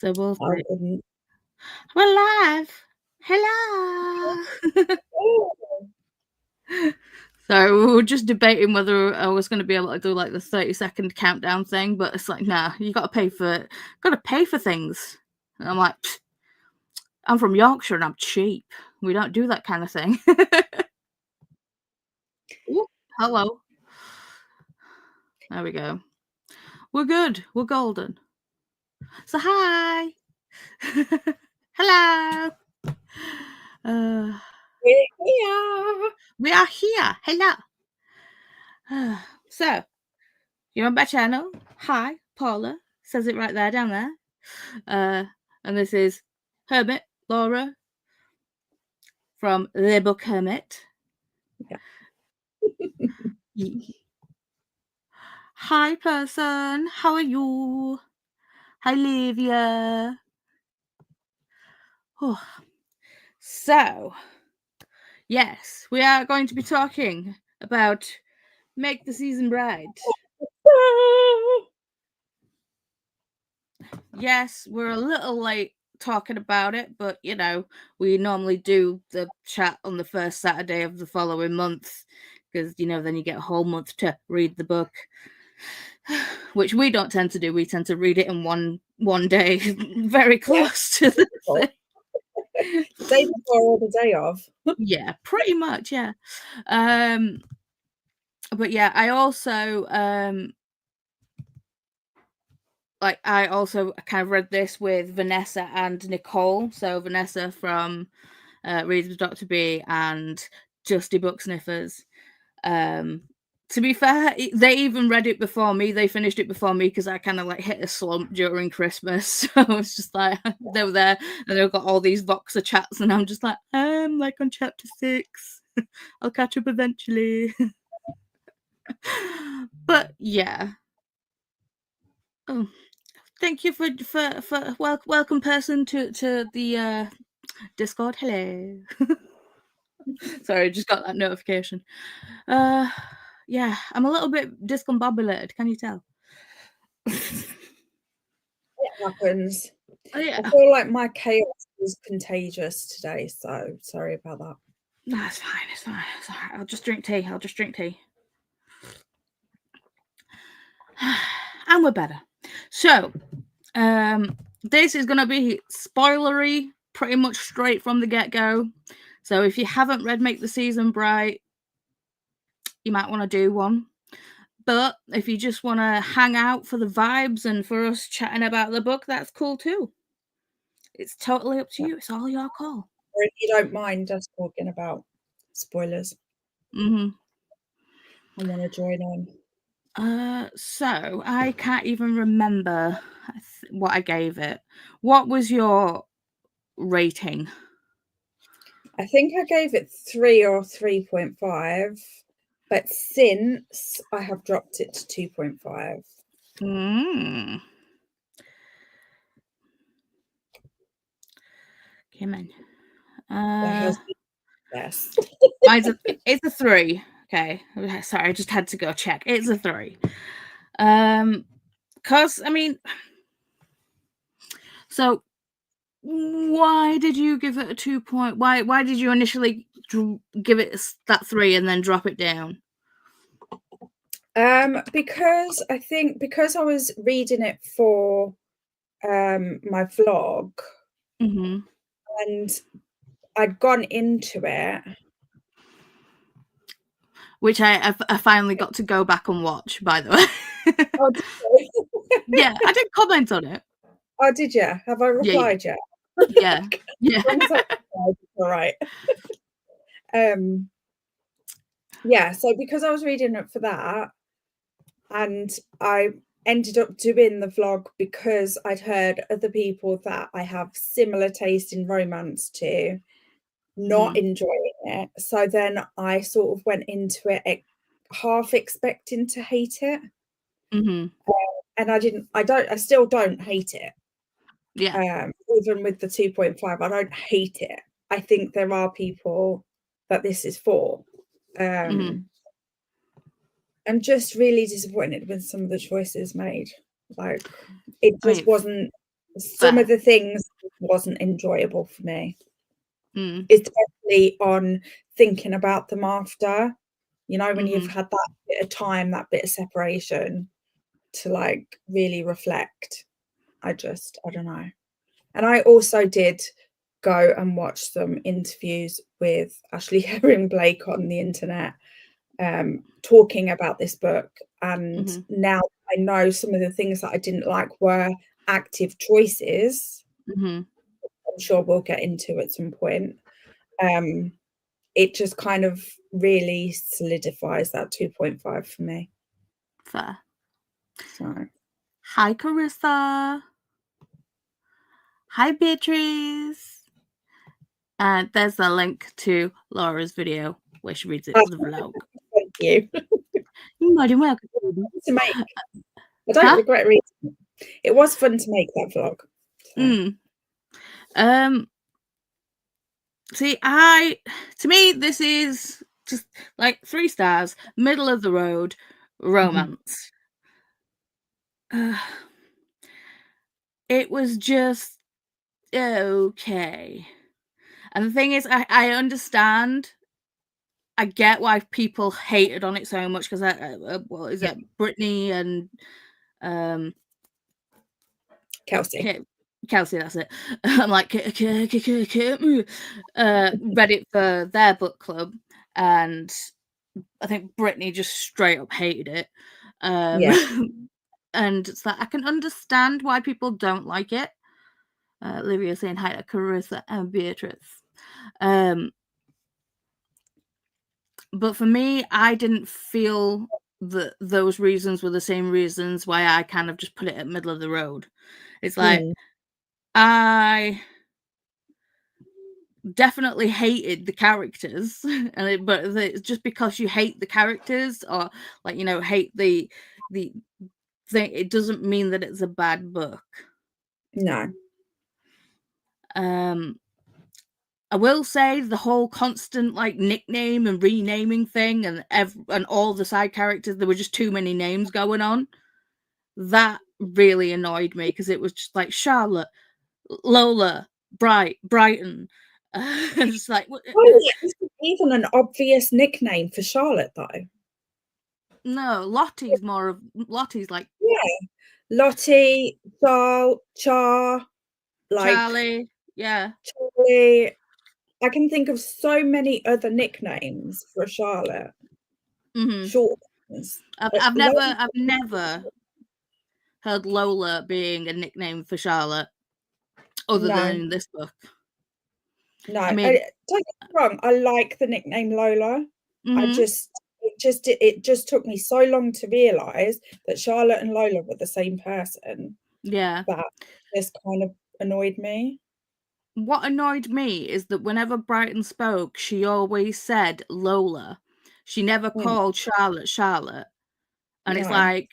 So we'll I see. wouldn't. We're live. Hello. Oh, So we were just debating whether I was going to be able to do like the 30-second countdown thing, but it's like, nah, you got to pay for it. Got to pay for things. And I'm like, I'm from Yorkshire and I'm cheap. We don't do that kind of thing. Ooh, hello. There we go. We're good. We're golden. So hi. Hello. we're here. We are here. Hello. So, you're on my channel. Hi, Paula. Says it right there, down there. And this is Hermit, Laura, from The Book Hermit. Yeah. Hi, person. How are you? Hi, Livia. Oh. So, yes, we are going to be talking about Make the Season Bright. Yes, we're a little late talking about it, but you know, we normally do the chat on the first Saturday of the following month because you know, then you get a whole month to read the book, which we don't tend to do. We tend to read it in one day, very close to the thing. The day before or the day of. Yeah, pretty much, yeah. But yeah, I also I also kind of read this with Vanessa and Nicole. So Vanessa from Reads with Dr. B and Justy Book Sniffers. To be fair, they even read it before me. They finished it before me because I kind of like hit a slump during Christmas. So it's just like they were there and they've got all these Voxer chats, and I'm just like, I'm like on chapter 6. I'll catch up eventually. But yeah. Oh, thank you for welcome person to the Discord. Hello. Sorry, I just got that notification. Yeah, I'm a little bit discombobulated. Can you tell? It happens. Oh, yeah. I feel like my chaos was contagious today, so sorry about that. No, it's fine. It's fine. It's all right. I'll just drink tea. And we're better. So, this is going to be spoilery, pretty much straight from the get-go. So if you haven't read Make the Season Bright, you might want to do one. But if you just want to hang out for the vibes and for us chatting about the book, that's cool too. It's totally up to you. It's all your call. Or if you don't mind us talking about spoilers. Mm-hmm. I want to join in. So I can't even remember what I gave it. What was your rating? I think I gave it 3 or 3.5, but since I have dropped it to 2.5. Come on. Yes. It's a 3. Okay. Sorry, I just had to go check. It's a 3. Cause I mean, so why did you give it a 2 point? Why did you initially give it that 3 and then drop it down? Because I think because I was reading it for my vlog, and I'd gone into it, which I finally got to go back and watch, by the way. Oh, did you? Yeah, I did comment on it. Oh, did you? Have I replied yet? Yeah. As long as I replied, it's all right. Yeah, so because I was reading it for that, and I ended up doing the vlog because I'd heard other people that I have similar taste in romance to not enjoying it. So then I sort of went into it half expecting to hate it. And I still don't hate it. Yeah. Even with the 2.5, I don't hate it. I think there are people that this is for. I'm just really disappointed with some of the choices made. Like, it just wasn't some of the things wasn't enjoyable for me. Especially on thinking about them after, you know, when you've had that bit of time, that bit of separation to like really reflect. I don't know. And I also did go and watch some interviews with Ashley Herring Blake on the internet, talking about this book. And now I know some of the things that I didn't like were active choices. I'm sure we'll get into at some point. It just kind of really solidifies that 2.5 for me. Fair. So. Hi, Carissa. Hi, Beatrice. And there's a link to Laura's video where she reads it to the vlog. Thank you. You're more than welcome. To make. I don't regret reading it. It was fun to make that vlog. So. See, to me, this is just like 3 stars, middle of the road romance. It was just okay. And the thing is, I understand. I get why people hated on it so much because what is it, Brittany and Kelsey. Kelsey, that's it. I'm like, read it for their book club, and I think Brittany just straight up hated it. And it's like I can understand why people don't like it. Olivia saying hi to Carissa and Beatrice. But for me, I didn't feel that those reasons were the same reasons why I kind of just put it at middle of the road. It's like I definitely hated the characters, but it's just because you hate the characters or like, you know, hate the thing, it doesn't mean that it's a bad book. No. I will say the whole constant like nickname and renaming thing and all the side characters, there were just too many names going on. That really annoyed me because it was just like Charlotte, Lola, Brighton. It's like isn't even an obvious nickname for Charlotte though. No, Lottie's like Lottie, Char, like Charlie, Charlie. I can think of so many other nicknames for Charlotte. Short ones. I've never heard Lola being a nickname for Charlotte other than in this book. No, I mean, don't get me wrong, I like the nickname Lola. It just took me so long to realise that Charlotte and Lola were the same person. Yeah. That just kind of annoyed me. What annoyed me is that whenever Brighton spoke, she always said Lola. She never called Charlotte. And it's like,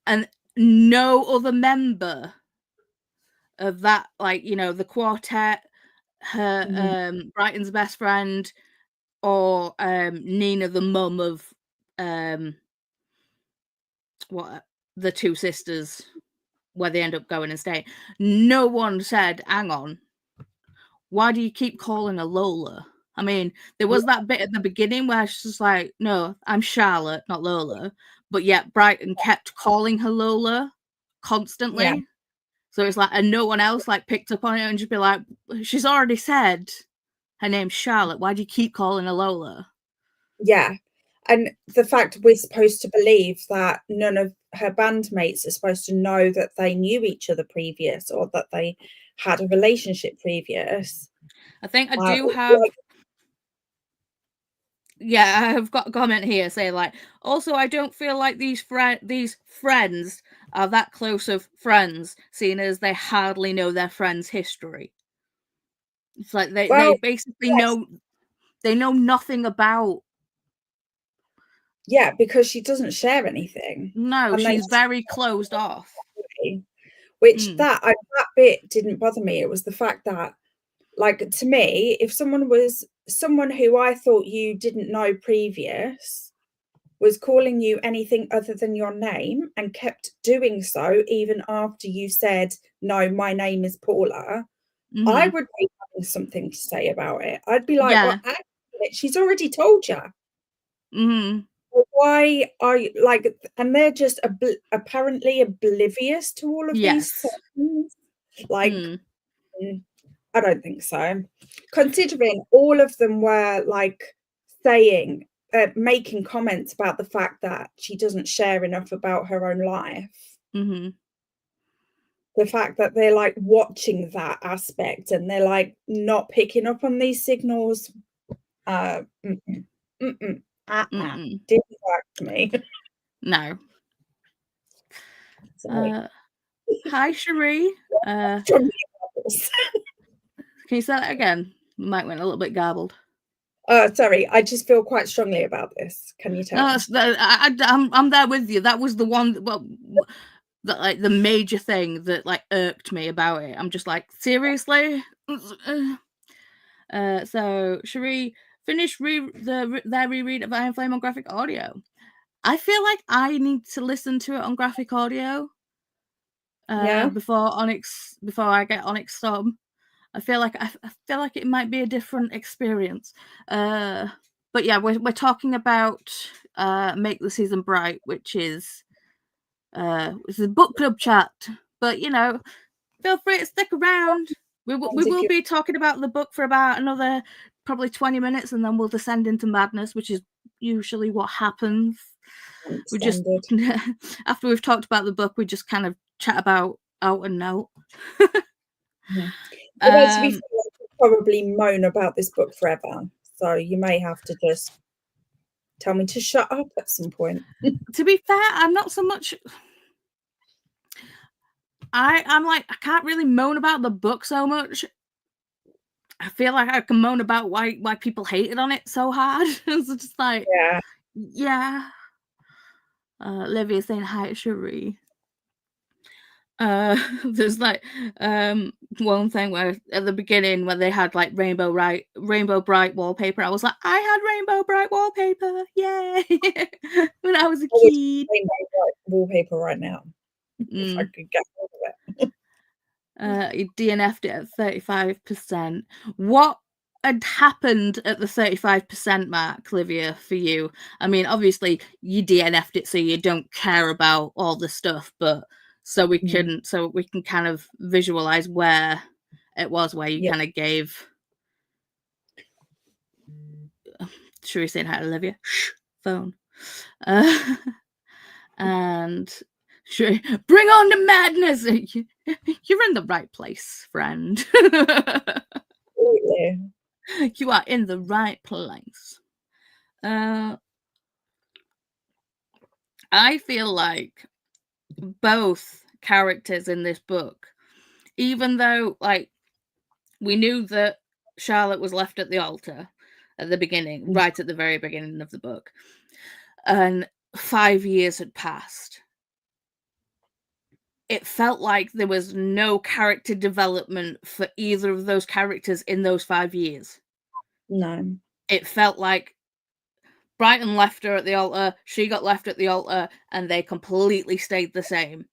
and no other member of that, like, you know, the quartet, her Brighton's best friend, or Nina, the mum of the 2 sisters, where they end up going and staying. No one said, hang on, why do you keep calling her Lola? I mean, there was that bit at the beginning where she's just like, no, I'm Charlotte, not Lola. But yet Brighton kept calling her Lola constantly. Yeah. So it's like, and no one else like picked up on it and just be like, she's already said her name's Charlotte. Why do you keep calling her Lola? Yeah. And the fact we're supposed to believe that none of her bandmates are supposed to know that they knew each other previous or that they had a relationship previous. I think I do have... Yeah, I have got a comment here saying like, also, I don't feel like these friends are that close of friends, seeing as they hardly know their friend's history. It's like they basically know nothing about... Yeah, because she doesn't share anything. No, she's very closed off. Which that bit didn't bother me. It was the fact that, like, to me, if someone who I thought you didn't know previous was calling you anything other than your name and kept doing so even after you said, no, my name is Paula, I would be having something to say about it. I'd be like, well, Yeah. actually, she's already told you. Why are you like, and they're just apparently oblivious to all of these Yes. things. Like, I don't think so. Considering all of them were like saying, making comments about the fact that she doesn't share enough about her own life. The fact that they're like watching that aspect and they're like not picking up on these signals. Didn't work for me. No. Sorry. Hi, Cherie. Can you say that again? The mic went a little bit garbled. Sorry, I just feel quite strongly about this. Can you tell? No, I'm there with you. That was the one. Well, that like the major thing that like irked me about it. I'm just like, seriously. So Cherie finished their reread of Iron Flame on graphic audio. I feel like I need to listen to it on graphic audio. Before I get Onyx Storm. I feel like it might be a different experience. But yeah, we're talking about Make the Season Bright, which is it's a book club chat. But you know, feel free to stick around. We will be talking about the book for about another probably 20 minutes, and then we'll descend into madness, which is usually what happens. We just after we've talked about the book, we just kind of chat about out and out. Although to be fair, I could probably moan about this book forever, so you may have to just tell me to shut up at some point. To be fair, I'm not so much. I'm like, I can't really moan about the book so much. I feel like I can moan about why people hated on it so hard. It's just like, yeah. Livia saying hi to Cherie. There's like one thing where at the beginning when they had like rainbow bright wallpaper, I was like, I had rainbow bright wallpaper, yay! When I was a kid. Rainbow bright wallpaper right now, if I could get hold of it. He DNF'd it at 35%. What had happened at the 35% mark, Livia, for you? I mean, obviously you DNF'd it so you don't care about all the stuff, but so we can kind of visualize where it was, where you kind of gave. Should we say hi to Olivia? Shh, phone. And bring on the madness. You're in the right place, friend. You are in the right place. I feel like both characters in this book, even though like we knew that Charlotte was left at the altar at the beginning, right at the very beginning of the book, and 5 years had passed, it felt like there was no character development for either of those characters in those 5 years. No. It felt like Brighton left her at the altar, she got left at the altar, and they completely stayed the same.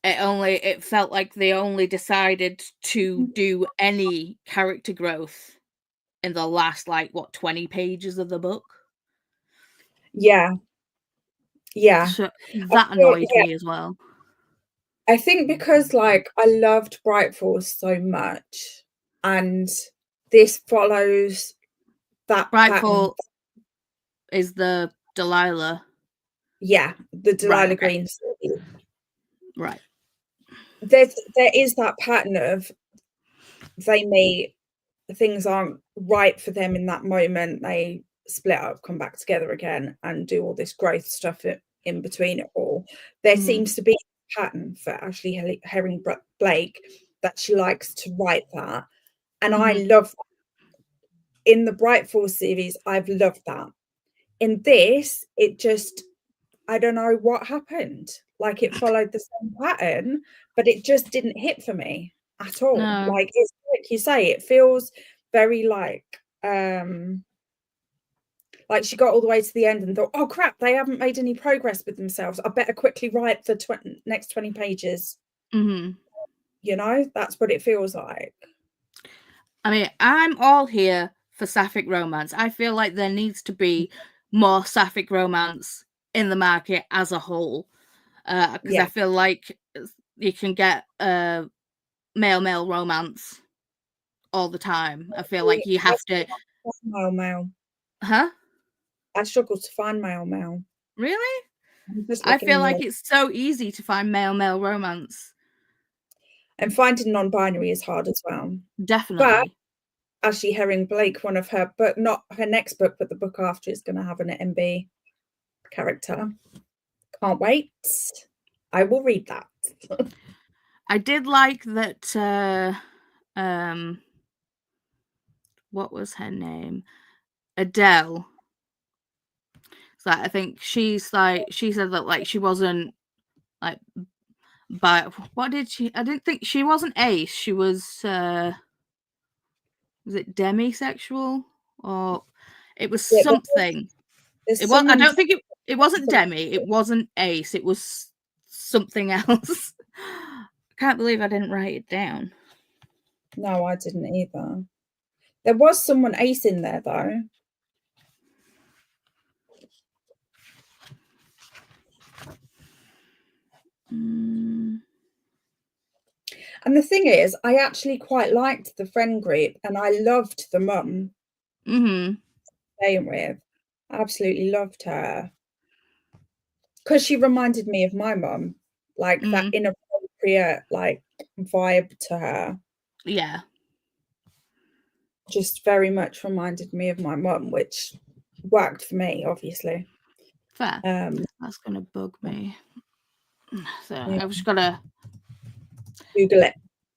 It felt like they only decided to do any character growth in the last, 20 pages of the book? Yeah. So that annoyed me as well. I think because, like, I loved Bright Falls so much, and this follows that pattern. Is the Delilah. Yeah, the Delilah Green story. Right. There is that pattern of they meet, things aren't right for them in that moment, they split up, come back together again, and do all this growth stuff in between it all. There seems to be a pattern for Ashley Herring Blake that she likes to write that, and I love that. In the Bright Falls series, I've loved that. In this, it just, I don't know what happened. Like, it followed the same pattern, but it just didn't hit for me at all. No. Like, it's like you say, it feels very like Like, she got all the way to the end and thought, oh crap, they haven't made any progress with themselves. I better quickly write the next 20 pages. Mm-hmm. You know, that's what it feels like. I mean, I'm all here for sapphic romance. I feel like there needs to be more sapphic romance in the market as a whole. Because I Yeah. feel like you can get male romance all the time. I feel like you have to. Male. Huh? I struggle to find male. Really? I'm just I looking feel in like your. it's so easy to find male romance. And finding non-binary is hard as well. But Definitely. Ashley Herring Blake, one of her, but not her next book, but the book after, is going to have an MB character. Can't wait. I will read that. I did like that. What was her name? Adele. So I think she said that like she wasn't like but what did she? I didn't think she wasn't ace. She was it demisexual or it was Yeah, something. there's It was. I someone don't think it wasn't something. demi. It wasn't ace. It was something else. I can't believe I didn't write it down. No, I didn't either. There was someone ace in there though. Mm. And the thing is, I actually quite liked the friend group and I loved the mum Mm-hmm. staying with. Absolutely loved her. Because she reminded me of my mum, like that Mm. inappropriate like vibe to her. Yeah. Just very much reminded me of my mum, which worked for me, obviously. Fair. Um, That's gonna bug me. So yeah, I've just gotta. Google it.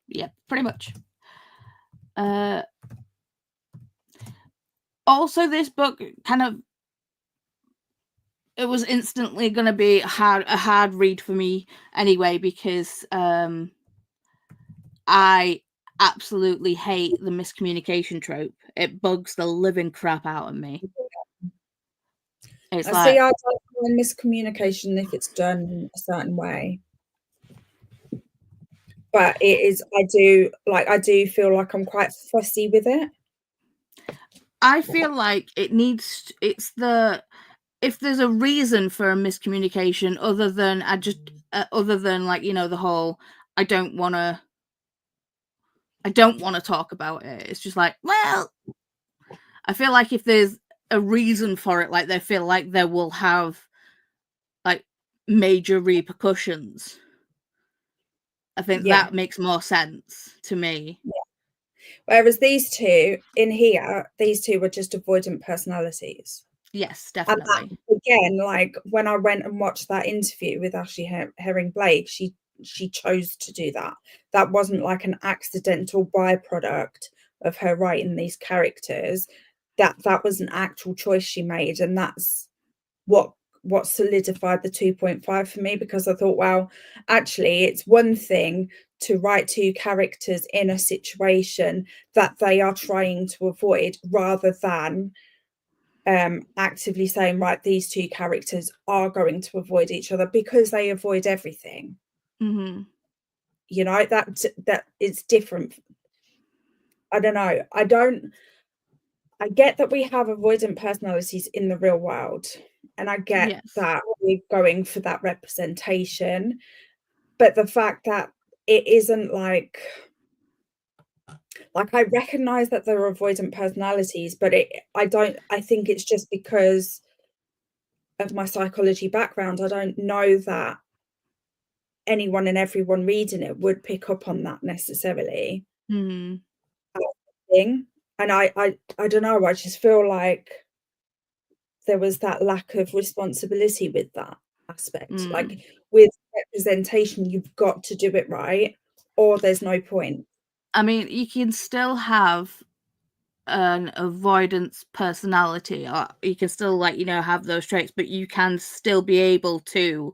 Yeah, pretty much. Also, this book kind of it was instantly going to be a hard read for me anyway because I absolutely hate the miscommunication trope. It bugs the living crap out of me. It's I see. like I don't mind miscommunication if it's done a certain way, but it is. I do feel like I'm quite fussy with it. I feel like it's the if there's a reason for a miscommunication other than other than like the whole I don't want to talk about it. It's just like, well, I feel like if there's a reason for it, like they feel like they will have like major repercussions. I think Yeah. that makes more sense to me. Yeah. Whereas these two in here, these two were just avoidant personalities. Yes, And definitely. that, again, like when I went and watched that interview with Ashley Herring Blake, she chose to do that. That wasn't like an accidental byproduct of her writing these characters. That was an actual choice she made, and that's what solidified the 2.5 for me, because I thought, well, actually, it's one thing to write two characters in a situation that they are trying to avoid, rather than actively saying, right, these two characters are going to avoid each other because they avoid everything. Mm-hmm. You know, that it's different. I don't know. I get that we have avoidant personalities in the real world, and I get Yes. that we're going for that representation, but the fact that it isn't like I recognize that there are avoidant personalities, but I think it's just because of my psychology background. I don't know that anyone and everyone reading it would pick up on that necessarily. Mm-hmm. Thing. And I don't know, I just feel like there was that lack of responsibility with that aspect. Mm. Like with representation, you've got to do it right, or there's no point. I mean, you can still have an avoidance personality, or you can still have those traits, but you can still be able to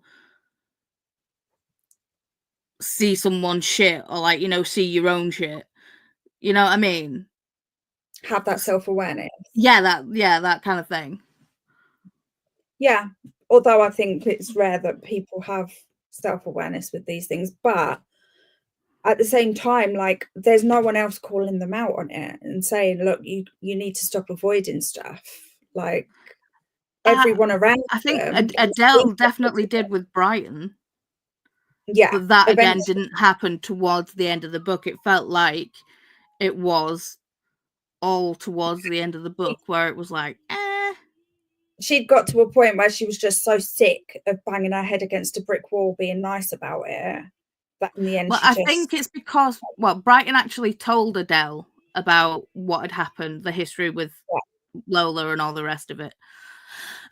see someone's shit or see your own shit. You know what I mean? Have that self-awareness. Yeah, that kind of thing. Yeah, although I think it's rare that people have self-awareness with these things, but at the same time, like, there's no one else calling them out on it and saying, "Look, you need to stop avoiding stuff." Like, everyone around I think them can see Adele definitely it. did with Brighton, Yeah, but that again eventually didn't happen towards the end of the book. It felt like it was all towards the end of the book where it was like, she'd got to a point where she was just so sick of banging her head against a brick wall being nice about it, that in the end Well, she I just think it's because, well, Brighton actually told Adele about what had happened, the history with yeah, Lola and all the rest of it.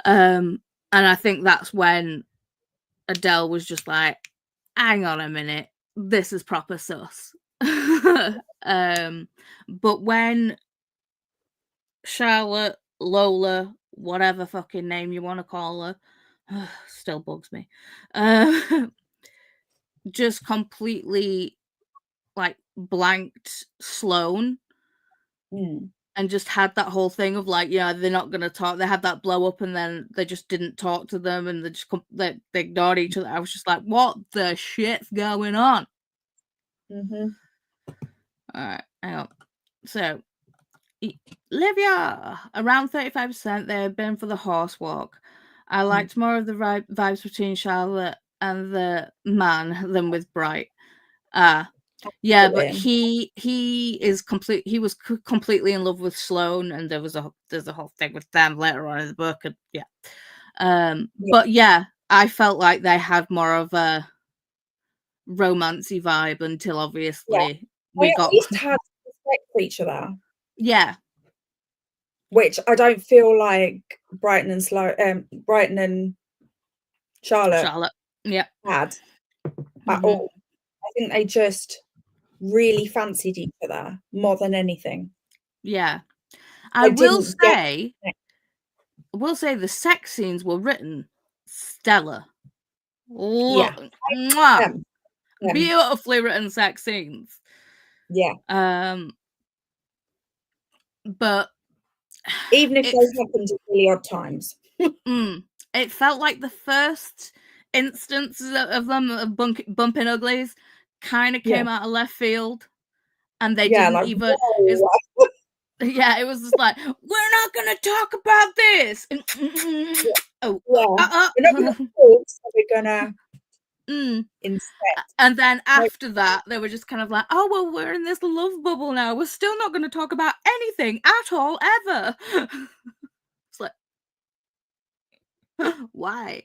And I think that's when Adele was just like, hang on a minute, this is proper sus. But when Charlotte, Lola, whatever fucking name you want to call her, still bugs me, just completely like blanked Sloane mm, and just had that whole thing of like, yeah, they're not gonna talk. They had that blow up, and then they just didn't talk to them, and they ignored each other. I was just like, what the shit's going on? mhm, All right, hang on. So, Livia, around 35%. They had been for the horse walk. I mm, liked more of the vibes between Charlotte and the man than with Bright. Yeah, but absolutely. he is complete. He was completely in love with Sloane, and there's a whole thing with them later on in the book, and yeah. Yeah, But yeah, I felt like they had more of a romancy vibe until yeah. obviously They we at got least had respect for each other, yeah, which I don't feel like Brighton and Charlotte Charlotte. Yeah. had at Hmm. all. I think they just really fancied each other more than anything. Yeah. They didn't get I will say the sex scenes were written stellar. yeah, Mwah, them, them, beautifully written sex scenes. yeah. Um, but Even if they it's happened at really odd times. mm, it felt like the first instances of them of bumping uglies kind of Yeah, came out of left field, and they yeah, didn't like, even. It's, whoa. yeah, it was just like, we're not gonna talk about this. Yeah, Oh, yeah. We're not gonna talk, so we're gonna mm. instead. And then Like, after that, they were just kind of like, oh, well, we're in this love bubble now. We're still not going to talk about anything at all, ever. It's like, why?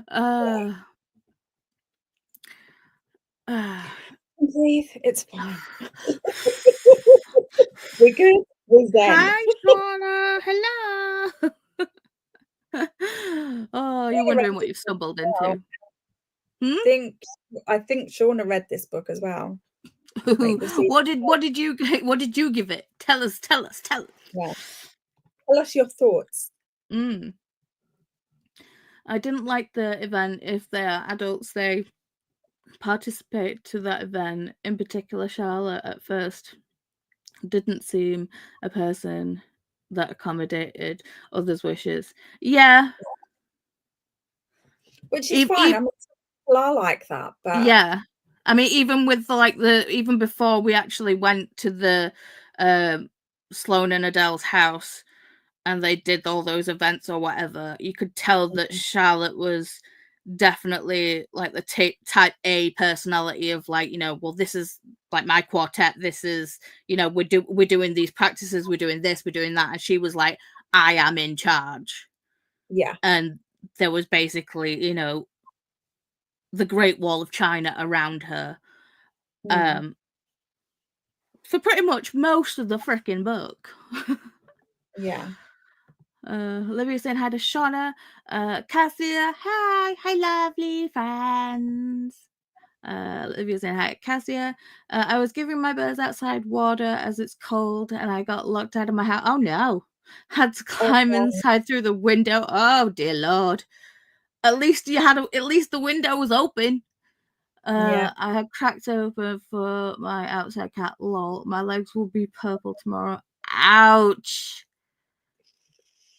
Uh, uh, breathe, it's fine. We're good, we're zen. Hi, Shauna. Hello. Oh, you're Shauna read wondering what this you've book stumbled as well. into. Hmm? Think I think Shauna read this book as well. Like the season. What did you give it? Tell us, tell us, tell us. Yeah. Tell us your thoughts. Mm. I didn't like the event. If they are adults, they participate to that event. In particular, Charlotte at first didn't seem a person that accommodated others' wishes. Yeah, Which is fine. I mean, some people are like that, but yeah. I mean, even with even before we actually went to the um Sloane and Adele's house and they did all those events or whatever, you could tell that Charlotte was definitely like the type A personality of like, well, this is like my quartet. This is, we're doing these practices, we're doing this, we're doing that. And she was like, I am in charge. yeah. And there was basically, the Great Wall of China around her. Mm, Um, for pretty much most of the freaking book. yeah. Olivia saying hi to Shauna. Cassia, hi, lovely friends. Olivia saying hi, Cassia. I was giving my birds outside water as it's cold, and I got locked out of my house. Oh no! Had to Oh, climb inside through the window. Oh dear lord! At least at least the window was open. yeah. I had cracked open for my outside cat. Lol. My legs will be purple tomorrow. Ouch!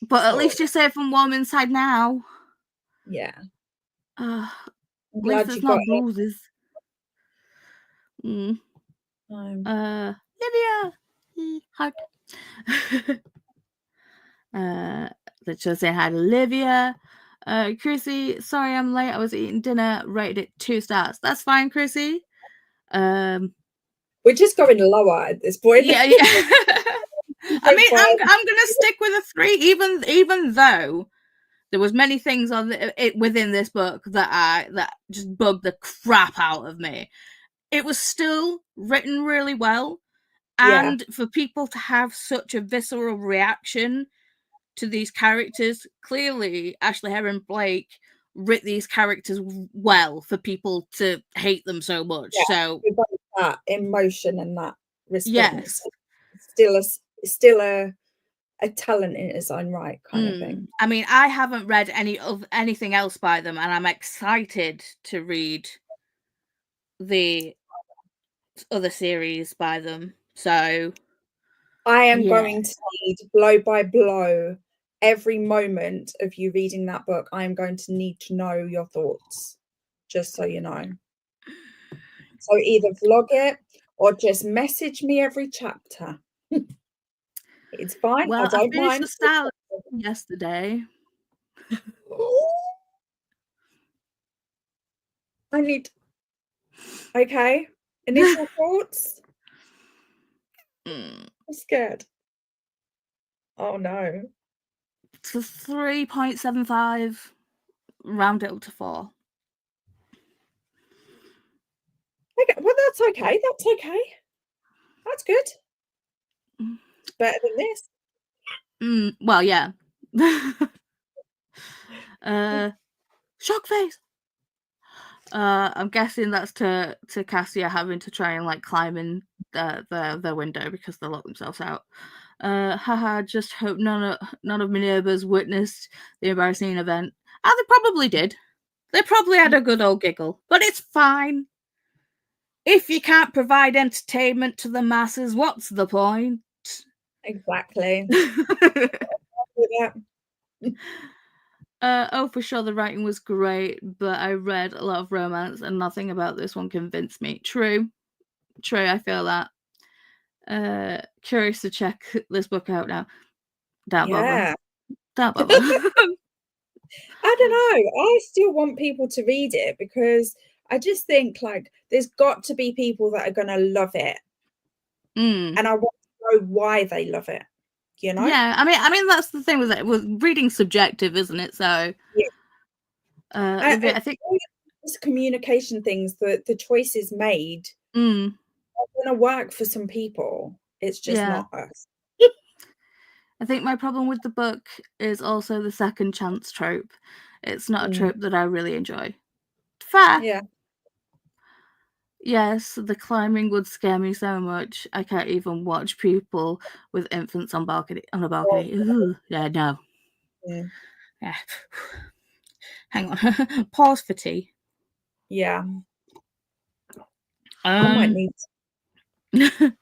But at Oh, least you're safe and warm inside now. yeah. At I'm least glad there's you got not it. bruises. Lydia! Heart. That should say hi to Olivia. Chrissy, sorry I'm late. I was eating dinner. Rated it 2 stars. That's fine, Chrissy. We're just going lower at this point. Yeah. I mean, I'm gonna stick with a 3, even though there was many things on it within this book that just bugged the crap out of me. It was still written really well, and for people to have such a visceral reaction to these characters, clearly Ashley Herron Blake writ these characters well for people to hate them so much. So that emotion and that response, yes. still a talent in its own right, kind of thing. I mean, I haven't read anything else by them, and I'm excited to read the other series by them. So I am going to need blow by blow every moment of you reading that book. I am going to need to know your thoughts, just so you know. So either vlog it or just message me every chapter. It's fine. Well, I don't finished mind. the salad yesterday. I need. Okay. Initial thoughts. I'm scared. Oh no. It's a 3.75. Round it up to 4. Okay. Well, that's okay. That's okay. That's good. It's better than this. Well, yeah. Shock face. I'm guessing that's to Cassia having to try and like climb in the window because they locked themselves out. Haha, just hope none of my neighbours witnessed the embarrassing event. Ah, they probably did. They probably had a good old giggle, but it's fine. If you can't provide entertainment to the masses, what's the point? Exactly. Oh, for sure, the writing was great, but I read a lot of romance and nothing about this one convinced me. True, I feel that. Curious to check this book out now. Don't bother. Don't bother. I don't know. I still want people to read it because I just think like there's got to be people that are going to love it. And I want to know why they love it, you know? Yeah, I mean that's the thing with it. With reading subjective, isn't it? So yeah. I think this communication things, the choices made are going to work for some people. It's just not us. I think my problem with the book is also the second chance trope. It's not a trope that I really enjoy. Fair. Yeah. Yes, the climbing would scare me so much. I can't even watch people with infants on a balcony. Ooh, yeah, no. Yeah. Hang on. Pause for tea. Yeah. I might need to.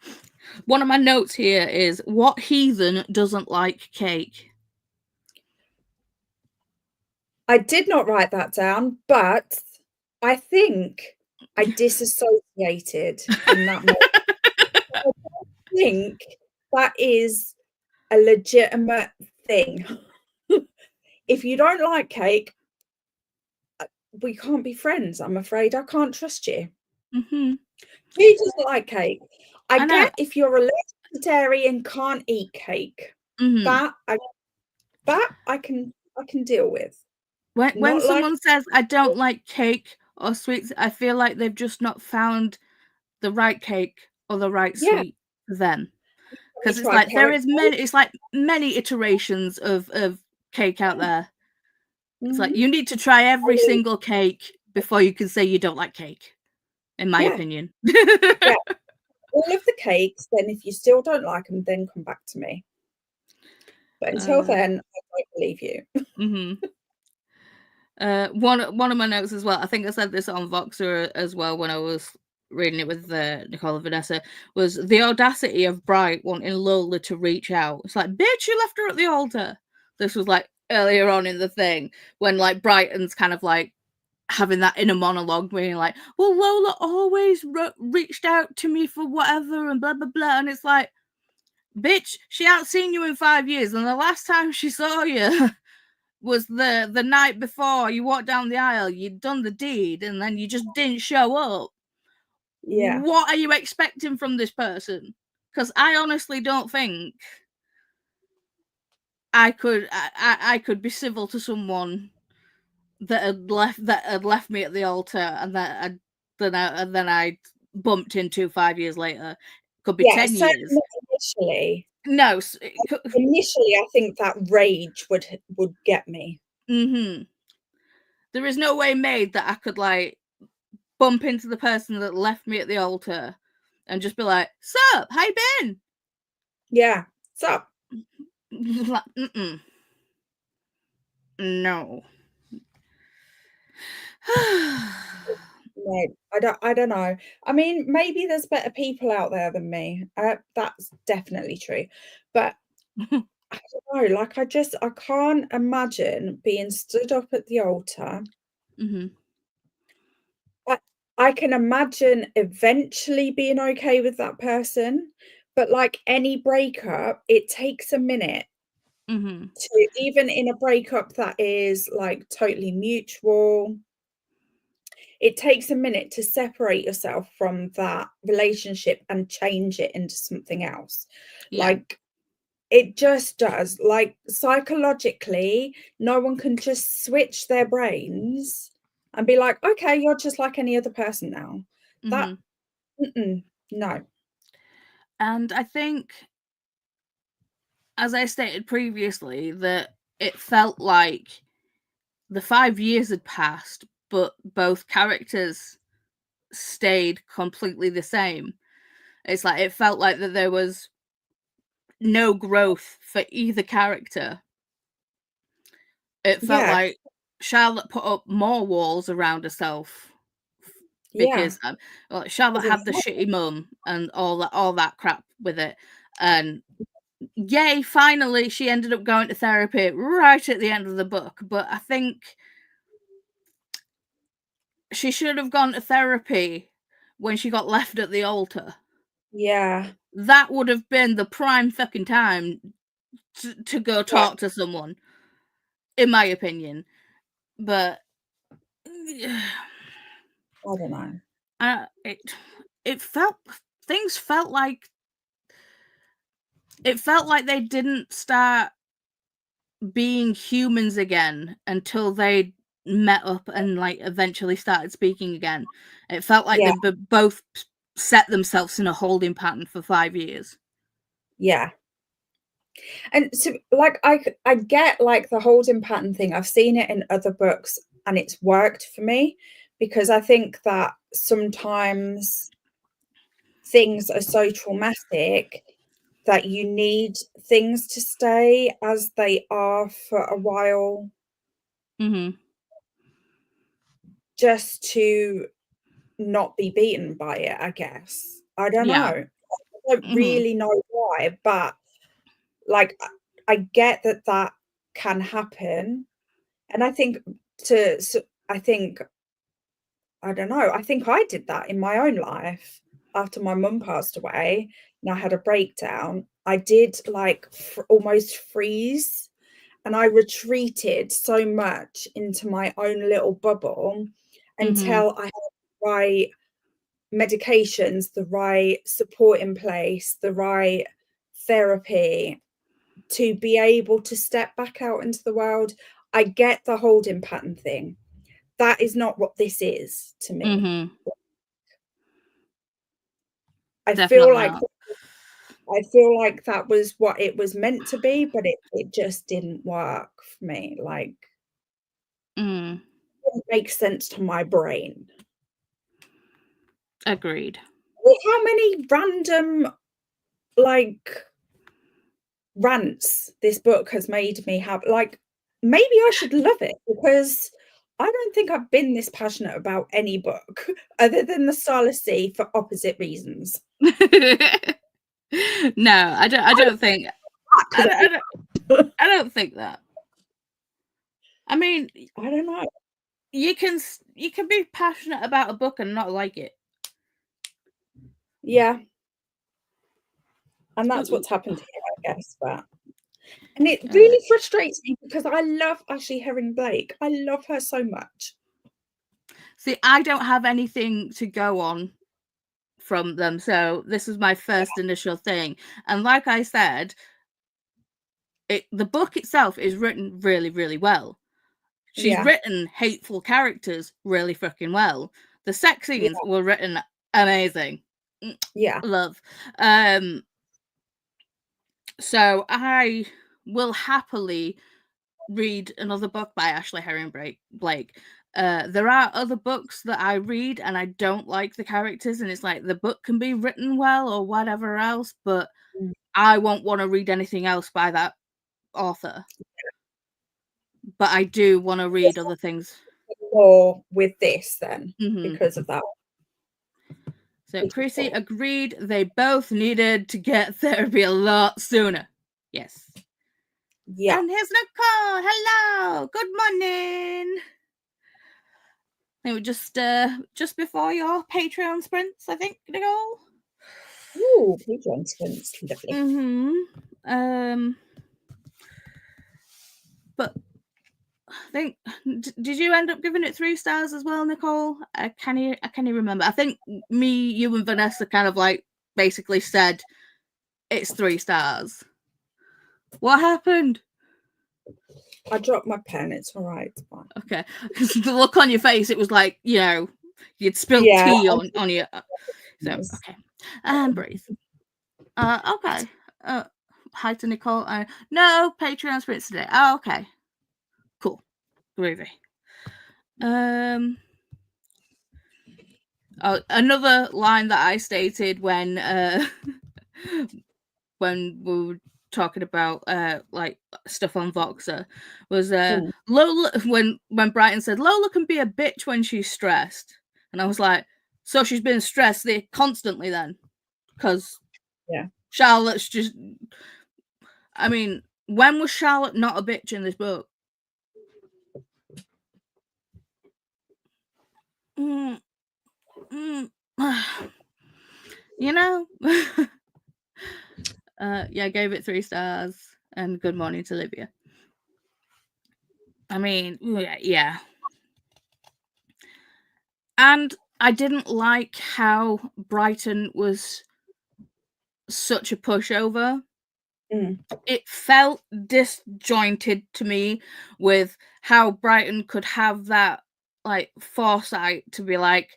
One of my notes here is what heathen doesn't like cake? I did not write that down, but I think I disassociated in that moment. I think that is a legitimate thing. If you don't like cake, we can't be friends. I'm afraid I can't trust you. Who doesn't like cake? I get if you're a vegetarian, can't eat cake. That I can deal with. When someone says I don't like cake or sweets, I feel like they've just not found the right cake or the right sweet for them. Because it's like it's like many iterations of cake out there. It's like you need to try every single cake before you can say you don't like cake, in my opinion. All of the cakes, then if you still don't like them, then come back to me. But until then, I don't believe you. One of my notes as well, I think I said this on Voxer as well when I was reading it with Nicole and Vanessa, was the audacity of Bright wanting Lola to reach out. It's like, bitch, you left her at the altar. This was like earlier on in the thing when like Brighton's kind of like having that inner monologue being like, well, Lola always reached out to me for whatever and blah blah blah, and it's like, bitch, she ain't seen you in 5 years, and the last time she saw you was the night before you walked down the aisle, you'd done the deed, and then you just didn't show up. Yeah. What are you expecting from this person? Because I honestly don't think I could be civil to someone that had left me at the altar, and then I bumped into 5 years later. Could be Yeah, 10 certainly years. not initially. No. Initially, I think that rage would get me. Mm-hmm. There is no way made that I could like bump into the person that left me at the altar and just be like, "Sup, how you been?" Yeah. So Like, no. no, I don't know. I mean, maybe there's better people out there than me. That's definitely true. But I don't know, like I can't imagine being stood up at the altar. Mm-hmm. I, I can imagine eventually being okay with that person, but like any breakup, it takes a minute Mm-hmm. to, even in a breakup that is like totally mutual, it takes a minute to separate yourself from that relationship and change it into something else. Yeah. Like it just does. Like psychologically, no one can just switch their brains and be like, okay, you're just like any other person now. That, Mm-hmm. no. And I think, as I stated previously, that it felt like the 5 years had passed, but both characters stayed completely the same. It's like it felt like that there was no growth for either character. It felt Yeah, like Charlotte put up more walls around herself yeah. because well, Charlotte Even had the shitty mum and all that crap with it, and yay, finally she ended up going to therapy right at the end of the book. But I think she should have gone to therapy when she got left at the altar. yeah. That would have been the prime fucking time to go Yeah, talk to someone, in my opinion. But I don't know. it felt, things felt like, it felt like they didn't start being humans again until they met up and like eventually started speaking again. It felt like Yeah, they both set themselves in a holding pattern for 5 years. yeah. And so, like, I get like the holding pattern thing. I've seen it in other books, and it's worked for me because I think that sometimes things are so traumatic that you need things to stay as they are for a while, Mhm. just to not be beaten by it. I guess I don't know. Yeah. I don't Mhm. really know why, but like I get that that can happen. And I think I think, I don't know, I think I did that in my own life after my mum passed away and I had a breakdown. I did like almost freeze, and I retreated so much into my own little bubble Mhm. until I had the right medications, the right support in place, the right therapy to be able to step back out into the world. I get the holding pattern thing. That is not what this is to me. Mhm. I feel Definitely like not. that was what it was meant to be, but it just didn't work for me. Like, Mm. it didn't make sense to my brain. Agreed. Well, how many random like rants this book has made me have. Like, maybe I should love it because I don't think I've been this passionate about any book other than The Starless Sea for opposite reasons. No, I don't think Because I don't think that. I mean, I don't know. you can be passionate about a book and not like it. Yeah. And that's what's happened here, I guess. And it really frustrates me because I love Ashley Herring Blake. I love her so much. See, I don't have anything to go on from them, so this was my first initial thing. And like I said, the book itself is written really, really well. She's written hateful characters really freaking well. The sex scenes were written amazing. Yeah. Love. So I will happily read another book by Ashley Herring Blake. There are other books that I read and I don't like the characters, and it's like the book can be written well or whatever else, but I won't want to read anything else by that author. But I do want to read other things. More with this then, because of that. So Chrissy agreed they both needed to get therapy a lot sooner. Yes. Yeah. And here's Nicole. Hello. Good morning. They were just before your Patreon sprints, I think, Nicole. Ooh, Patreon sprints, lovely. But I think, did you end up giving it 3 stars as well, Nicole? I can't remember. I think me, you, and Vanessa kind of like basically said it's 3 stars. What happened? I dropped my pen. It's all right. It's fine. Okay. The look on your face, it was like, you'd spilled tea on you. So, okay. And breathe. Okay. Hi to Nicole. No Patreon spirits today. Oh, okay. Cool. Groovy. Another line that I stated when when we were talking about like stuff on Voxer was Lola, when Brighton said Lola can be a bitch when she's stressed, and I was like, so she's been stressed constantly then, because Charlotte's just, I mean, when was Charlotte not a bitch in this book? You know. Yeah, I gave it 3 stars, and good morning to Livia. I mean, yeah. And I didn't like how Brighton was such a pushover. It felt disjointed to me with how Brighton could have that like foresight to be like,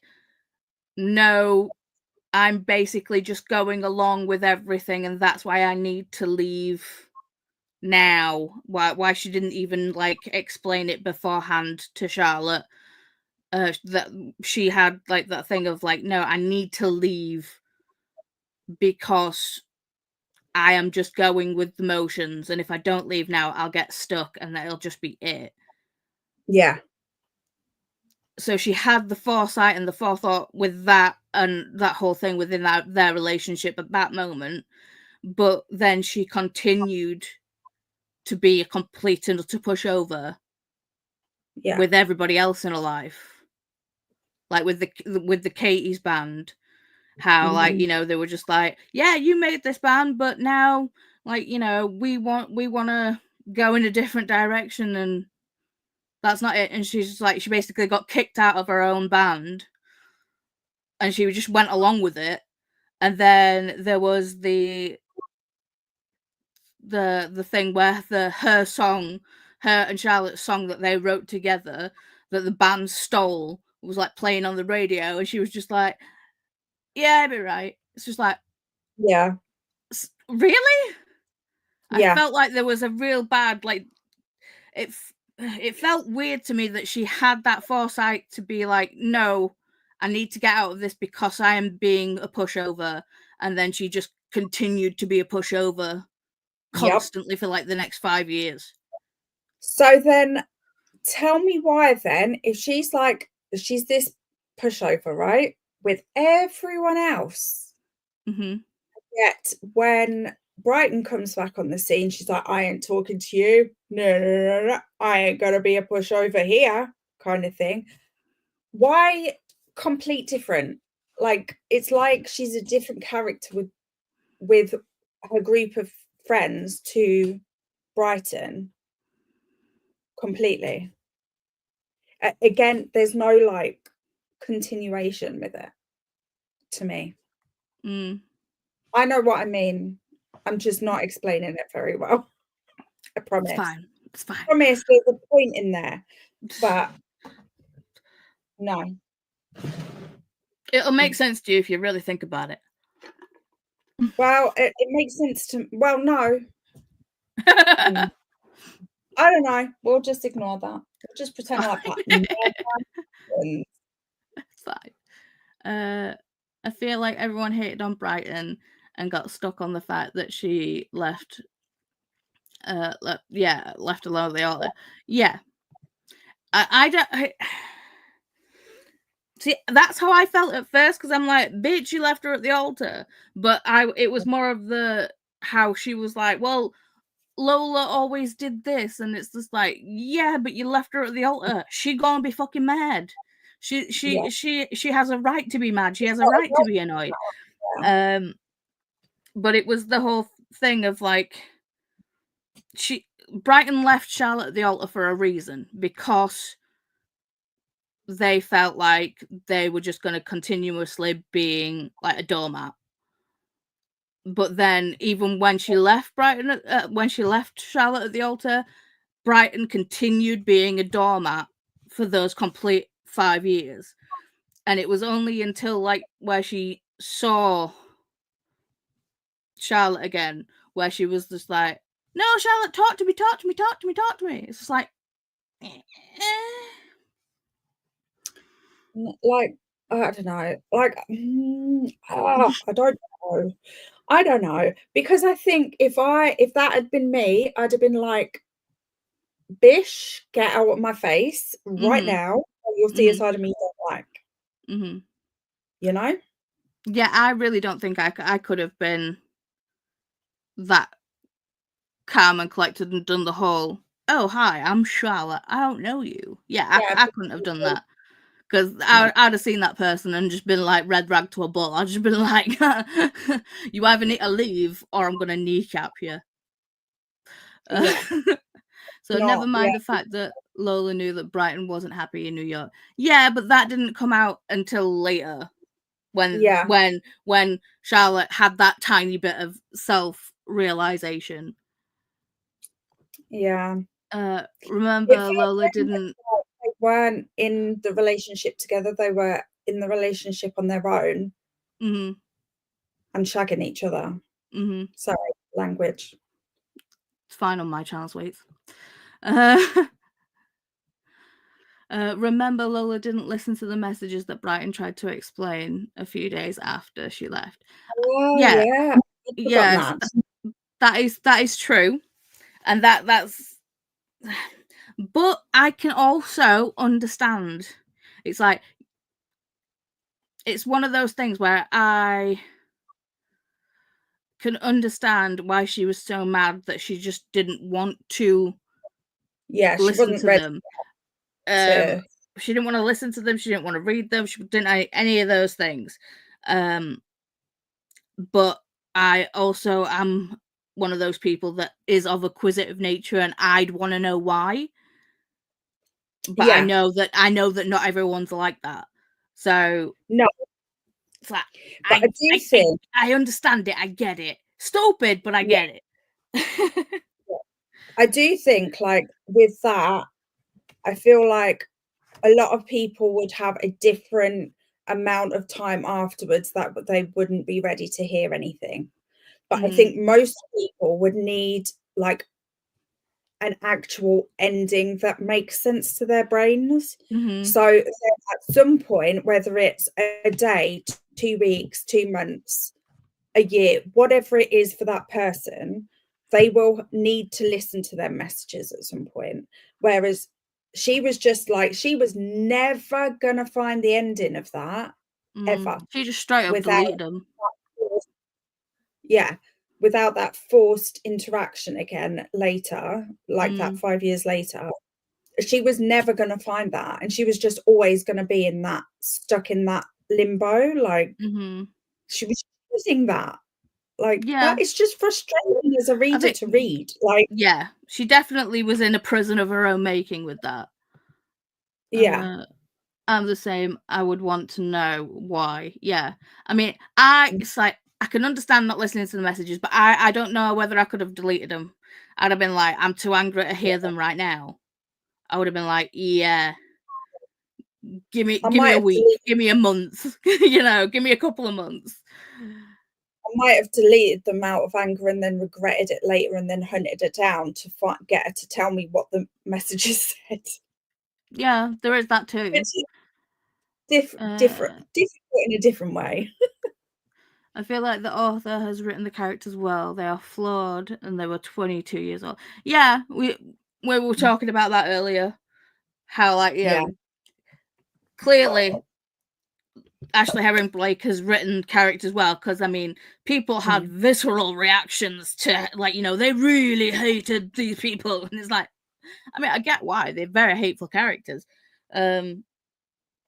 no, I'm basically just going along with everything, and that's why I need to leave now. Why she didn't even like explain it beforehand to Charlotte, that she had like that thing of like, no, I need to leave because I am just going with the motions, and if I don't leave now, I'll get stuck, and that'll just be it. Yeah. So she had the foresight and the forethought with that, and that whole thing within their relationship at that moment, but then she continued to be a complete and utter pushover with everybody else in her life, like with the Katie's band. How like, they were just like, yeah, you made this band, but now like, we want to go in a different direction, and that's not it. And she's just like, she basically got kicked out of her own band, and she just went along with it. And then there was the thing where her and Charlotte's song that they wrote together, that the band stole, was like playing on the radio, and she was just like, yeah, I'd be right. It's just like, yeah, really? yeah. I felt like there was a real bad, like, it felt weird to me that she had that foresight to be like, no, I need to get out of this because I am being a pushover, and then she just continued to be a pushover constantly for like the next 5 years. So then tell me why then, if she's this pushover, right, with everyone else, yet when Brighton comes back on the scene. She's like, I ain't talking to you. No. I ain't gonna be a pushover here, kind of thing. Why complete different? Like, it's like she's a different character with her group of friends to Brighton completely. Again, there's no like continuation with it to me. I know what I mean. I'm just not explaining it very well. I promise. It's fine. It's fine. I promise there's a point in there, but no. It'll make sense to you if you really think about it. Well, it makes sense to, well, no. I don't know. We'll just ignore that. We'll just pretend like that. It's fine. I feel like everyone hated on Brighton and got stuck on the fact that she left left alone at the altar. Yeah. I don't see, that's how I felt at first, because I'm like, bitch, you left her at the altar. But it was more of the how she was like, well, Lola always did this, and it's just like, yeah, but you left her at the altar. She gonna be fucking mad. She has a right to be mad. She has a right to be annoyed. But it was the whole thing of like, Brighton left Charlotte at the altar for a reason, because they felt like they were just going to continuously being like a doormat. But then, even when she left Brighton, when she left Charlotte at the altar, Brighton continued being a doormat for those complete 5 years. And it was only until like where she saw Charlotte again, where she was just like, no, Charlotte, talk to me. It's just like, like, I don't know. Like, I don't know, because I think if that had been me, I'd have been like, bish, get out of my face right now, or you'll see a side of me you don't like. You know? Yeah, I really don't think I could have been that calm and collected and done the whole, oh, hi, I'm Charlotte, I don't know you. Yeah, I couldn't have done that. Because I'd have seen that person and just been like red rag to a bull. I'd just been like, you either need to leave or I'm going to kneecap you. So never mind the fact that Lola knew that Brighton wasn't happy in New York. Yeah, but that didn't come out until later, when Charlotte had that tiny bit of self-realization. Yeah. Remember, Lola didn't... They weren't in the relationship together. They were in the relationship on their own. And shagging each other. Sorry, language. It's fine on my channel, sweets. Remember, Lola didn't listen to the messages that Brighton tried to explain a few days after she left. Oh, yeah. Yes, that is true, and that's. But I can also understand. It's like, it's one of those things where I can understand why she was so mad that she just didn't want to. Yeah, listen to them. She didn't want to listen to them. She didn't want to read them. She didn't any of those things. But I also am one of those people that is of acquisitive nature, and I'd want to know why. But I know that not everyone's like that. So no, it's like, I understand it. I get it. Stupid, but I get it. I do think, like, with that, I feel like a lot of people would have a different amount of time afterwards that they wouldn't be ready to hear anything. But I think most people would need like an actual ending that makes sense to their brains. So at some point, whether it's a day, 2 weeks, 2 months, a year, whatever it is for that person, they will need to listen to their messages at some point. Whereas she was just like, she was never gonna find the ending of that ever. She just straight up deleted them. Yeah, without that forced interaction again later, like that Mm. 5 years later, she was never gonna find that, and she was just always gonna be in that stuck in that limbo, like, Mhm. she was choosing that. Like, Yeah. that is just frustrating as a I reader think to read, like yeah, she definitely was in a prison of her own making with that. yeah, Uh, I'm the same. I would want to know why. Yeah. I mean, it's like I can understand not listening to the messages, but I don't know whether I could have deleted them. I'd have been like, I'm too angry to hear yeah. them right now. I would have been like, yeah, I give me might a have week, deleted give me a month, you know, give me a couple of months. I might have deleted them out of anger and then regretted it later and then hunted her down to get her to tell me what the messages said. Yeah, there is that too. Which is Uh, difficult in a different way. I feel like the author has written the characters well. They are flawed, and they were 22 years old. Yeah, we were talking about that earlier. How like Yeah. clearly Ashley Herring Blake has written characters well because I mean people had Mm. visceral reactions to like they really hated these people, and it's like I mean I get why they're very hateful characters.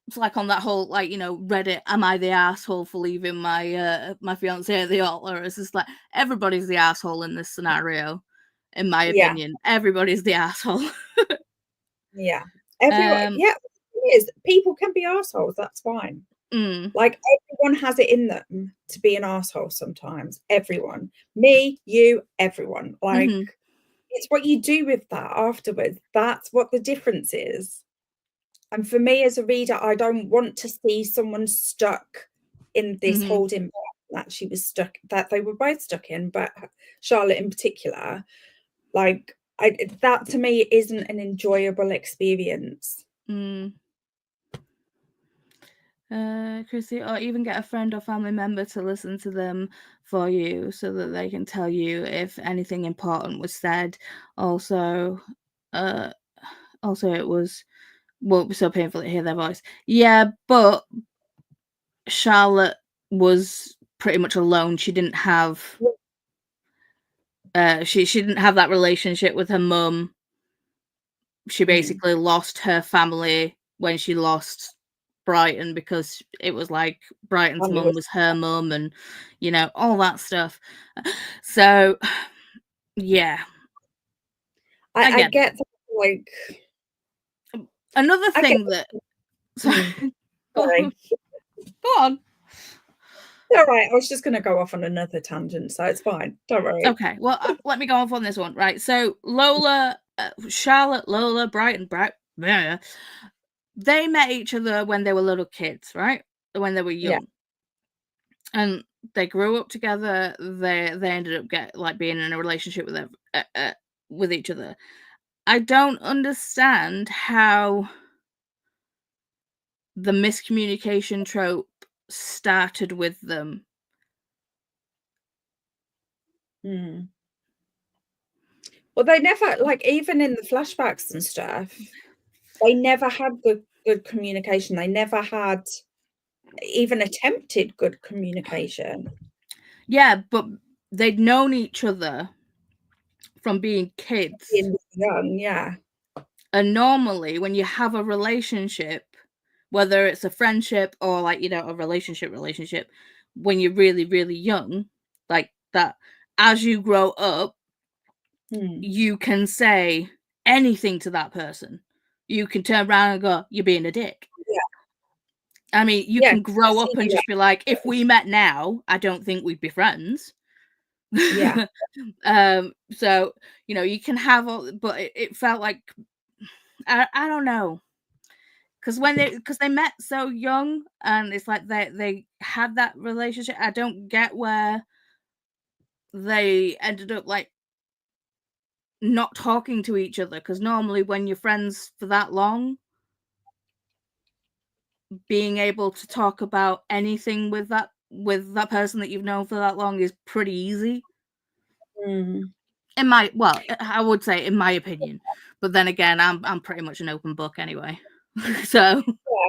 It's like on that whole like Reddit, am I the asshole for leaving my fiance at the altar? It's just like everybody's the asshole in this scenario, in my Yeah. opinion. Everybody's the asshole. Yeah. Everyone um yeah, it is. People can be assholes, that's fine. mm, Like, everyone has it in them to be an asshole sometimes. Everyone. Me, you, everyone. Like, mhm, it's what you do with that afterwards. That's what the difference is. And for me as a reader, I don't want to see someone stuck in this mhm, holding pattern that she was stuck that they were both stuck in, but Charlotte in particular, like that to me isn't an enjoyable experience. mm. Chrissy, or even get a friend or family member to listen to them for you so that they can tell you if anything important was said. Also, uh, it was won't be so painful to hear their voice. Yeah, but Charlotte was pretty much alone. She didn't have she didn't have that relationship with her mum. She Mm, basically lost her family when she lost Brighton because it was like Brighton's family mum was was her mum and all that stuff. So yeah, I again, get that, like another I get thing that sorry, mm, go sorry. go on. All right, I was just gonna go off on another tangent, so it's fine. Don't worry. Okay, well, let me go off on this one, right? So Lola, Charlotte, Lola, Brighton, yeah, they met each other when they were little kids, right? When they were Yeah. young, and they grew up together. They ended up being in a relationship with each other. I don't understand how the miscommunication trope started with them. Mm. Well, they never like, even in the flashbacks and stuff, they never had good communication. They never had even attempted good communication. Yeah, but they'd known each other from being kids. Being young, yeah. And normally, when you have a relationship, whether it's a friendship or like, a relationship, when you're really, really young, like that, as you grow up, Mm. you can say anything to that person. You can turn around and go, "You're being a dick." Yeah, I mean, you yeah, can grow up and just be like, "If insinuations. we met now, I don't think we'd be friends." Yeah, So, you can have all, but it felt like I don't know. Because they met so young, and it's like they had that relationship. I don't get where they ended up like not talking to each other. Because normally, when you're friends for that long, being able to talk about anything with that person that you've known for that long is pretty easy. mm. I would say in my opinion, but then again, I'm pretty much an open book anyway. So Yeah.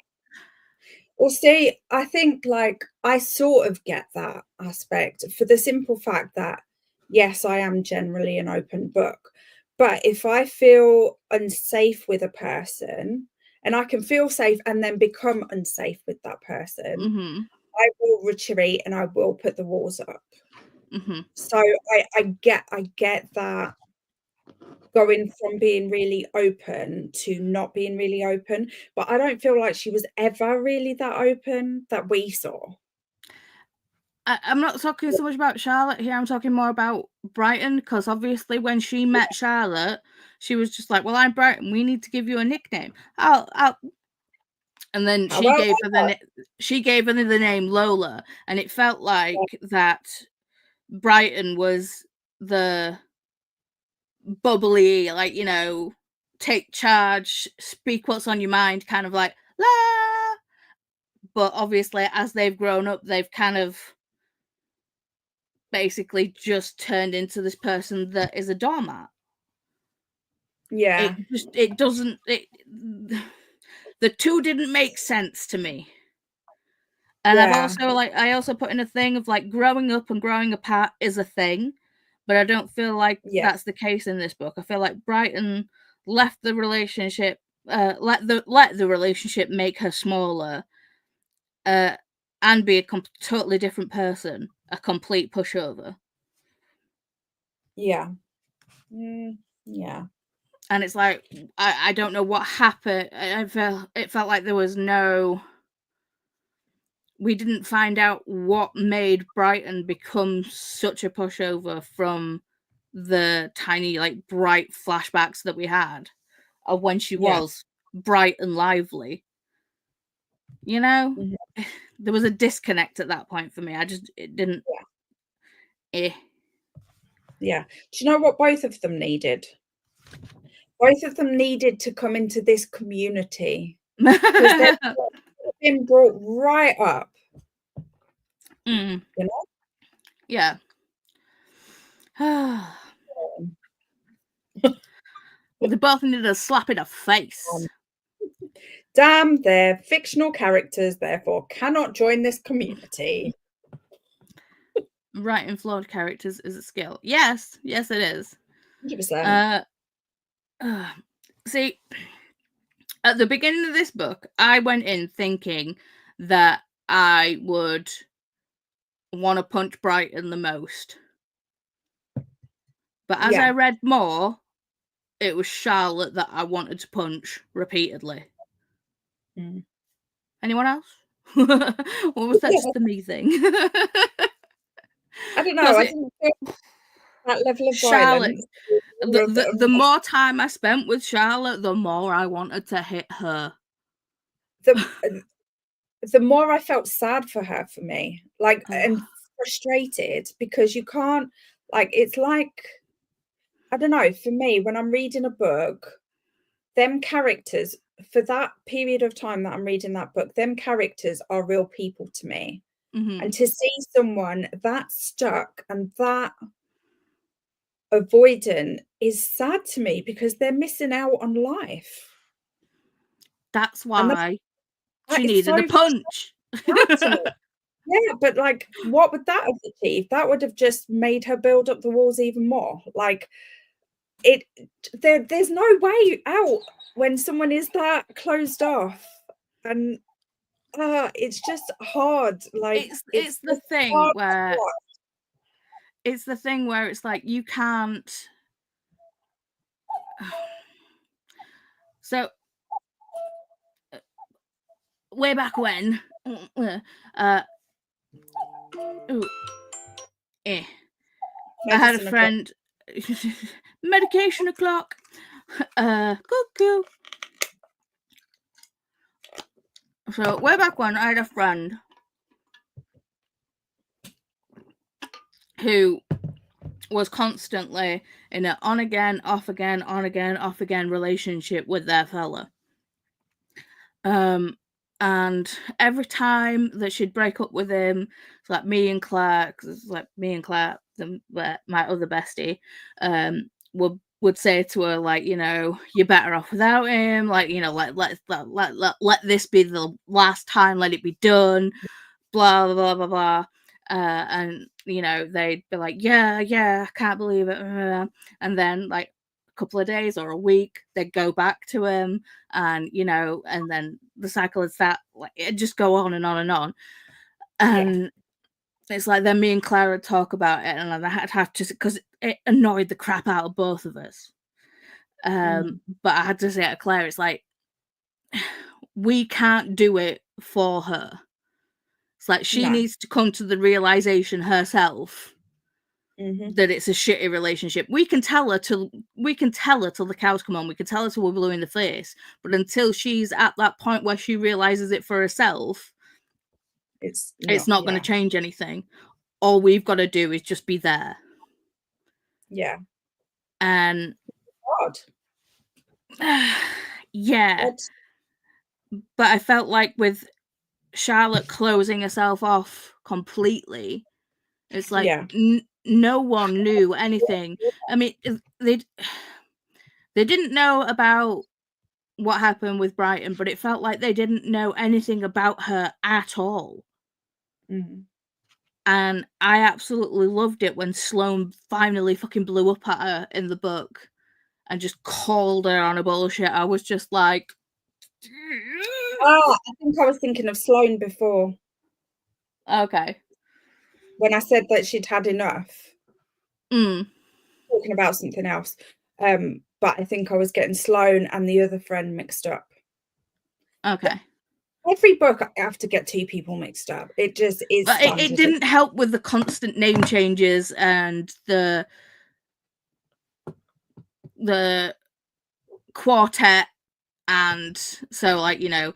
Well, see, I think, like, I sort of get that aspect for the simple fact that yes, I am generally an open book. But if I feel unsafe with a person, and I can feel safe and then become unsafe with that person, Mm-hmm. I will retreat and I will put the walls up. Mm-hmm. So I get that, going from being really open to not being really open, but I don't feel like she was ever really that open that we saw. I'm not talking so much about Charlotte here. I'm talking more about Brighton, because obviously when she met Charlotte, she was just like, "Well, I'm Brighton. We need to give you a nickname." I'll And then How about she gave her the name Lola, and it felt that? like that Brighton was the bubbly, like, take charge, speak what's on your mind, kind of like la. But obviously, as they've grown up, they've kind of basically just turned into this person that is a doormat. Yeah, It doesn't. The two didn't make sense to me. And yeah, I also put in a thing of like growing up and growing apart is a thing, but I don't feel like yeah, that's the case in this book. I feel like Brighton left the relationship, let the relationship make her smaller, uh, and be a totally different person, a complete pushover. yeah. Yeah, And it's like I don't know what happened. It felt like there was no. We didn't find out what made Brighton become such a pushover from the tiny, like, bright flashbacks that we had of when she yeah, was bright and lively. You know? mhm, There was a disconnect at that point for me. It didn't. yeah, Eh. yeah. Do you know what both of them needed? Both of them needed to come into this community, 'cause they've been brought right up, Mm, you know? yeah. They both needed a slap in the face. Um, damn, they're fictional characters, therefore cannot join this community. Writing flawed characters is a skill. Yes, yes, it is. 100%. Uh, uh, See, at the beginning of this book, I went in thinking that I would want to punch Brighton the most. But as I Yeah. read more, it was Charlotte that I wanted to punch repeatedly. Mm. Anyone else? Or was that just the me thing? I don't know, Because I it didn't feel that level of Charlotte, violence the more time I spent with Charlotte, the more I wanted to hit her. the the more I felt sad for her, for me, like, Ugh. and frustrated, because you can't, like, it's like, I don't know, for me, when I'm reading a book, them characters, for that period of time that I'm reading that book, them characters are real people to me. Mhm. And to see someone that stuck and that avoidant is sad to me, because they're missing out on life. That's And why that she is needed so a punch. sad to me. Yeah, but, like, what would that have achieved? That would have just made her build up the walls even more. Like, it there's no way out when someone is that closed off, and, it's just hard, like, it's It's the just thing hard to where watch. it's like you can't. So way back when, uh, ooh, eh, I had a Medicine o'clock. friend. Medication o'clock. Cuckoo. So way back when, I had a friend who was constantly in an on again, off again, on again, off again relationship with their fella. And every time that she'd break up with him, it's like me and Claire, 'cause it's like me and Claire, my other bestie, would say to her, like, you're better off without him, like, let this be the last time, let it be done, blah blah blah blah blah. And they'd be like, yeah, I can't believe it, and then like a couple of days or a week they'd go back to him, and and then the cycle is that, like, it just go on and on and on. And it's like then me and Claire would talk about it, and I had to, because it annoyed the crap out of both of us. But I had to say to Claire, it's like, we can't do it for her. It's like she No. needs to come to the realization herself Mm-hmm. that it's a shitty relationship. We can tell her till the cows come on. We can tell her till we're blue in the face. But until she's at that point where she realizes it for herself, it's not going to change anything. All we've got to do is just be there. Yeah. And God. yeah. God. But I felt like with Charlotte closing herself off completely, it's like no one knew anything. I mean, they didn't know about what happened with Brighton, but it felt like they didn't know anything about her at all. Mm-hmm. And I absolutely loved it when Sloane finally fucking blew up at her in the book and just called her on a bullshit. I was just like, I think I was thinking of Sloane before. Okay. When I said that she'd had enough. Talking about something else. But I think I was getting Sloane and the other friend mixed up. Okay. Every book I have to get two people mixed up. It just is. But it didn't help with the constant name changes and the quartet, and so like the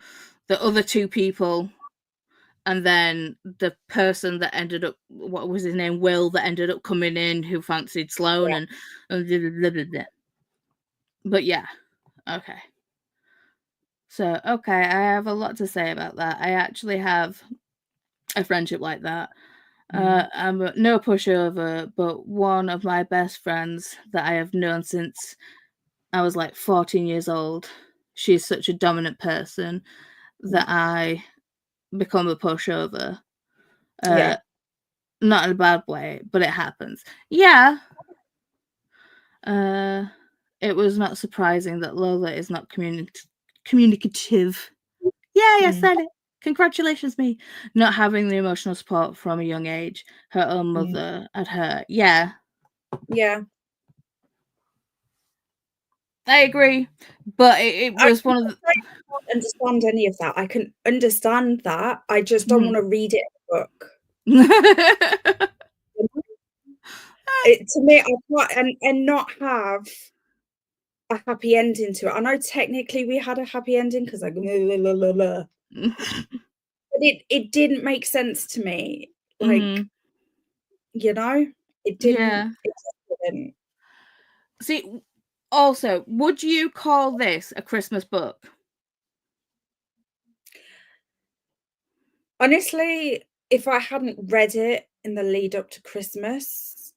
other two people, and then the person that ended up, what was his name, Will, that ended up coming in, who fancied Sloane, and blah, blah, blah. But yeah, okay. So okay, I have a lot to say about that. I actually have a friendship like that. I'm no pushover, but one of my best friends that I have known since I was like 14 years old. She's such a dominant person that I become a pushover. Not in a bad way, but it happens. Yeah. It was not surprising that Lola is not communicative. Yay, I said it. Congratulations, me. Not having the emotional support from a young age. Her own mother at her. Yeah. Yeah. I agree. But it was one of the... I can't understand any of that. I can understand that. I just don't want to read it in a book. To me, I can't, and not have a happy ending to it. I know technically we had a happy ending because like, but it didn't make sense to me. Like, it didn't. Yeah. It didn't. See, also, would you call this a Christmas book? Honestly, if I hadn't read it in the lead up to Christmas,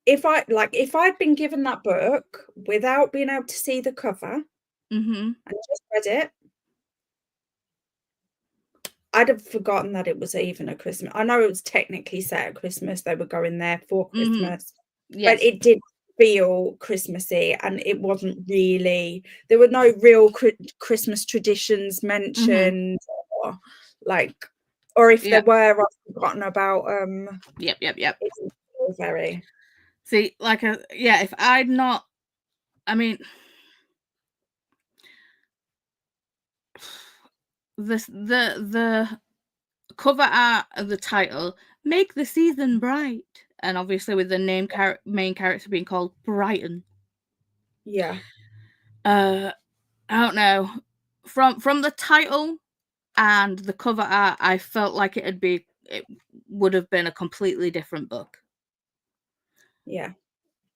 if I'd been given that book without being able to see the cover and just read it, I'd have forgotten that it was even a Christmas. I know it was technically set at Christmas. They were going there for Christmas, but it didn't feel Christmassy, and it wasn't really. There were no real Christmas traditions mentioned, or if there were, I've forgotten about. Yep. It's very. See, like, if I'd not, I mean, the cover art of the title, "Make the Season Bright," and obviously with the main character being called Brighton. Yeah. I don't know. From the title and the cover art, I felt like it would have been a completely different book. Yeah.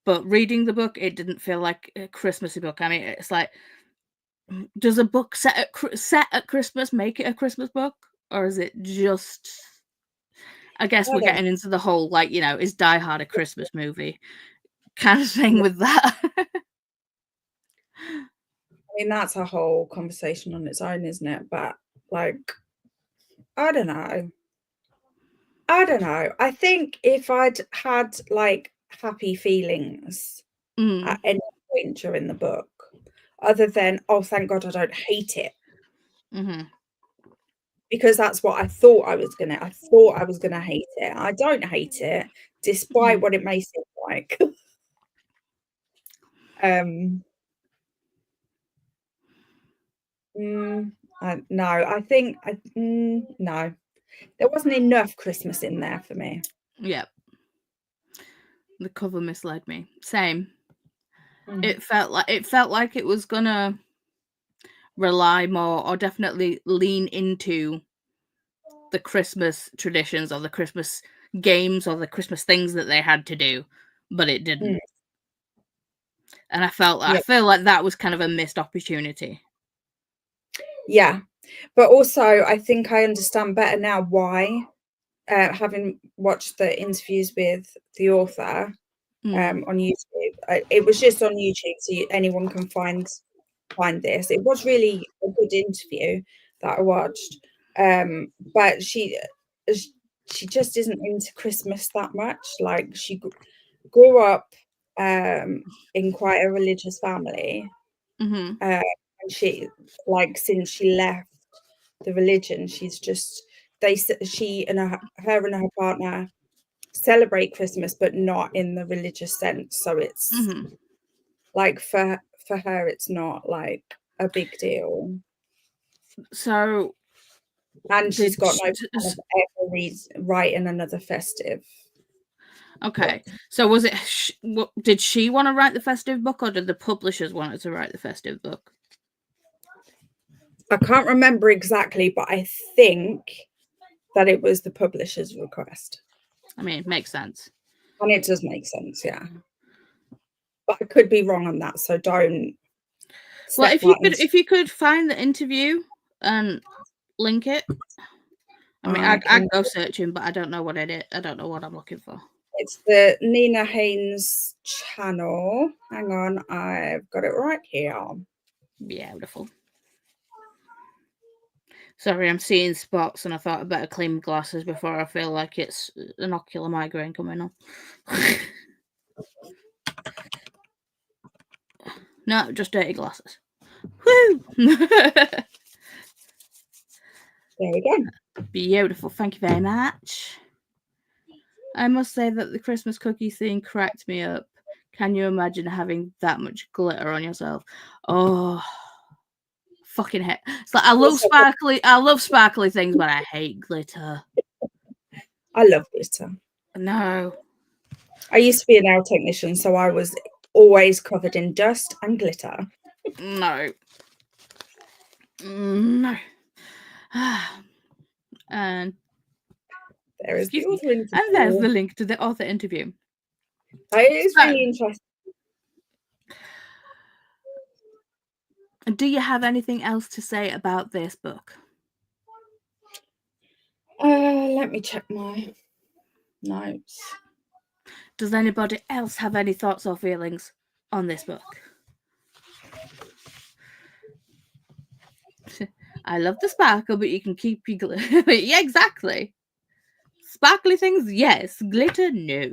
But reading the book, it didn't feel like a Christmassy book. I mean, it's like, does a book set at Christmas make it a Christmas book? Or is it just... I guess we're getting into the whole, like, is Die Hard a Christmas movie kind of thing with that. I mean, that's a whole conversation on its own, isn't it? But, like, I don't know. I don't know. I think if I'd had like happy feelings at any point during the book, other than, oh, thank God I don't hate it. Because that's what I thought I was gonna. I thought I was gonna hate it. I don't hate it, despite what it may seem like. No, I think no, there wasn't enough Christmas in there for me. Yep. The cover misled me. Same. It felt like it was gonna rely more, or definitely lean into the Christmas traditions or the Christmas games or the Christmas things that they had to do, but it didn't. And I feel like that was kind of a missed opportunity. Yeah, but also I think I understand better now why, having watched the interviews with the author on YouTube. It was just on YouTube, so anyone can find this. It was really a good interview that I watched, but she just isn't into Christmas that much. Like, she grew up in quite a religious family, and she, like, since she left the religion, she's just she and her and her partner celebrate Christmas, but not in the religious sense. So it's like for her, it's not like a big deal. So, and she's got no plan of ever writing another festive. Okay, so was it? Did she want to write the festive book, or did the publishers want her to write the festive book? I can't remember exactly, but I think that it was the publisher's request. I mean, it makes sense. And it does make sense, yeah. But I could be wrong on that, so don't. Well, if you could find the interview and link it. I mean, I'd go searching, but I don't know what I don't know what I'm looking for. It's the Nina Haynes channel. Hang on, I've got it right here. Beautiful. Sorry, I'm seeing spots, and I thought I'd better clean my glasses before I feel like it's an ocular migraine coming on. No, just dirty glasses. Woo! There we go. Beautiful. Thank you very much. I must say that the Christmas cookie thing cracked me up. Can you imagine having that much glitter on yourself? Oh, fucking heck. It's like I love sparkly things, but I hate glitter. I love glitter. No. I used to be a nail technician, so I was always covered in dust and glitter. No. And there is the author interview. And there's the link to the author interview. It is really interesting. Do you have anything else to say about this book? Let me check my notes. Does anybody else have any thoughts or feelings on this book? I love the sparkle, but you can keep your glitter. Yeah, exactly. Sparkly things, yes. Glitter, no.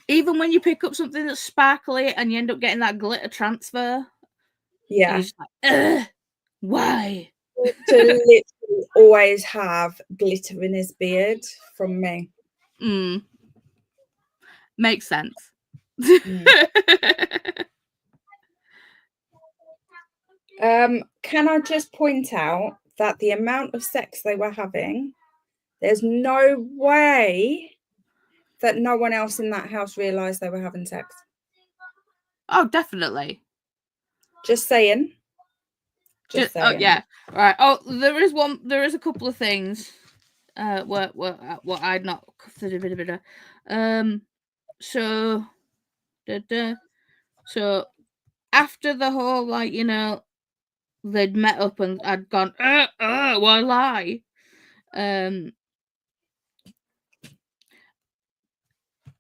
Even when you pick up something that's sparkly and you end up getting that glitter transfer. Yeah. You're just like, ugh, why? To literally always have glitter in his beard from me. Makes sense. Can I just point out that the amount of sex they were having, there's no way that no one else in that house realised they were having sex. Oh, definitely. Just saying. Just saying. Oh, yeah. Right. Oh, there is a couple of things what I'd not considered. So after the whole, like, you know, they'd met up and I'd gone, why?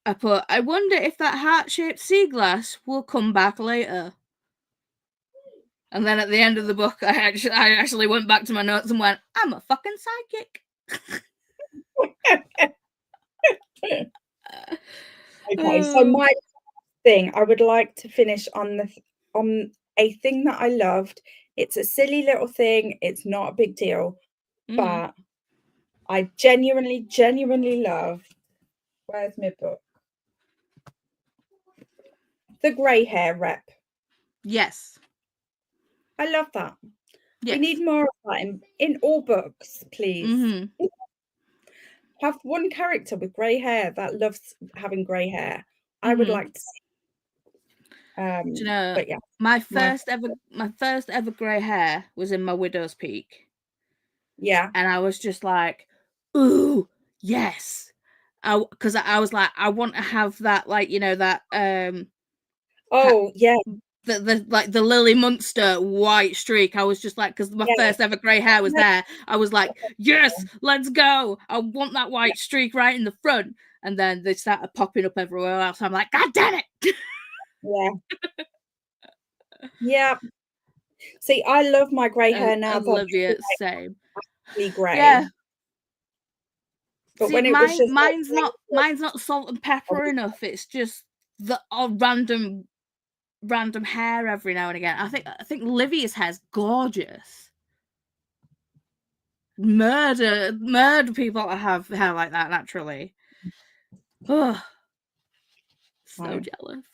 I put, I wonder if that heart-shaped sea glass will come back later. And then at the end of the book, I actually went back to my notes and went, I'm a fucking psychic. Okay, so my thing, I would like to finish on a thing that I loved. It's a silly little thing, it's not a big deal, Mhm. but I genuinely love, where's my book? The grey hair rep. Yes. I love that. We Yes. need more of that in all books, please. Mhm. Have one character with grey hair that loves having grey hair. I would Mhm. like to see. Do you know, But yeah, my my first ever grey hair was in my widow's peak, yeah. and I was just like, "Ooh, yes." Because I was like, I want to have that, like, that ha- Oh yeah, the like the Lily Munster white streak. I was just like, because my yeah. first ever grey hair was there. I was like, yes, let's go. I want that white streak right in the front. And then they started popping up everywhere else. I'm like, God damn it. Yeah. Yeah. See, I love my grey hair now that Olivia, it's same. really grey. Yeah. But See, when it was just like mine's not salt and pepper enough. It's just the odd random hair every now and again. I think Livia's hair's gorgeous. Murder people that have hair like that naturally. Oh, so no. jealous.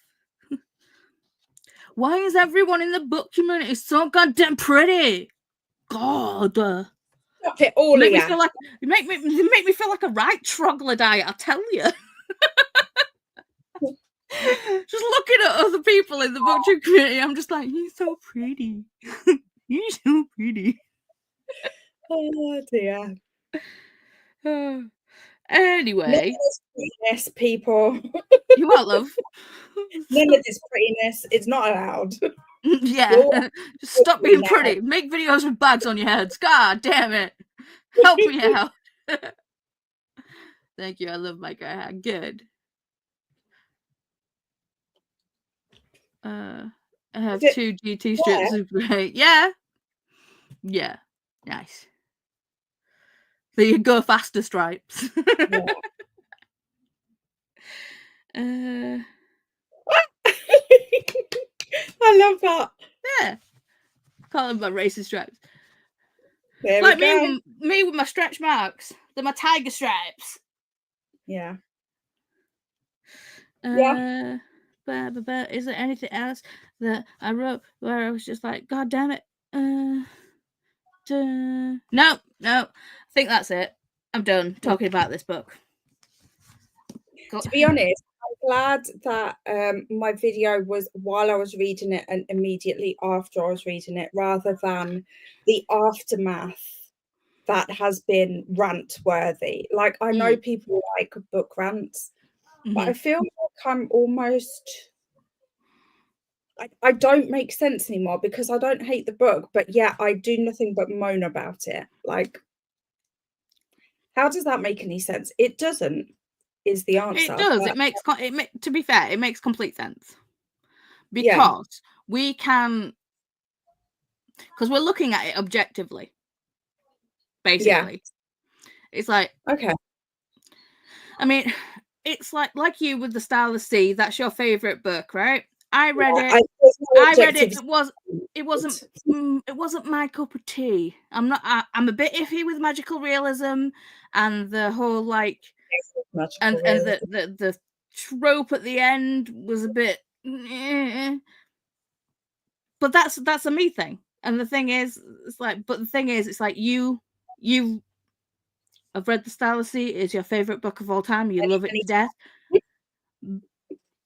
Why is everyone in the book community so goddamn pretty? God. Stop it, all of ya. You make me feel like a right troglodyte, I tell you. Just looking at other people in the butcher community, I'm just like, you're so pretty. You're so pretty. Oh dear. None of Anyway, this prettiness, people. you are love. None of this prettiness. It's not allowed. Yeah. You're Just stop pretty being now. pretty. Make videos with bags on your heads. God damn it. Help me out. Thank you. I love my guy. Good. I Is have it 2 GT there? strips of grey. Yeah. Yeah. Nice. The go faster stripes. Yeah. uh, I love that. yeah. Call them my racing stripes. There we Like go. me with my stretch marks. They're my tiger stripes. Yeah. Yeah. Is there anything else that I wrote where I was just like, God damn it? No. I think that's it. I'm done talking about this book. To be honest, I'm glad that my video was while I was reading it and immediately after I was reading it, rather than the aftermath that has been rant worthy. Like, I know people like book rants, but I feel like I'm almost I don't make sense anymore because I don't hate the book, but yeah, I do nothing but moan about it. Like, how does that make any sense? It doesn't, is the It answer. does. But To be fair, it makes complete sense yeah, because we can, because we're looking at it objectively. yeah, Basically, it's like, okay. I mean, it's like you with The Starless Sea. That's your favorite book, right? I read Yeah, it. there's no I read it. objective. It wasn't my cup of tea. I'm a bit iffy with magical realism and the whole like Magical and realism. the trope at the end was a bit but that's a me thing. And the thing is, it's like you have read The Starless Sea, it's your favorite book of all time, you love it to death,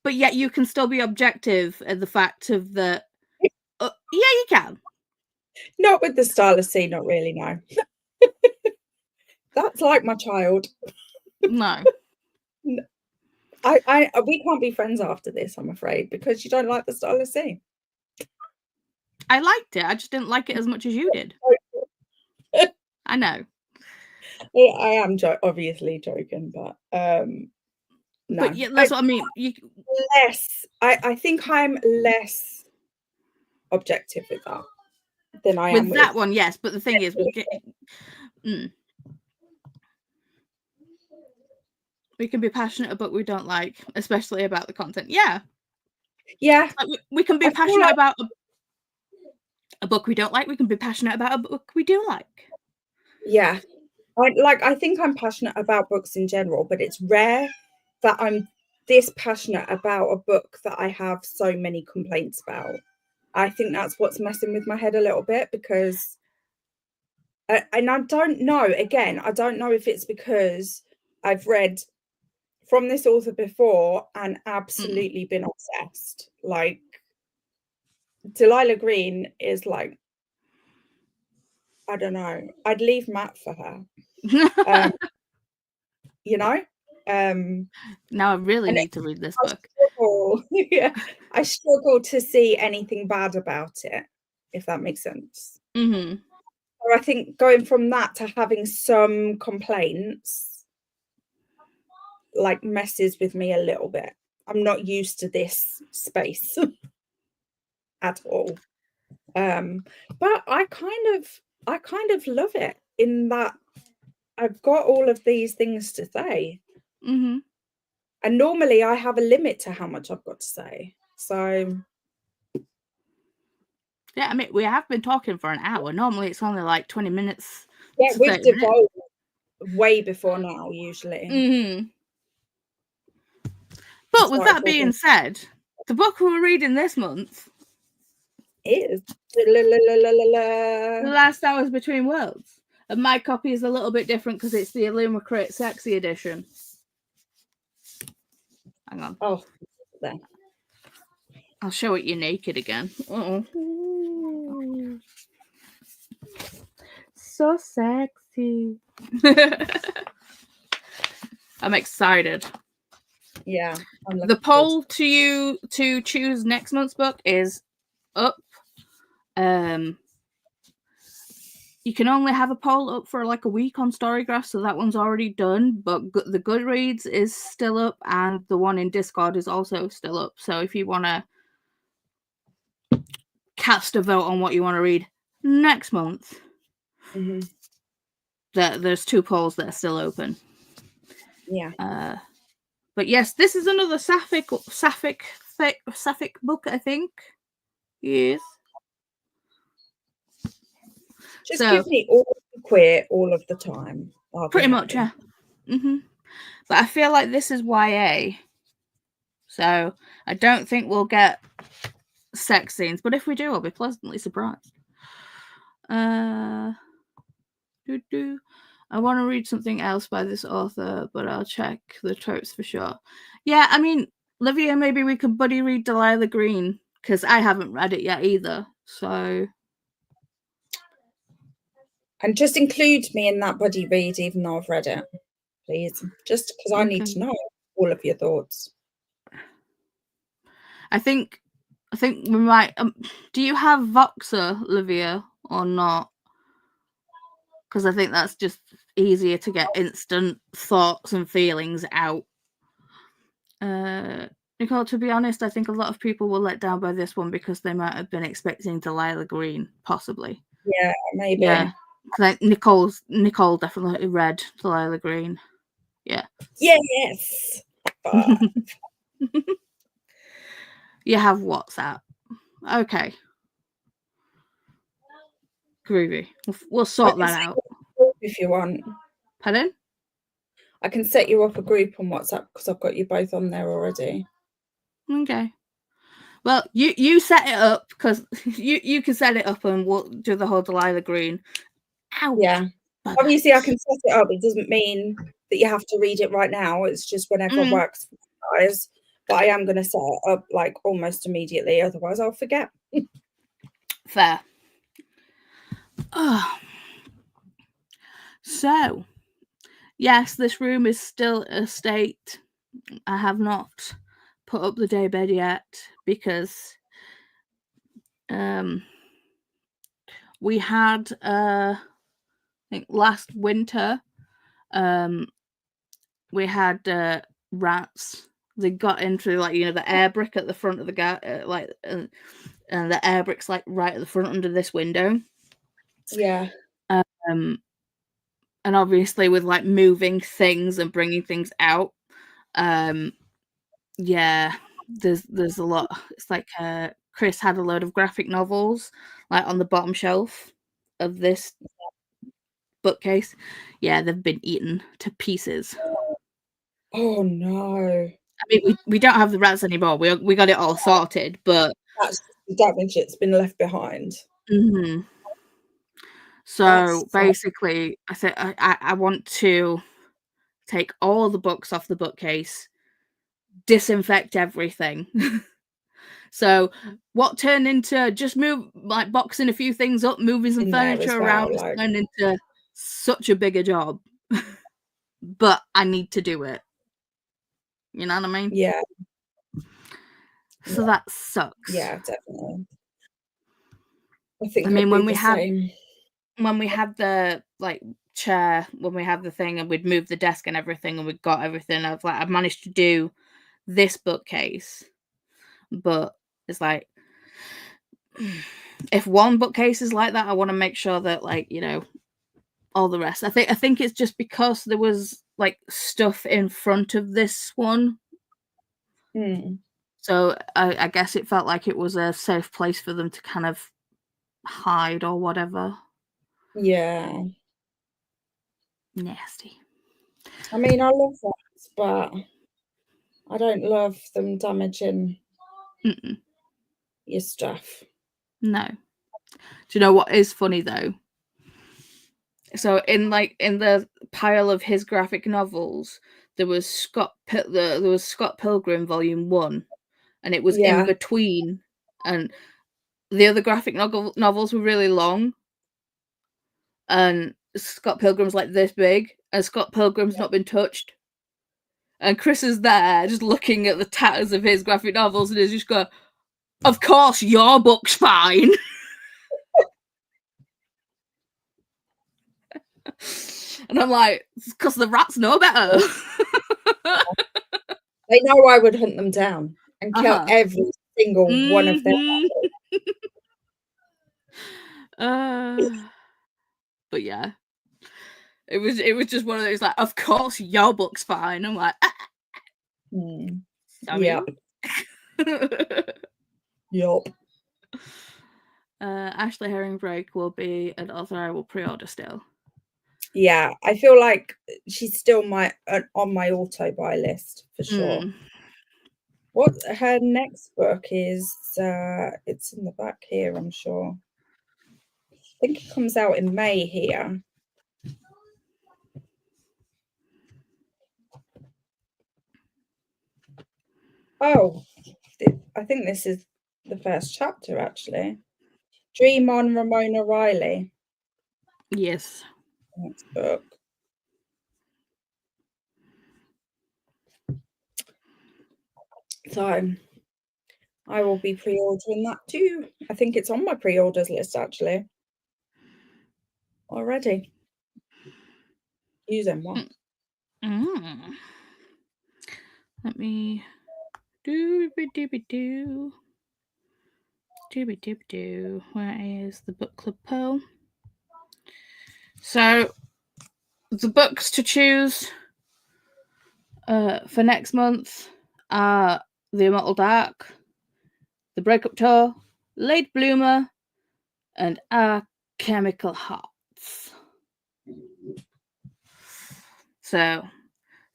but yet you can still be objective at the fact of the yeah, you can. Not with the Starless Sea, not really, no. That's like my child. No. We can't be friends after this, I'm afraid, because you don't like the Starless Sea. I liked it. I just didn't like it as much as you did. I know. I am obviously joking, but no. But yeah, that's what I mean. I think I'm less objective with that than I am With with that one, yes. But the thing is, We can be passionate about what we don't like, especially about the content. Yeah. Yeah. Like we can be passionate about a book we don't like. We can be passionate about a book we do like. Yeah. I think I'm passionate about books in general, but it's rare that I'm this passionate about a book that I have so many complaints about. I think that's what's messing with my head a little bit, because and I don't know, again, I don't know if it's because I've read from this author before and absolutely been obsessed. Like, Delilah Green is like, I don't know, I'd leave Matt for her. You know? Now I really And need to read this book. yeah, I struggle to see anything bad about it, if that makes sense. So I think going from that to having some complaints, like, messes with me a little bit. I'm not used to this space at all. But I kind of love it in that I've got all of these things to say. And normally I have a limit to how much I've got to say. So yeah, I mean, we have been talking for an hour. Normally it's only like 20 minutes. yeah, To we've 30 minutes. devolved way before now, usually. But with that being said, the book we're reading this month is The Last Hours Between Worlds. And my copy is a little bit different because it's the Illumicrate Sexy edition. Hang on. Oh, there. I'll show it you naked again. So sexy. I'm excited. Yeah. The poll to choose next month's book is up. You can only have a poll up for like a week on Storygraph, so that one's already done. But the Goodreads is still up, and the one in Discord is also still up. So if you want to cast a vote on what you want to read next month, there's 2 polls that are still open. Yeah. But yes, this is another sapphic book, I think. Yes. Just give me all the queer all of the time. Pretty much, yeah. But I feel like this is YA. So I don't think we'll get sex scenes. But if we do, I'll be pleasantly surprised. I want to read something else by this author, but I'll check the tropes for sure. Yeah, I mean, Livia, maybe we could buddy read Delilah Green, because I haven't read it yet either. So. And just include me in that buddy read, even though I've read it, please. Just because I need to know all of your thoughts. I think we might. Do you have Voxer, Livia, or not? Because I think that's just easier to get instant thoughts and feelings out. Nicole, to be honest, I think a lot of people were let down by this one because they might have been expecting Delilah Green, possibly. Yeah, maybe. Yeah, like Nicole definitely read Delilah Green. Yeah. Yes. You have WhatsApp. Okay. Groovy. We'll sort that out. If you want. Pardon? I can set you up a group on WhatsApp because I've got you both on there already. Okay. Well, you set it up because you can set it up and we'll do the whole Delilah Green. Ow. Yeah. Obviously, I can set it up. It doesn't mean that you have to read it right now. It's just whenever it works for you guys. But I am going to set it up like almost immediately. Otherwise, I'll forget. Fair. Oh. So, yes, this room is still a state. I have not put up the daybed yet because we had I think last winter we had rats. They got into the air brick at the front of the and the air brick's like right at the front under this window. Yeah. And obviously with like moving things and bringing things out, Yeah, there's a lot. It's like Chris had a load of graphic novels like on the bottom shelf of this bookcase. Yeah, they've been eaten to pieces. Oh no. I mean, we don't have the rats anymore. We got it all sorted, but That's the damage that's been left behind. mhm. That's So basically, I said I want to take all the books off the bookcase, disinfect everything. So what turned into just boxing a few things up, moving some in there furniture as around, well, has like turned into such a bigger job. But I need to do it. You know what I mean? yeah, So that sucks. yeah, definitely. I I think I'd mean, be the same. when we had the like chair, when we had the thing and we'd moved the desk and everything and we'd got everything, I was like, I've managed to do this bookcase, but it's like if one bookcase is like that, I want to make sure that like, all the rest. I think it's just because there was like stuff in front of this one. Mm, So I guess it felt like it was a safe place for them to kind of hide or whatever. yeah. Nasty. I mean, I love rats, but I don't love them damaging Mm-mm. your stuff. No. Do you know what is funny though? So in the pile of his graphic novels, there was Scott Pilgrim Volume 1, and it was in Yeah, between, and the other graphic novels were really long, and Scott Pilgrim's like this big, and Scott Pilgrim's not been touched. And Chris is there just looking at the tatters of his graphic novels and is just going, of course your book's fine. And I'm like, because the rats know better. they know I would hunt them down and kill Uh-huh. every single one of them. Mhm. Uh, but yeah, it was just one of those like, of course your book's fine. I'm like, Mm. sorry. Yep, yep. Ashley Herring Break will be an author I will pre-order still. Yeah, I feel like she's still on my auto buy list for sure. Mm. What her next book is, it's in the back here, I'm sure. I think it comes out in May here. Oh, I think this is the first chapter actually. Dream on, Ramona Riley. Yes. Next book. So I will be pre-ordering that too. I think it's on my pre-orders list actually already. Using one. Mm. Let me do do. Do. Where is the book club poll? So the books to choose for next month are The Immortal Dark, The Breakup Tour, Late Bloomer, and Our Chemical Hearts. So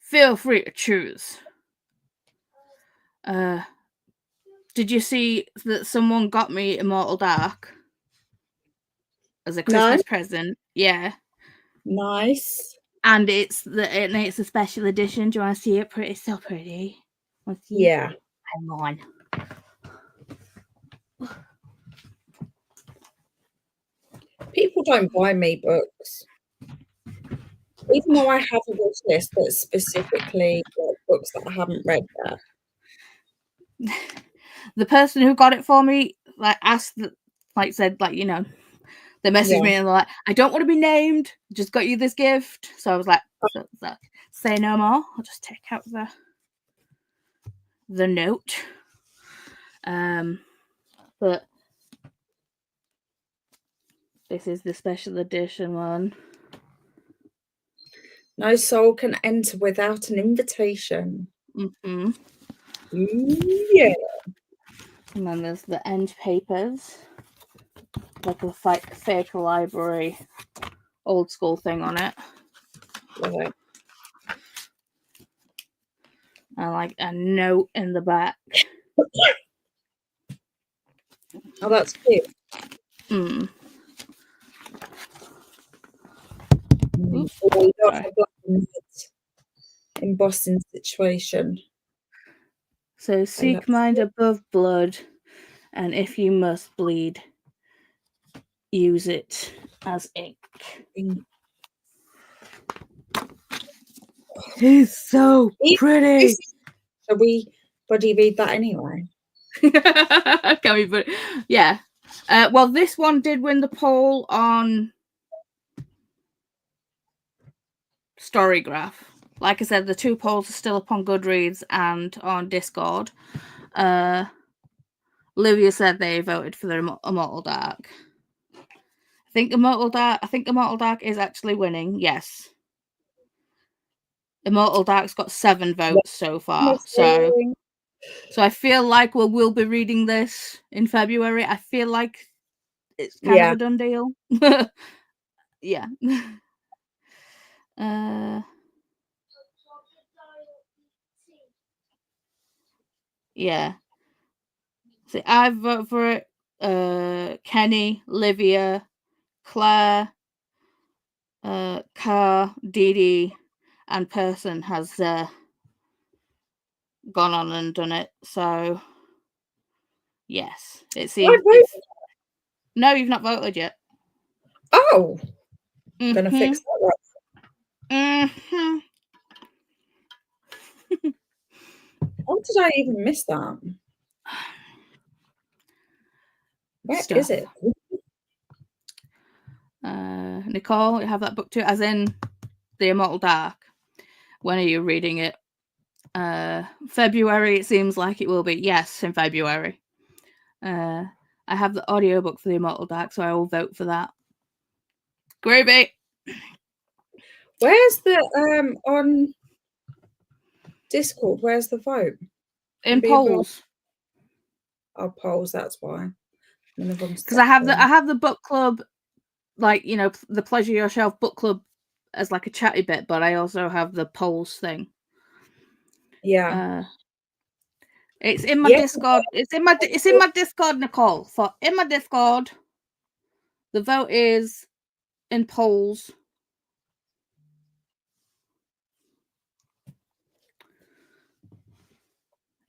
feel free to choose. Did you see that someone got me Immortal Dark as a No? Christmas present? Yeah. Nice. And it's a special edition. Do you want to see it? It's so pretty. Want to see? Yeah. Hang on. People don't buy me books. Even though I have a wish list that's specifically like books that I haven't read yet. The person who got it for me, like asked, like said, like they messaged Yeah. me and they're like, "I don't want to be named. Just got you this gift." So I was like, "Say no more. I'll just take out the note." But this is the special edition one. No soul can enter without an invitation. Mm-hmm. Yeah. And then there's the end papers, like a fake library, old school thing on it. Love it. And like a note in the back. Oh, that's cute. Mm. Embossing situation. So seek mind above blood, and if you must bleed, use it as ink. It's so pretty. Shall we buddy read that anyway? Can we put? Yeah. Well, this one did win the poll on Storygraph. Like I said, the 2 polls are still up on Goodreads and on Discord. Livia said they voted for the Immortal Dark. I think Immortal Dark is actually winning. Yes. Immortal Dark's got 7 votes so far. So I feel like we'll be reading this in February. I feel like it's kind of a done deal. Yeah. Yeah. See, I vote for it. Kenny, Livia, Claire, Car, Dee Dee, and Person has gone on and done it. So, yes, it seems. No, you've not voted yet. Oh, gonna fix that up. Mm-hmm. How did I even miss that? Where is it? Nicole, you have that book too, as in The Immortal Dark. When are you reading it? February, it seems like it will be. Yes, in February. I have the audiobook for The Immortal Dark, so I will vote for that. Groovy. Where's the on Discord? Where's the vote? In polls. Oh, polls. That's why. Because I have the book club, like, you know, the Pleasure Yourself book club as like a chatty bit, but I also have the polls thing. Yeah. It's in my Discord. It's in my Discord, Nicole. In my Discord, the vote is in polls.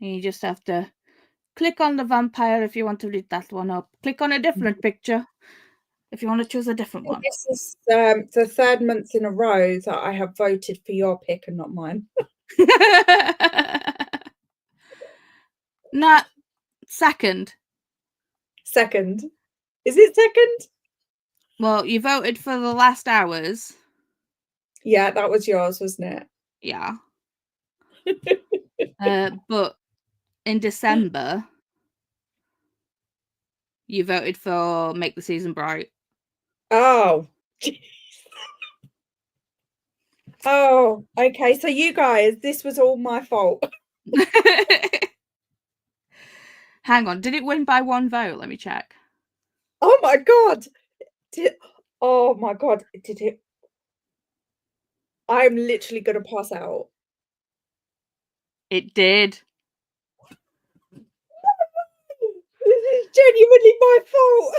And you just have to click on the vampire if you want to read that one up. Click on a different picture if you want to choose a different one. This is the 3rd month in a row that I have voted for your pick and not mine. Not second. Second. Is it second? Well, you voted for The Last Hours. Yeah, that was yours, wasn't it? Yeah. But in December, you voted for Make the Season Bright. Oh. Oh, okay. So you guys, this was all my fault. Hang on, did it win by 1 vote? Let me check. Oh my god. Oh my god, did it? I'm literally gonna pass out. It did. This is genuinely my fault.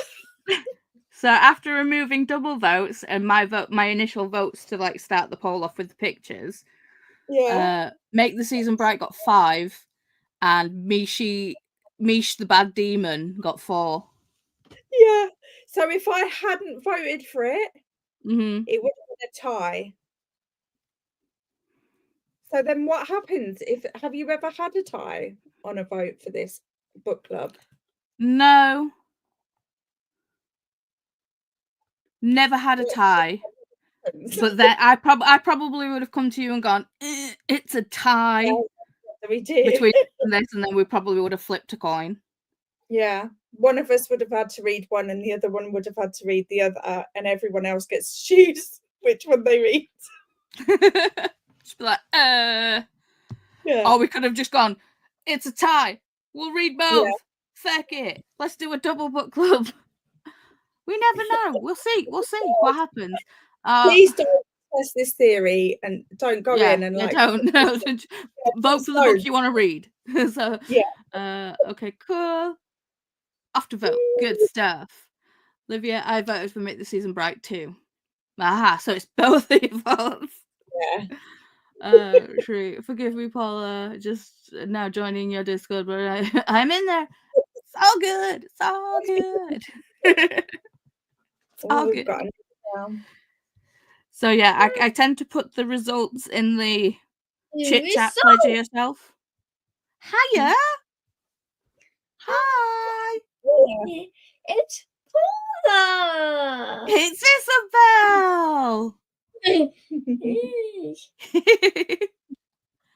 So after removing double votes and my initial votes to like start the poll off with the pictures, Make the Season Bright got 5, and Mish the Bad Demon got 4. Yeah. So if I hadn't voted for it, it would have been a tie. So then what happens have you ever had a tie on a vote for this book club? No. Never had a tie. But then I probably would have come to you and gone, it's a tie. We did. Between this, and then we probably would have flipped a coin. Yeah. One of us would have had to read one and the other one would have had to read the other, and everyone else gets to choose which one they read. Just be like, Yeah. Or we could have just gone, it's a tie. We'll read both. Yeah. Feck it. Let's do a double book club. We never know. We'll see. We'll see what happens. Please don't test this theory and don't go in and like don't no. Vote for the book you want to read. So okay, cool. Off to vote. Good stuff. Olivia, I voted for Make the Season Bright too. Aha, so it's both of your votes. Yeah. True. Forgive me, Paula. Just now joining your Discord, but I'm in there. It's all good. It's all good. It's all We've good. got down. So yeah, I tend to put the results in the chit chat. Pleasure yourself. Hiya. Hi. It's Paula. It's Isabel.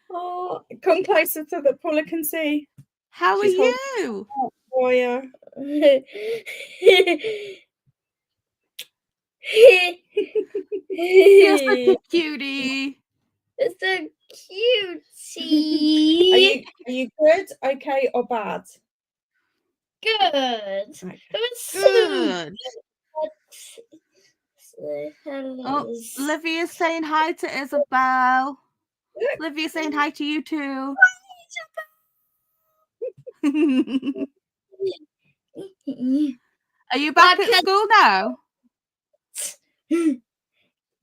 Oh, come closer so that Paula can see. How She's are you? For you. You're such a cutie. It's a cutie. Are you good, okay, or bad? Good. Okay. It was Good. Hello. Oh, Livia's saying hi to Isabel. Livia's saying hi to you too. Are you back at school now?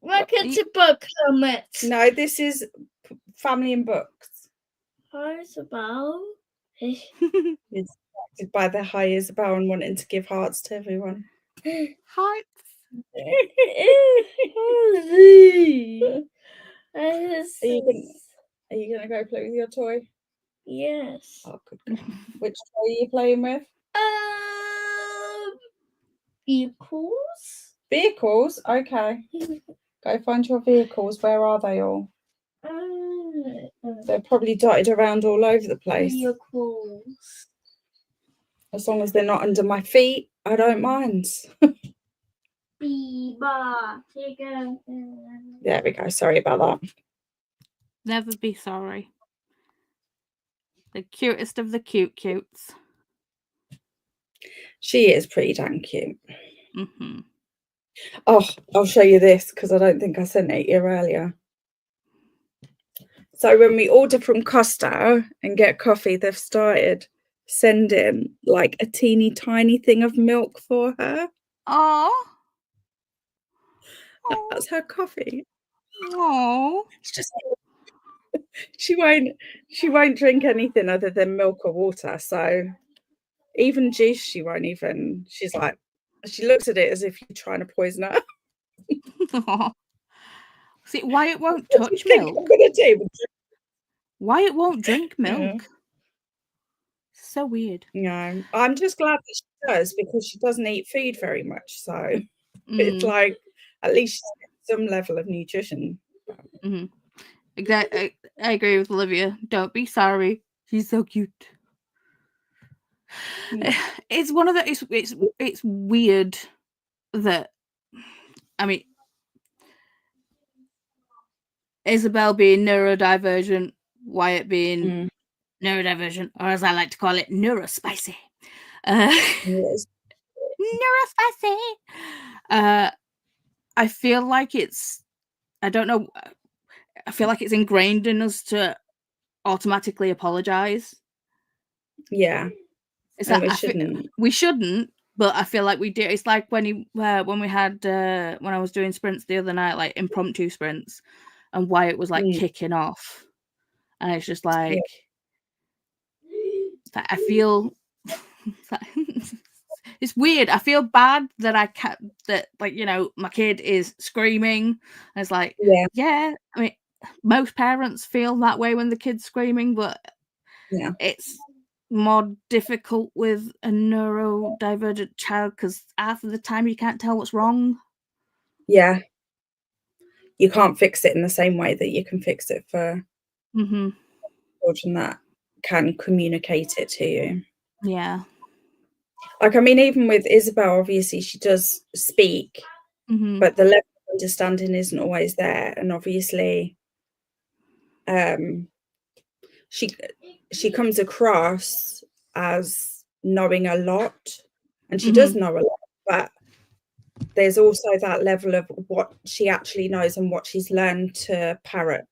Welcome to Bookclub. No, this is Family and Books. Hi, Isabel. It's distracted by the hi Isabel and wanting to give hearts to everyone. Hi. Are you gonna go play with your toy? Yes. Oh, good girl. Which toy are you playing with? Vehicles. Vehicles? Okay. Go find your vehicles. Where are they all? They're probably dotted around all over the place. Vehicles. As long as they're not under my feet, I don't mind. There we go. Sorry about that. Never be sorry. The cutest of the cutes. She is pretty damn cute. Mm-hmm. Oh, I'll show you this because I don't think I sent it you earlier. So when we order from Costa and get coffee, they've started sending like a teeny tiny thing of milk for her. Oh. That's her coffee. Oh. It's just she won't drink anything other than milk or water. So even juice, she won't even. She's like, she looks at it as if you're trying to poison her. See, Wyatt won't touch milk. I'm gonna do? Wyatt won't drink milk. Yeah. So weird. No, I'm just glad that she does because she doesn't eat food very much. So it's like at least she's some level of nutrition. Mm-hmm. Exactly. I agree with Olivia. Don't be sorry. She's so cute. Yeah. It's one of the. It's weird that. I mean, Isabel being neurodivergent, Wyatt being neurodivergent, or as I like to call it, neurospicy. Yes. Neurospicy. I feel like it's. I don't know. I feel like it's ingrained in us to automatically apologize. Yeah. It's that we shouldn't, but I feel like we do. It's like when we had when I was doing sprints the other night, like impromptu sprints, and Wyatt was like kicking off, and it's just like I feel it's weird. I feel bad that I can't that like my kid is screaming. And it's like I mean most parents feel that way when the kid's screaming, but it's more difficult with a neurodivergent child because half of the time you can't tell what's wrong. Yeah. You can't fix it in the same way that you can fix it for children that can communicate it to you. Yeah. Like, I mean, even with Isabel, obviously she does speak, but the level of understanding isn't always there. And obviously, she comes across as knowing a lot, and she does know a lot, but there's also that level of what she actually knows and what she's learned to parrot.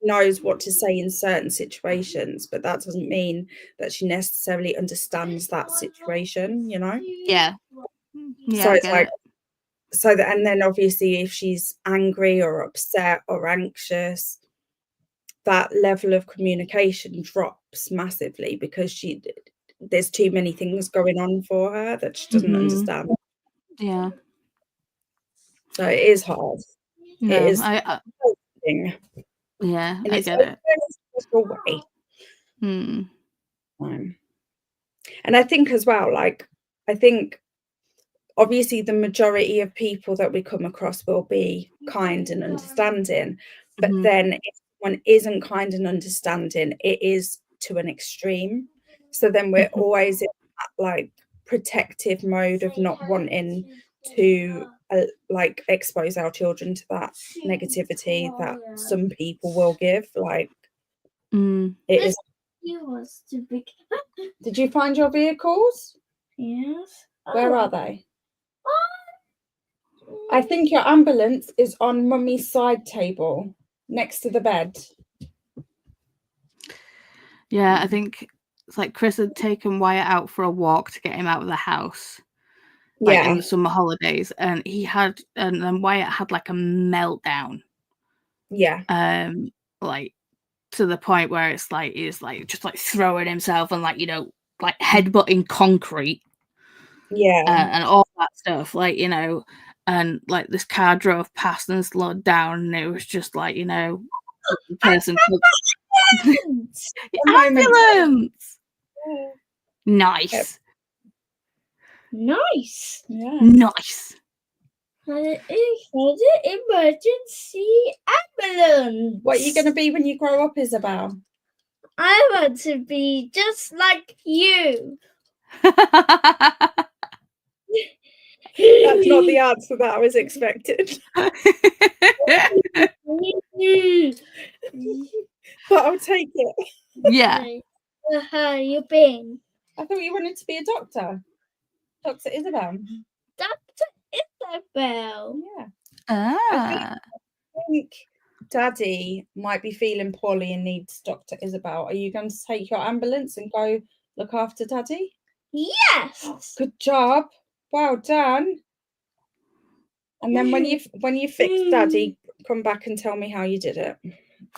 Knows what to say in certain situations, but that doesn't mean that she necessarily understands that situation, you know? Yeah. Yeah, So I it's get like, it. so that, and then obviously if she's angry or upset or anxious, that level of communication drops massively because there's too many things going on for her that she doesn't understand. Yeah. So it is hard. No, It is yeah, and I it's get it. in a special way. Hmm. And I think as well, like, I think obviously the majority of people that we come across will be kind and understanding, but then if one isn't kind and understanding, it is to an extreme. So then we're always in that like protective mode of not wanting to like expose our children to that negativity that some people will give. Like it is. Did you find your vehicles? Yes. Where are they? I think your ambulance is on Mummy's side table next to the bed. Yeah, I think it's like Chris had taken Wyatt out for a walk to get him out of the house, like in the summer holidays, and then Wyatt had like a meltdown. Yeah. Like to the point where it's like he's like just like throwing himself and like, you know, like headbutting concrete. Yeah. And all that stuff, like, you know, and like this car drove past and slowed down, and it was just like, you know, the person ambulance. Nice. Nice. Yeah. Nice. Emergency ambulance. What are you going to be when you grow up, Isabel? I want to be just like you. That's not the answer that I was expecting. But I'll take it. Yeah. How you been? I thought you wanted to be a doctor. Dr. Isabel. Dr. Isabel. Yeah. Ah. I think Daddy might be feeling poorly and needs Dr. Isabel. Are you going to take your ambulance and go look after Daddy? Yes. Good job. Well done. And then when you fix Daddy, come back and tell me how you did it.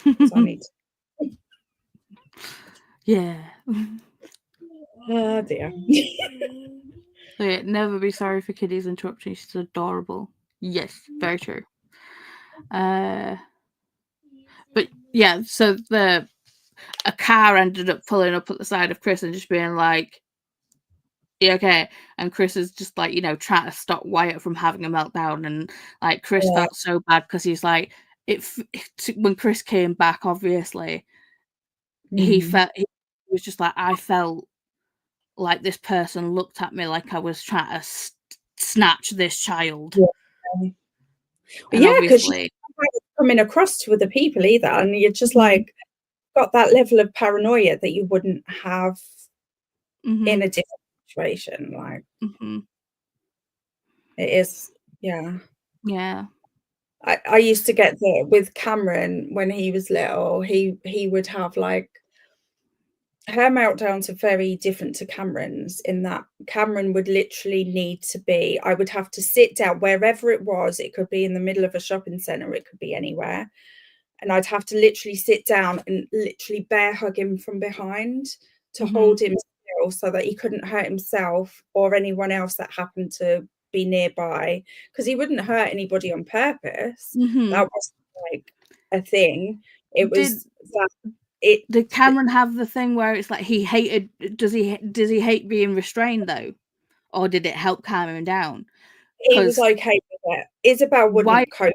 Because I need to. Yeah. Oh dear. So yeah, never be sorry for Kitty's interruption. She's adorable. Yes, very true. But yeah, so a car ended up pulling up at the side of Chris and just being like, "Yeah, okay." And Chris is just like, you know, trying to stop Wyatt from having a meltdown, and like Chris felt so bad because he's like, when Chris came back, obviously, he was just like, I felt like this person looked at me like I was trying to snatch this child. Yeah, because you're not coming across to other people either, and you're just like got that level of paranoia that you wouldn't have in a different situation. Like it is, yeah. I used to get with Cameron when he was little. He would have like her meltdowns are very different to Cameron's in that Cameron would literally need to be, I would have to sit down wherever it was. It could be in the middle of a shopping centre, it could be anywhere. And I'd have to literally sit down and literally bear hug him from behind to hold him still so that he couldn't hurt himself or anyone else that happened to be nearby, because he wouldn't hurt anybody on purpose. That wasn't like a thing. It was Did Cameron have the thing where it's like he hated? Does he hate being restrained though, or did it help calm him down? He was okay with it. Isabel wouldn't cope.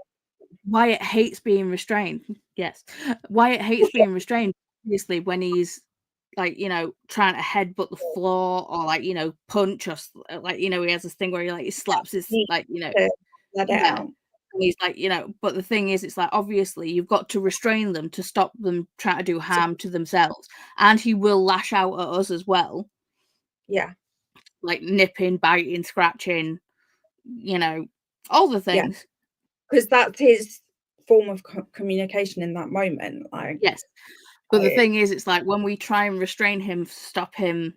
Wyatt hates being restrained. Yes, Wyatt hates being restrained. Obviously, when he's like, you know, trying to headbutt the floor or like, you know, punch or like, you know, he has this thing where he like he slaps his like, you know, let it out. he's like, but the thing is, it's like, obviously you've got to restrain them to stop them trying to do harm to themselves, and he will lash out at us as well. Yeah. Like nipping, biting, scratching, all the things. Because that's his form of communication in that moment. Like, yes. But the thing is, it's like when we try and restrain him, stop him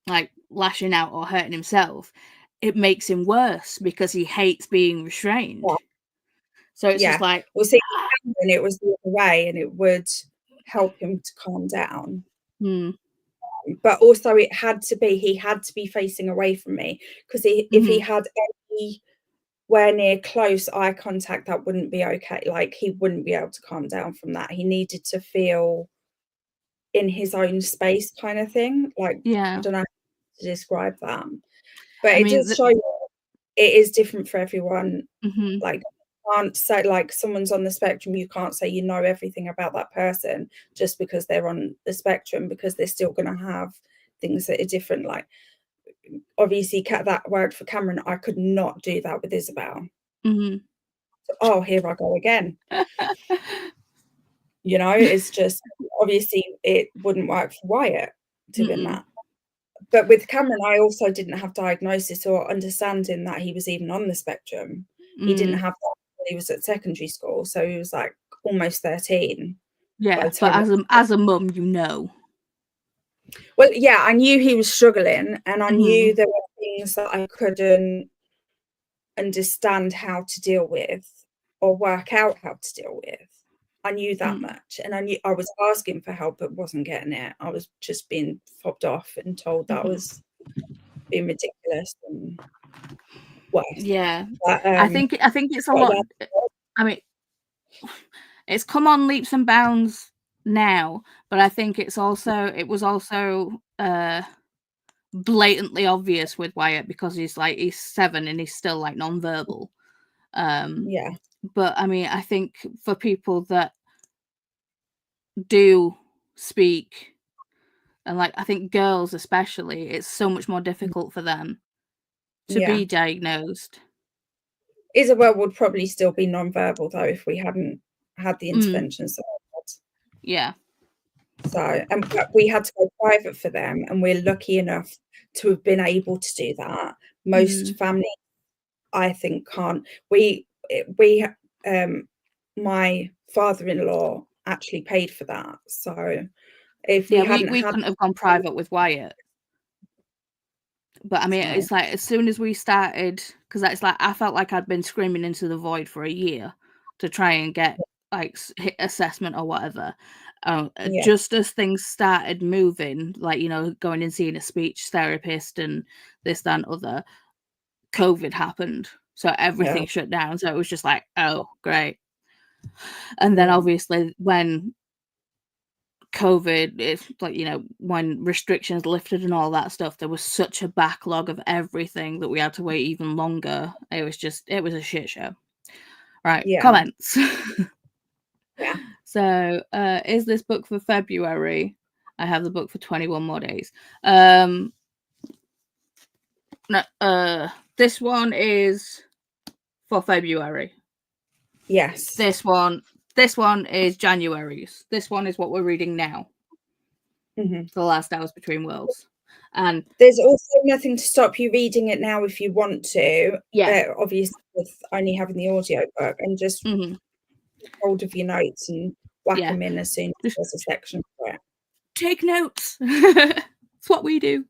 like lashing out or hurting himself, it makes him worse because he hates being restrained. Yeah. So it's just like, well, see, and it was the other way, and it would help him to calm down. But also, he had to be facing away from me, because if he had anywhere near close eye contact, that wouldn't be okay. Like, he wouldn't be able to calm down from that. He needed to feel in his own space, kind of thing. Like, I don't know how to describe that, but it does show you it is different for everyone. Like, you can't say, like, someone's on the spectrum, you can't say you know everything about that person just because they're on the spectrum, because they're still going to have things that are different. Like, obviously, that worked for Cameron. I could not do that with Isabel. Oh, here I go again. It's just, obviously it wouldn't work for Wyatt doing that. But with Cameron, I also didn't have diagnosis or understanding that he was even on the spectrum. He didn't have that when he was at secondary school, so he was like almost 13. Yeah, but as a mum, Well, yeah, I knew he was struggling, and I knew there were things that I couldn't understand how to deal with or work out how to deal with. I knew that much, and I knew I was asking for help but wasn't getting it. I was just being fobbed off and told that I was being ridiculous and worse. Yeah, but, I think it's a lot. I mean, it's come on leaps and bounds now, but I think it was also blatantly obvious with Wyatt, because he's 7 and he's still like non-verbal. Yeah. But I mean, I think for people that do speak, and like I think girls especially, it's so much more difficult for them to be diagnosed. Isabel would probably still be non-verbal though if we hadn't had the interventions that we had. Yeah. So, and we had to go private for them, and we're lucky enough to have been able to do that. Most families, I think, can't. My father-in-law actually paid for that. So if we hadn't we couldn't have gone private with Wyatt. But I mean, it's like as soon as we started, because it's like I felt like I'd been screaming into the void for a year to try and get like assessment or whatever. Just as things started moving, like going and seeing a speech therapist and this, that, and other, COVID happened, so everything shut down. So it was just like, oh, great. And then obviously when COVID, it's like, when restrictions lifted and all that stuff, there was such a backlog of everything that we had to wait even longer. It was a shit show. Right. Comments. So is this book for February? I have the book for 21 more days. No, this one is for February. Yes. This one is January's. This one is what we're reading now. The Last Hours Between Worlds. And there's also nothing to stop you reading it now if you want to. Obviously with only having the audio book, and just hold of your notes and whack them in as soon as there's a section for it. Take notes. It's what we do.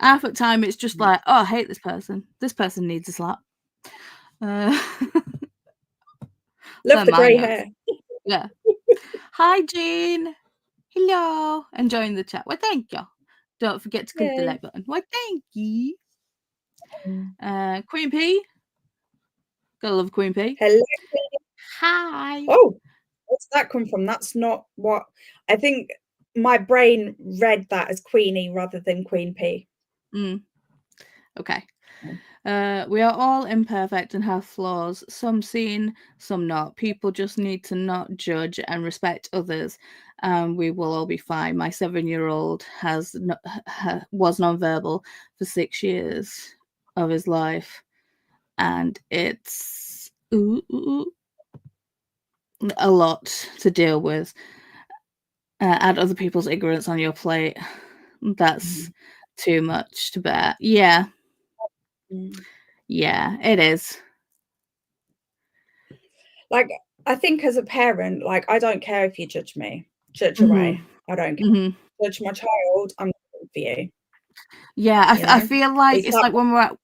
Half the time it's just like, oh, I hate this person. This person needs a slap. Love the grey hair. Yeah. Hi, Jean. Hello. Enjoying the chat. Well, thank you. Don't forget to click the like button. Well, thank you. Queen P. Gotta love Queen P. Hello. Hi. Oh, what's that come from? That's not what I think. My brain read that as Queenie rather than Queen P. Okay. We are all imperfect and have flaws, some seen, some not. People just need to not judge and respect others, and we will all be fine. My 7-year-old was nonverbal for 6 years of his life, and it's a lot to deal with. Add other people's ignorance on your plate. That's too much to bear. Yeah. Yeah, it is. Like, I think as a parent, like, I don't care if you judge me. Judge away. I don't care. Judge my child, I'm not for you. Yeah, I feel like it's like when we're at,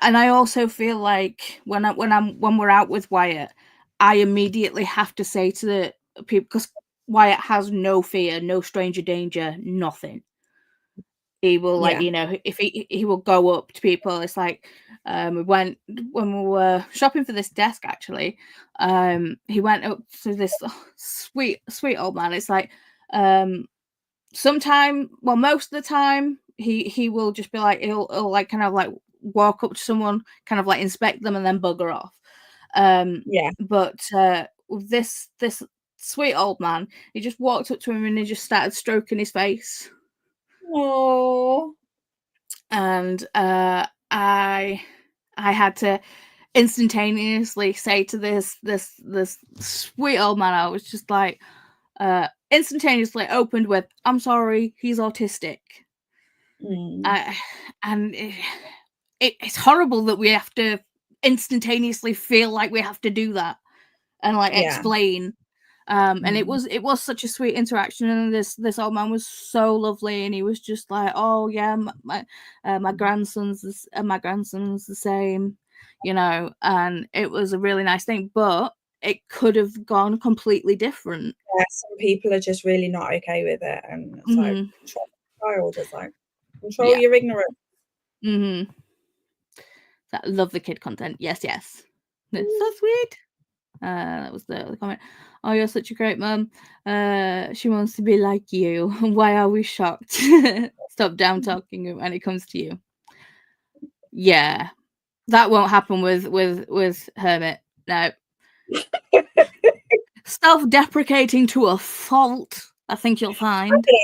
and I also feel like when we're out with Wyatt, I immediately have to say to the people, because Wyatt has no fear, no stranger danger, nothing. He will, like, you know, if he will go up to people. It's like when we were shopping for this desk, actually, he went up to this sweet old man. It's like most of the time he will just be like, he'll like kind of like walk up to someone, kind of like inspect them and then bugger off. But this sweet old man, he just walked up to him and he just started stroking his face. Oh. And I had to instantaneously say to this sweet old man, I was just like, instantaneously opened with, "I'm sorry, he's autistic." And it's horrible that we have to instantaneously feel like we have to do that and like explain. And it was such a sweet interaction, and this old man was so lovely, and he was just like, "Oh yeah, my grandson's the same," you know, and it was a really nice thing, but it could have gone completely different. Yeah, some people are just really not okay with it, and it's like, control the child. It's like, control your ignorance. I love the kid content. Yes. It's so sweet. That was the comment. "Oh, you're such a great mum. She wants to be like you. Why are we shocked? Stop down talking when it comes to you." Yeah, that won't happen with Hermit. No. Self-deprecating to a fault, I think you'll find. I think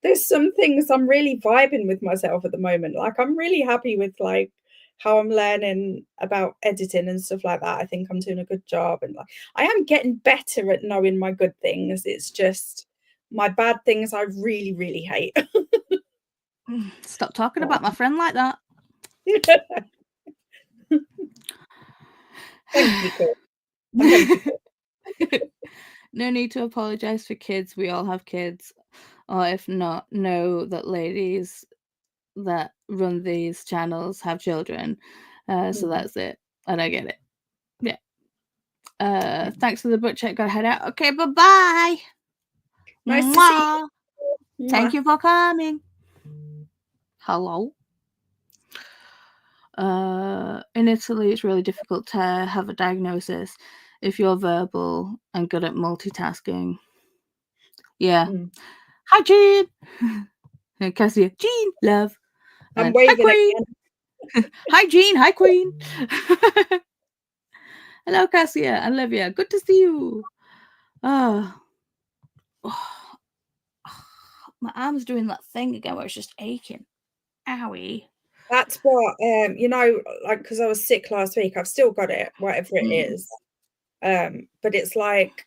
there's some things I'm really vibing with myself at the moment. Like, I'm really happy with like how I'm learning about editing and stuff like that. I think I'm doing a good job, and like, I am getting better at knowing my good things. It's just my bad things I really, really hate. Stop talking about my friend like that. Thank you, Chris. No need to apologize for kids. We all have kids. Or if not, know that ladies that run these channels have children. So that's it. And I get it. Yeah. Thanks for the book check. Gotta head out. Okay, bye-bye. Nice to see you. Thank you for coming. Hello. In Italy, it's really difficult to have a diagnosis if you're verbal and good at multitasking. Yeah. Hi, Jean. Cassia. Jean, love. I'm waving. Hi, Queen. Hi, Jean. Hi, Queen. Hello, Cassia and Olivia. Good to see you. Oh, my arm's doing that thing again where it's just aching. Owie. That's what, you know, like, because I was sick last week, I've still got it, whatever it is. But it's like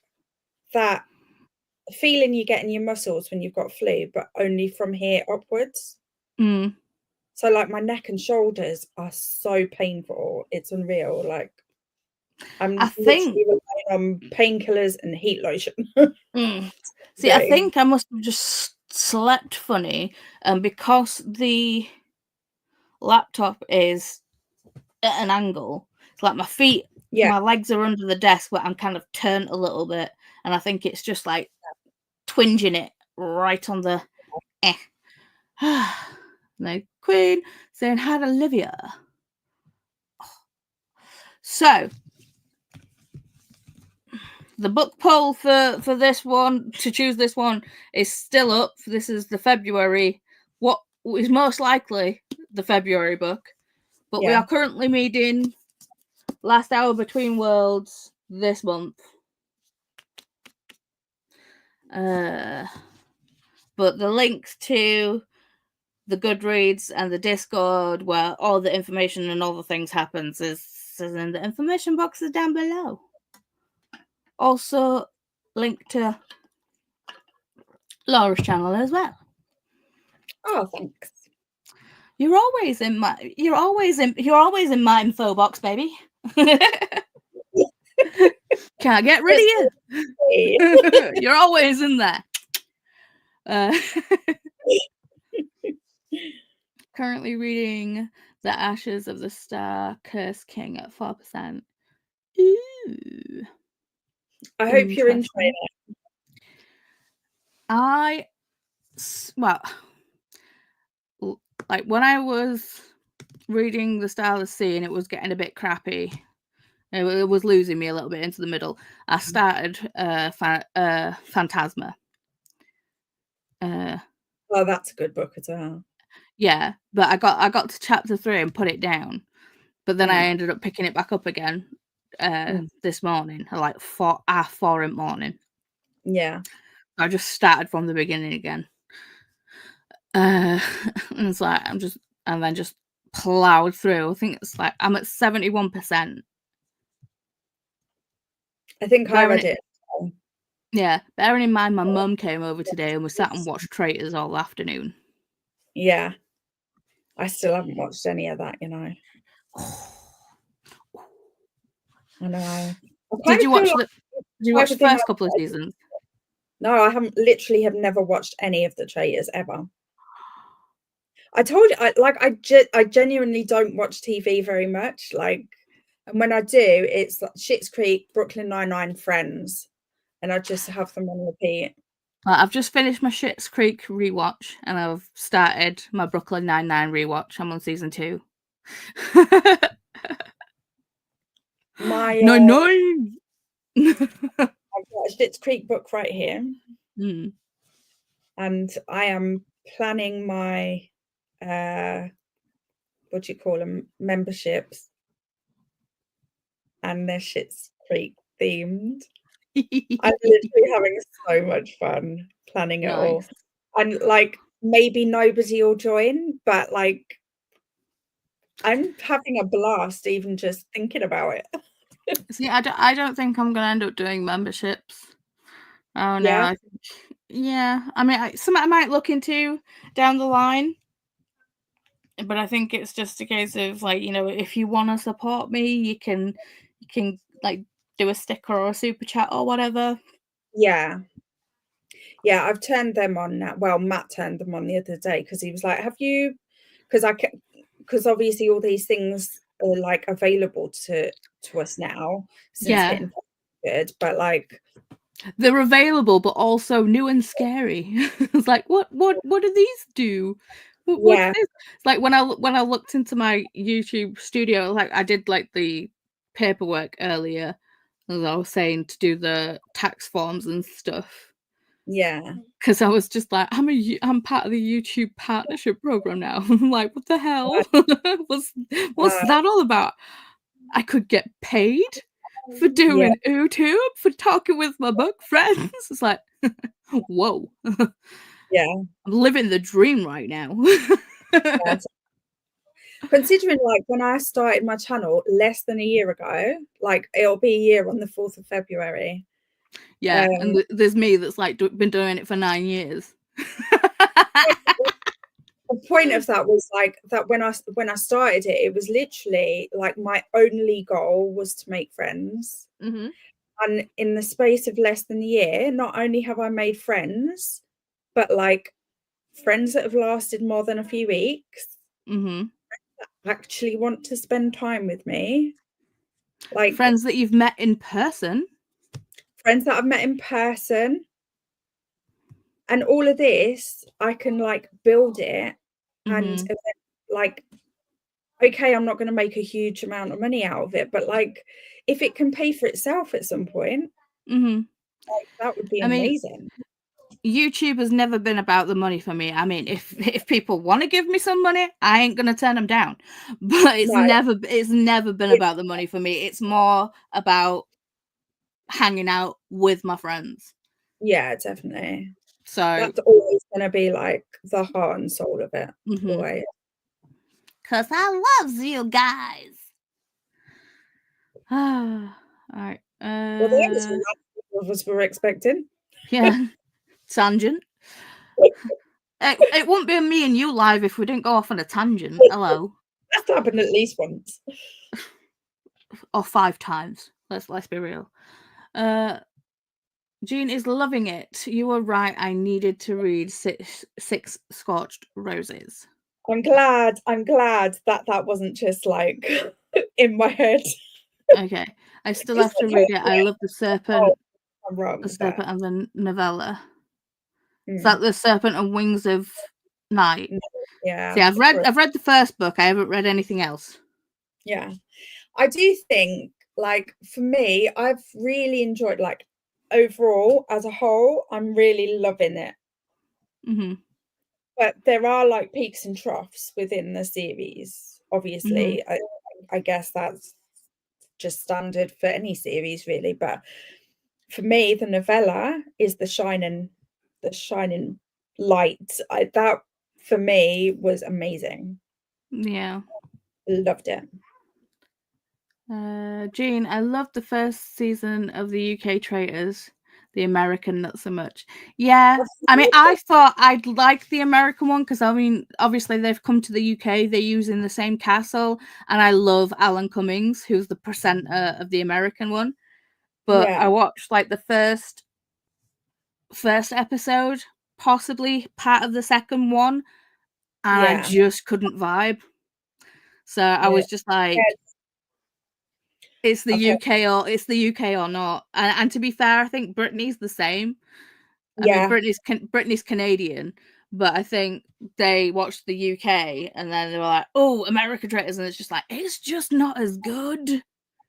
that feeling you get in your muscles when you've got flu, but only from here upwards. So like my neck and shoulders are so painful. It's unreal. Like, I'm literally relying on painkillers and heat lotion. See, I think I must have just slept funny, because the laptop is at an angle. It's like my feet, my legs are under the desk, but I'm kind of turned a little bit, and I think it's just like twinging it right on the No, Queen saying hi to Olivia. So the book poll for this one, to choose this one, is still up. This is the February. What is most likely the February book? But we are currently reading Last Hour Between Worlds this month. But the links to the Goodreads and the Discord, where all the information and all the things happens, is in the information boxes down below. Also, link to Laura's channel as well. Oh, thanks. You're always in my info box, baby. Can't get rid of you. You're always in there. Currently reading The Ashes of the Star Curse King at 4%. Ooh. I hope you're enjoying it. Like when I was reading The Starless Sea and it was getting a bit crappy, it was losing me a little bit into the middle, I started Phantasma. Oh, that's a good book as well. Yeah, but I got to chapter 3 and put it down, but then I ended up picking it back up again this morning, like 4 in the morning. Yeah, I just started from the beginning again. And it's like and then just plowed through. I think it's like I'm at 71%. I think I read it. Yeah, bearing in mind my mum came over today and we sat and watched Traitors all afternoon. Yeah, I still haven't watched any of that, you know. I know. Did you watch the first couple of seasons? No, I haven't. Literally, have never watched any of the Traitors ever. I told you, I genuinely don't watch TV very much. Like, and when I do, it's like Schitt's Creek, Brooklyn Nine-Nine, Friends, and I just have them on repeat. I've just finished my Schitt's Creek rewatch, and I've started my Brooklyn Nine-Nine rewatch. I'm on season 2. My Nine. I've got a Schitt's Creek book right here, and I am planning my what do you call them, memberships, and they're Schitt's Creek themed. I'm literally having so much fun planning it all, and like maybe nobody will join, but like I'm having a blast even just thinking about it. See, I don't think I'm gonna end up doing memberships. Oh no, yeah. I mean, something I might look into down the line, but I think it's just a case of like, you know, if you want to support me, you can like do a sticker or a super chat or whatever. Yeah, I've turned them on now. Well, Matt turned them on the other day because he was like, "Have you?" Because obviously all these things are like available to us now since hitting good, but like they're available, but also new and scary. It's like, what do these do? What's this? It's like when I looked into my YouTube studio, like I did like the paperwork earlier, as I was saying, to do the tax forms and stuff. Yeah, because I was just like, I'm part of the YouTube partnership program now. I'm like, what the hell? What's that all about? I could get paid for doing YouTube, for talking with my book friends. It's like, whoa. Yeah. I'm living the dream right now. Considering like when I started my channel less than a year ago, like it'll be a year on the 4th of February. Yeah, and there's me that's like been doing it for 9 years. The point of that was like that when I started it, it was literally like my only goal was to make friends. And in the space of less than a year, not only have I made friends, but like friends that have lasted more than a few weeks, that actually want to spend time with me, like friends that you've met in person, friends that I've met in person. And all of this, I can like build it and like, okay, I'm not going to make a huge amount of money out of it, but like if it can pay for itself at some point, like, that would be amazing. YouTube has never been about the money for me. I mean, if people want to give me some money, I ain't gonna turn them down. But it's never been about the money for me. It's more about hanging out with my friends. Yeah, definitely. So that's always going to be like the heart and soul of it. Always. Because I loves you guys. All right. Well, the end is what us were expecting. Yeah. Tangent. It wouldn't be me and you live if we didn't go off on a tangent. Hello. That's happened at least once. Or 5 times. Let's be real. Jean is loving it. You were right. I needed to read six Scorched Roses. I'm glad that wasn't just like in my head. Okay. I still have to read it. I love the serpent. I'm wrong. The serpent and the novella. Is Mm. that the Serpent and Wings of Night? Yeah. See, I've read the first book. I haven't read anything else. Yeah. I do think, like, for me, I've really enjoyed, like, overall as a whole, I'm really loving it. Mm-hmm. But there are like peaks and troughs within the series. Obviously, I guess that's just standard for any series, really. But for me, the novella is the shining light. That for me was amazing. Yeah. Loved it. Jean, I loved the first season of the UK Traitors. The American not so much. Yeah, I mean, I thought I'd like the American one because I mean, obviously they've come to the UK. They're using the same castle, and I love Alan Cummings, who's the presenter of the American one. But Yeah. I watched like the first episode, possibly part of the second one, and I just couldn't vibe. So I was just like, it's the UK or not. And to be fair, I think Brittany's the same. I mean, Brittany's Canadian, but I think they watched the UK and then they were like, "Oh, American Traitors," and it's just like it's just not as good.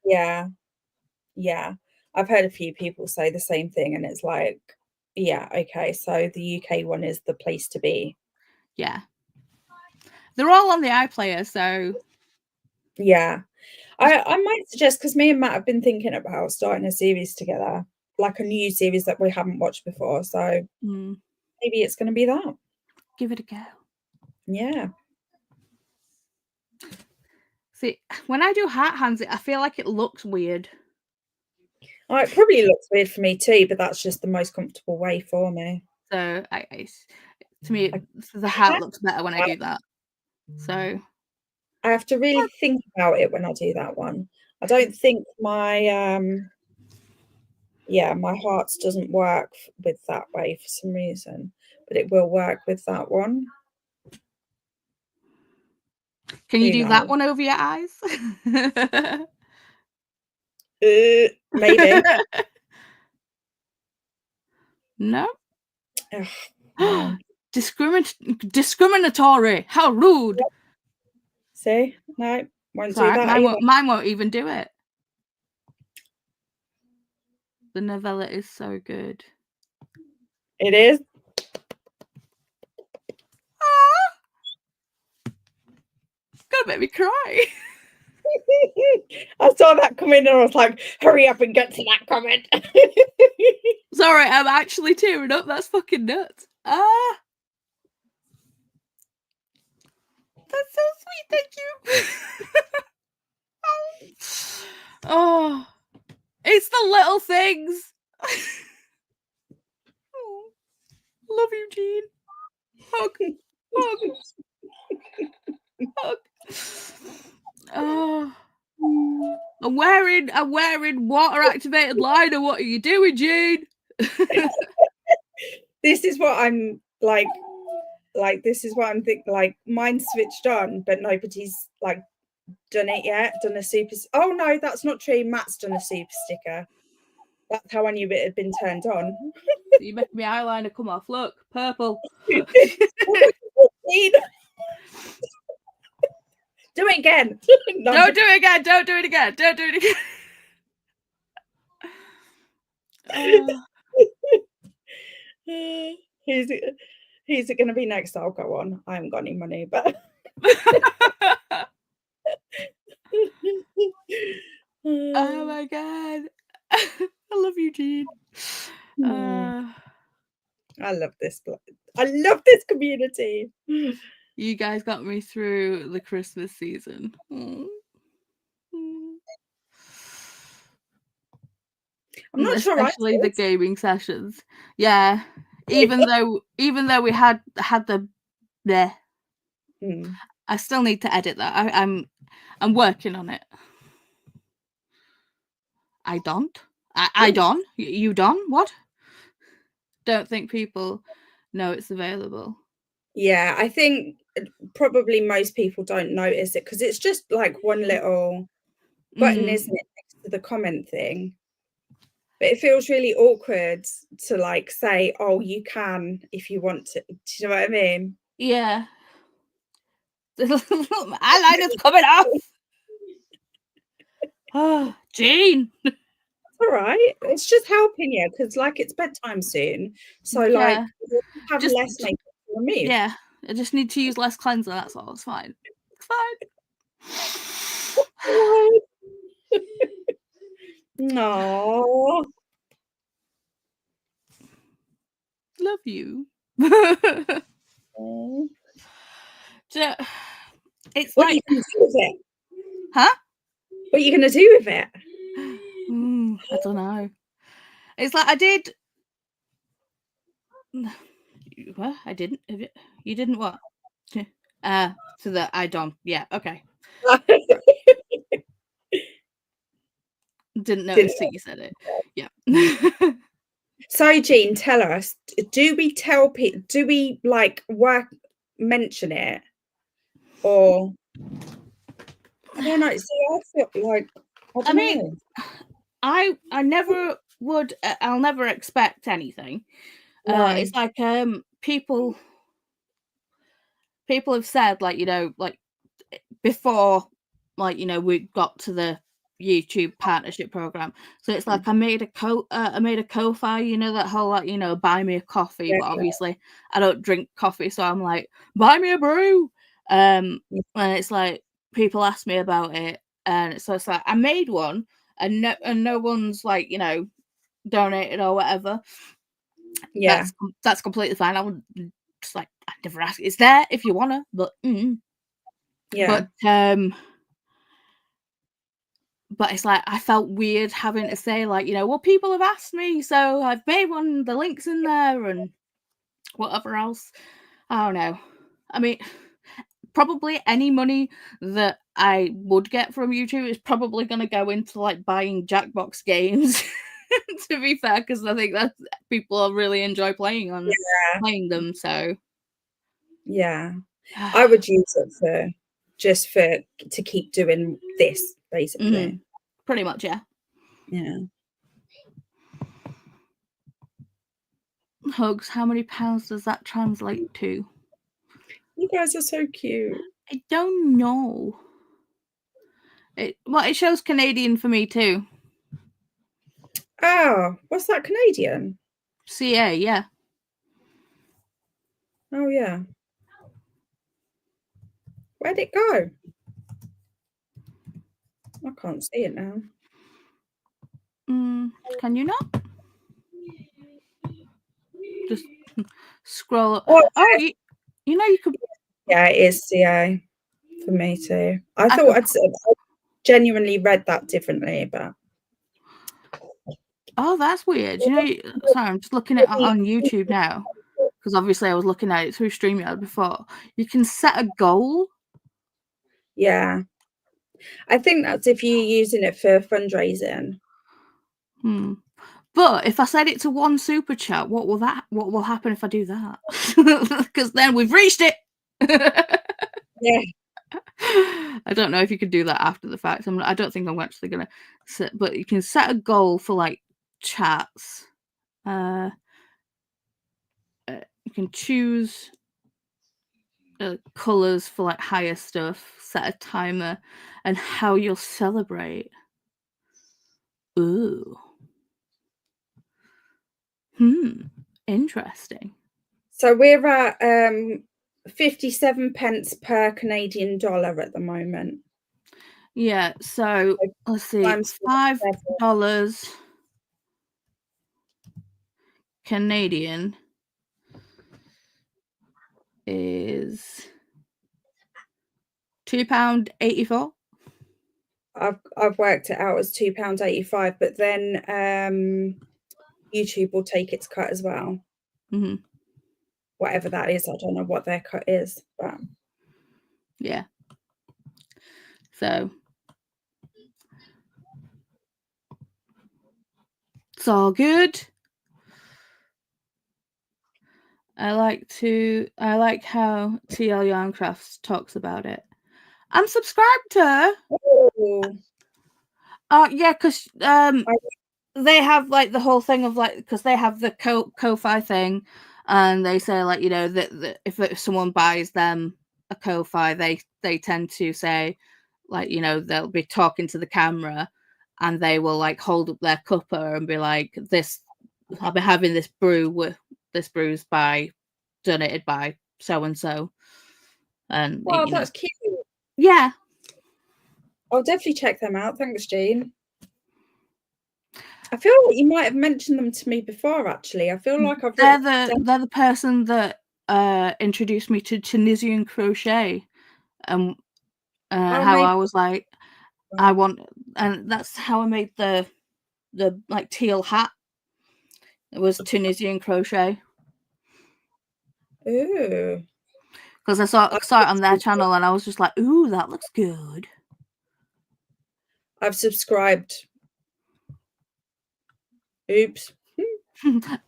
Yeah. I've heard a few people say the same thing, and it's like, yeah, okay, so the UK one is the place to be. Yeah, they're all on the iPlayer, so yeah. I might suggest, because me and Matt have been thinking about starting a series together, like a new series that we haven't watched before. So maybe it's going to be that. Give it a go. Yeah. See, when I do Heart Hands, I feel like it looks weird. Oh, it probably looks weird for me too, but that's just the most comfortable way for me. So to me, the heart looks better when I do that. So I have to really think about it when I do that one. I don't think my my hearts doesn't work with that way for some reason, but it will work with that one. Can you do that one over your eyes? Maybe. No. Ugh, no. Discriminatory. How rude. Yep. See? No, won't Sorry, do that. mine won't even do it. The novella is so good. It is. Gonna make me cry. I saw that come in and I was like, hurry up and get to that comment. Sorry, I'm actually tearing up. That's fucking nuts. That's so sweet. Thank you. Oh, it's the little things. Oh, love you, Jean. Hug. Oh, I'm wearing water activated liner. What are you doing, Jean? This is what I'm like this is what I'm thinking. Like, mine's switched on, but nobody's like done it yet. Done a super. Oh no, that's not true. Matt's done a super sticker. That's how I knew it had been turned on. You make my eyeliner come off. Look, purple. Do it again. No, Don't do it again. Don't do it again. Don't do it again. Who's it going to be next? I'll go on. I haven't got any money, but oh my god. I love you, Jean. I love this. I love this community. You guys got me through the Christmas season. Mm. I'm not sure, especially the gaming sessions. Yeah, even though we had the I still need to edit that. I'm working on it. I don't. You don't? What? Don't think people know it's available. Yeah, I think probably most people don't notice it because it's just like one little button, isn't it, next to the comment thing. But it feels really awkward to like say, oh, you can if you want to. Do you know what I mean? Yeah. Eyeliner's coming off. Oh, Jean. All right, it's just helping you because like it's bedtime soon, so like you have just, less makeup to remove. Yeah, I just need to use less cleanser. That's all. It's fine. It's fine. No. Love you. So, it's what like, are you gonna do with it? Huh? What are you gonna do with it? I don't know. It's like I did. What? I didn't. You didn't what? So that I don't. Yeah. Okay. Didn't notice that you said it. Yeah. So, Jean, tell us, do we tell people, do we like mention it? Or I don't know. See, I feel like I mean, know. I never would. I'll never expect anything. No. It's like people have said, like, you know, like before, like, you know, we got to the YouTube partnership program. So it's like I made a Ko-fi, you know, that whole, like, you know, buy me a coffee. Yeah. But obviously I don't drink coffee, so I'm like, buy me a brew. And it's like people ask me about it, and so it's like I made one, and no one's like, you know, donated or whatever. Yeah, that's completely fine. I would just like, I never ask. It's there if you wanna, but yeah. But it's like I felt weird having to say, like, you know, well, people have asked me, so I've made one. The link's in there and whatever else. I don't know. I mean, probably any money that I would get from YouTube is probably going to go into like buying Jackbox games. To be fair, because I think that people really enjoy playing them. So yeah, I would use it to keep doing this, basically. Pretty much, yeah. Yeah. Hugs, how many pounds does that translate to? You guys are so cute. I don't know. It shows Canadian for me too. Oh, what's that, Canadian? CA, yeah. Oh, yeah. Where'd it go? I can't see it now. Can you not? Just scroll up. Oh, you know, you could. Yeah, it is CA for me too. I thought I genuinely read that differently, but. Oh, that's weird. You know, sorry, I'm just looking at it on YouTube now, because obviously I was looking at it through StreamYard before. You can set a goal. Yeah. I think that's if you're using it for fundraising. But if I set it to 1 super chat, what will happen if I do that? Because then we've reached it. Yeah. I don't know if you could do that after the fact. I don't think I'm actually gonna set, but you can set a goal for like chats. You can choose colors for like higher stuff, set a timer, and how you'll celebrate. Ooh. Interesting. So we're at 57 pence per Canadian dollar at the moment. Yeah, so let's see, $5 Canadian is £2.84. I've worked it out as £2.85, but then YouTube will take its cut as well. Mm-hmm. Whatever that is, I don't know what their cut is, but yeah. So it's all good. I like how TL Yarncrafts talks about it. I'm subscribed to her. oh, Yeah, because they have like the whole thing of like, because they have the Ko-Fi thing, and they say like, you know, that if someone buys them a Ko-Fi, they tend to say like, you know, they'll be talking to the camera, and they will like hold up their cuppa and be like, this, I'll be having this brew with this brew's donated by so and so, and well, you know, that's cute. yeah. I'll definitely check them out. Thanks, Jean. I feel like you might have mentioned them to me before. Actually, I feel like they're the person that introduced me to Tunisian crochet, and how I was like, I want, and that's how I made the like teal hat. It was Tunisian crochet. Ooh. Because I saw it on their channel, and I was just like, ooh, that looks good. I've subscribed. Oops.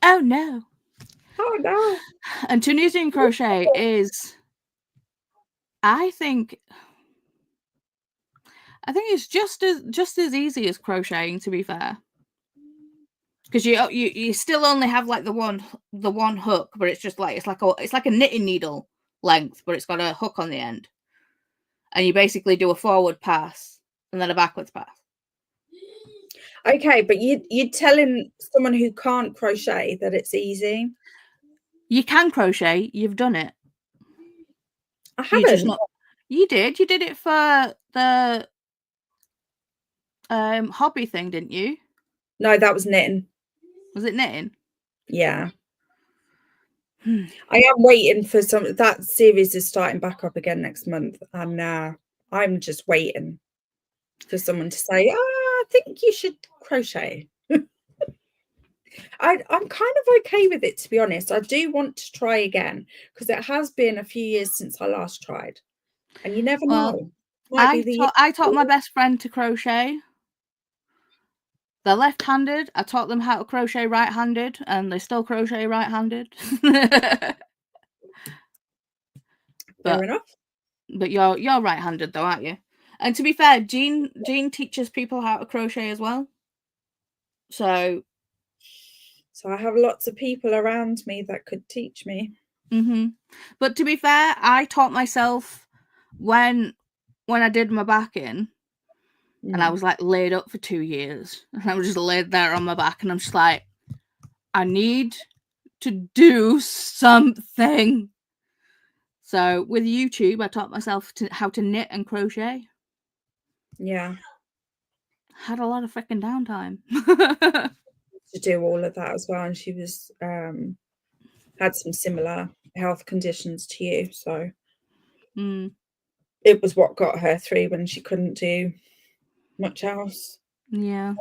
Oh no. Oh no. And Tunisian crochet is, I think it's just as easy as crocheting, to be fair. Because you still only have like the one hook, but it's just like it's like a knitting needle length, but it's got a hook on the end, and you basically do a forward pass and then a backwards pass. Okay, but you're telling someone who can't crochet that it's easy? You can crochet. You've done it. I haven't. You just not. You did. You did it for the hobby thing, didn't you? No, that was knitting. Was it knitting? Yeah. I am waiting for that series is starting back up again next month, and I'm just waiting for someone to say, I think you should crochet. I'm kind of okay with it, to be honest. I do want to try again, because it has been a few years since I last tried, and you never know. I taught my best friend to crochet. They're left-handed. I taught them how to crochet right-handed, and they still crochet right-handed. Fair enough. But you're right-handed though, aren't you? And to be fair, Jean teaches people how to crochet as well. So I have lots of people around me that could teach me. Mm-hmm. But to be fair, I taught myself when I did my back in, and I was like laid up for 2 years, and I was just laid there on my back, and I'm just like, I need to do something. So with YouTube, I taught myself how to knit and crochet. Yeah. Had a lot of freaking downtime. To do all of that as well, and she was had some similar health conditions to you, so it was what got her through when she couldn't do much else. Yeah.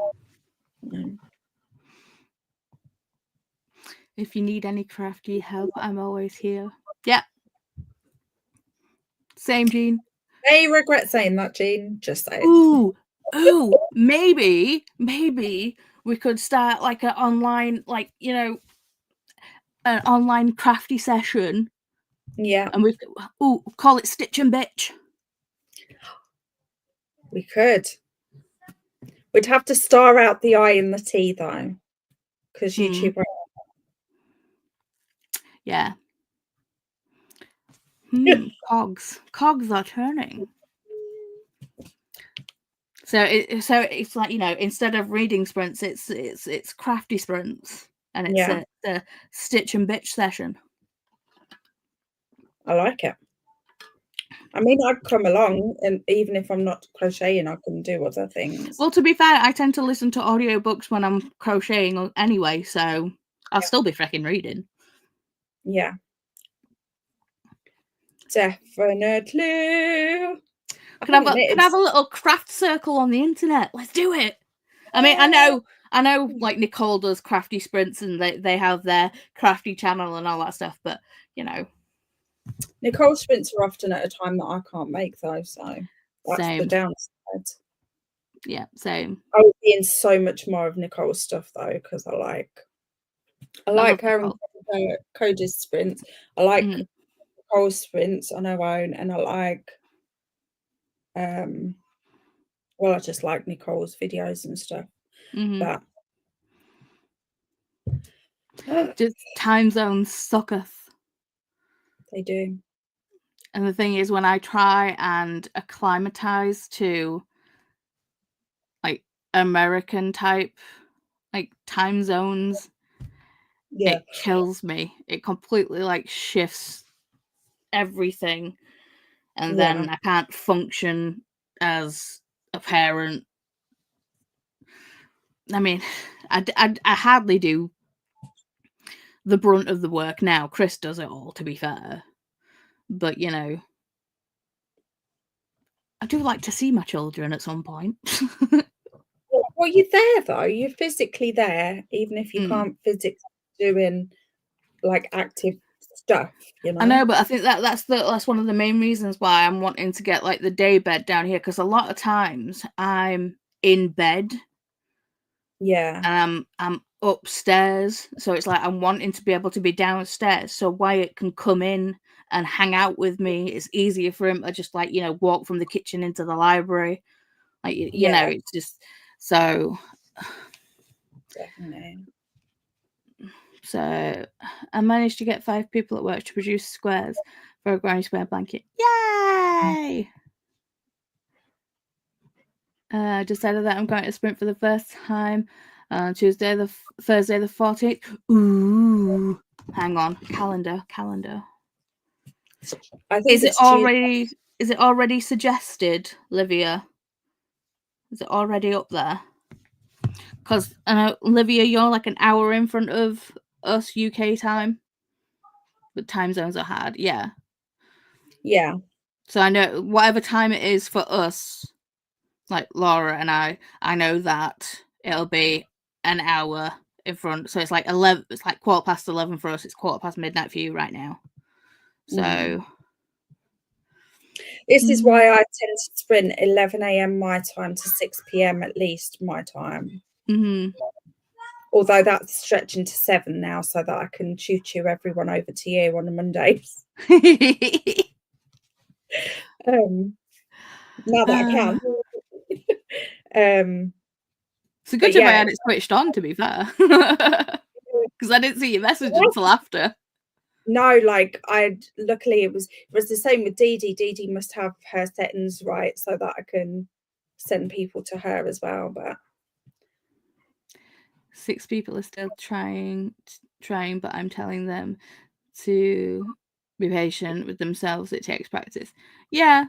If you need any crafty help, I'm always here. Yeah. Same, Jean. I regret saying that, Jean. Just saying. Ooh, maybe we could start like an online, like, you know, an online crafty session. Yeah. And we call it Stitch and Bitch. We could. We'd have to star out the I and the T though, because YouTube. Yeah. Cogs are turning. So it's like, you know, instead of reading sprints, it's crafty sprints, and it's a Stitch and Bitch session. I like it. I mean, I'd come along, and even if I'm not crocheting, I can do other things. Well, to be fair, I tend to listen to audiobooks when I'm crocheting anyway, so I'll still be freaking reading. Yeah. Definitely. Can I have a little craft circle on the internet? Let's do it. I mean, I know, like Nicole does crafty sprints, and they have their crafty channel and all that stuff. But you know, Nicole's sprints are often at a time that I can't make, though. So that's same. the downside. Yeah, same. I would be in so much more of Nicole's stuff though, because I like her and Cody's sprints. I like Nicole's sprints on her own, and I like well, I just like Nicole's videos and stuff. But just time zones sucketh. They do. And the thing is, when I try and acclimatize to like American type like time zones, it kills me. It completely like shifts everything, and then I can't function as a parent. I mean, I hardly do the brunt of the work now. Chris does it all, to be fair. But, you know, I do like to see my children at some point. Well, you're there, though. You're physically there, even if you can't physically doing, like, active stuff, you know? I know, but I think that's one of the main reasons why I'm wanting to get, like, the day bed down here, because a lot of times I'm in bed. Yeah. And I'm upstairs, so it's like I'm wanting to be able to be downstairs so Wyatt can come in and hang out with me. It's easier for him to just, like, you know, walk from the kitchen into the library. Like, you know, it's just so. Definitely. So I managed to get 5 people at work to produce squares for a granny square blanket. Yay! Decided that I'm going to sprint for the first time on Thursday the 14th. Ooh, hang on, calendar. I think Is it already suggested, Livia? Is it already up there? Because I know, Livia, you're like an hour in front of us UK time. But time zones are hard, yeah. Yeah. So I know whatever time it is for us, like Laura and I know that it'll be an hour in front. So it's like 11. It's like 11:15 for us. It's midnight midnight for you right now. So this is why I tend to sprint 11 a.m. my time to 6 p.m. at least my time. Although that's stretching to 7 now, so that I can choo everyone over to you on a Mondays. Now that I can. It's a good job I had it switched on, to be fair, because I didn't see your message until after. No, like luckily it was the same with Dee Dee. Dee Dee must have her settings right so that I can send people to her as well. But 6 people are still trying, but I'm telling them to be patient with themselves. It takes practice. Yeah.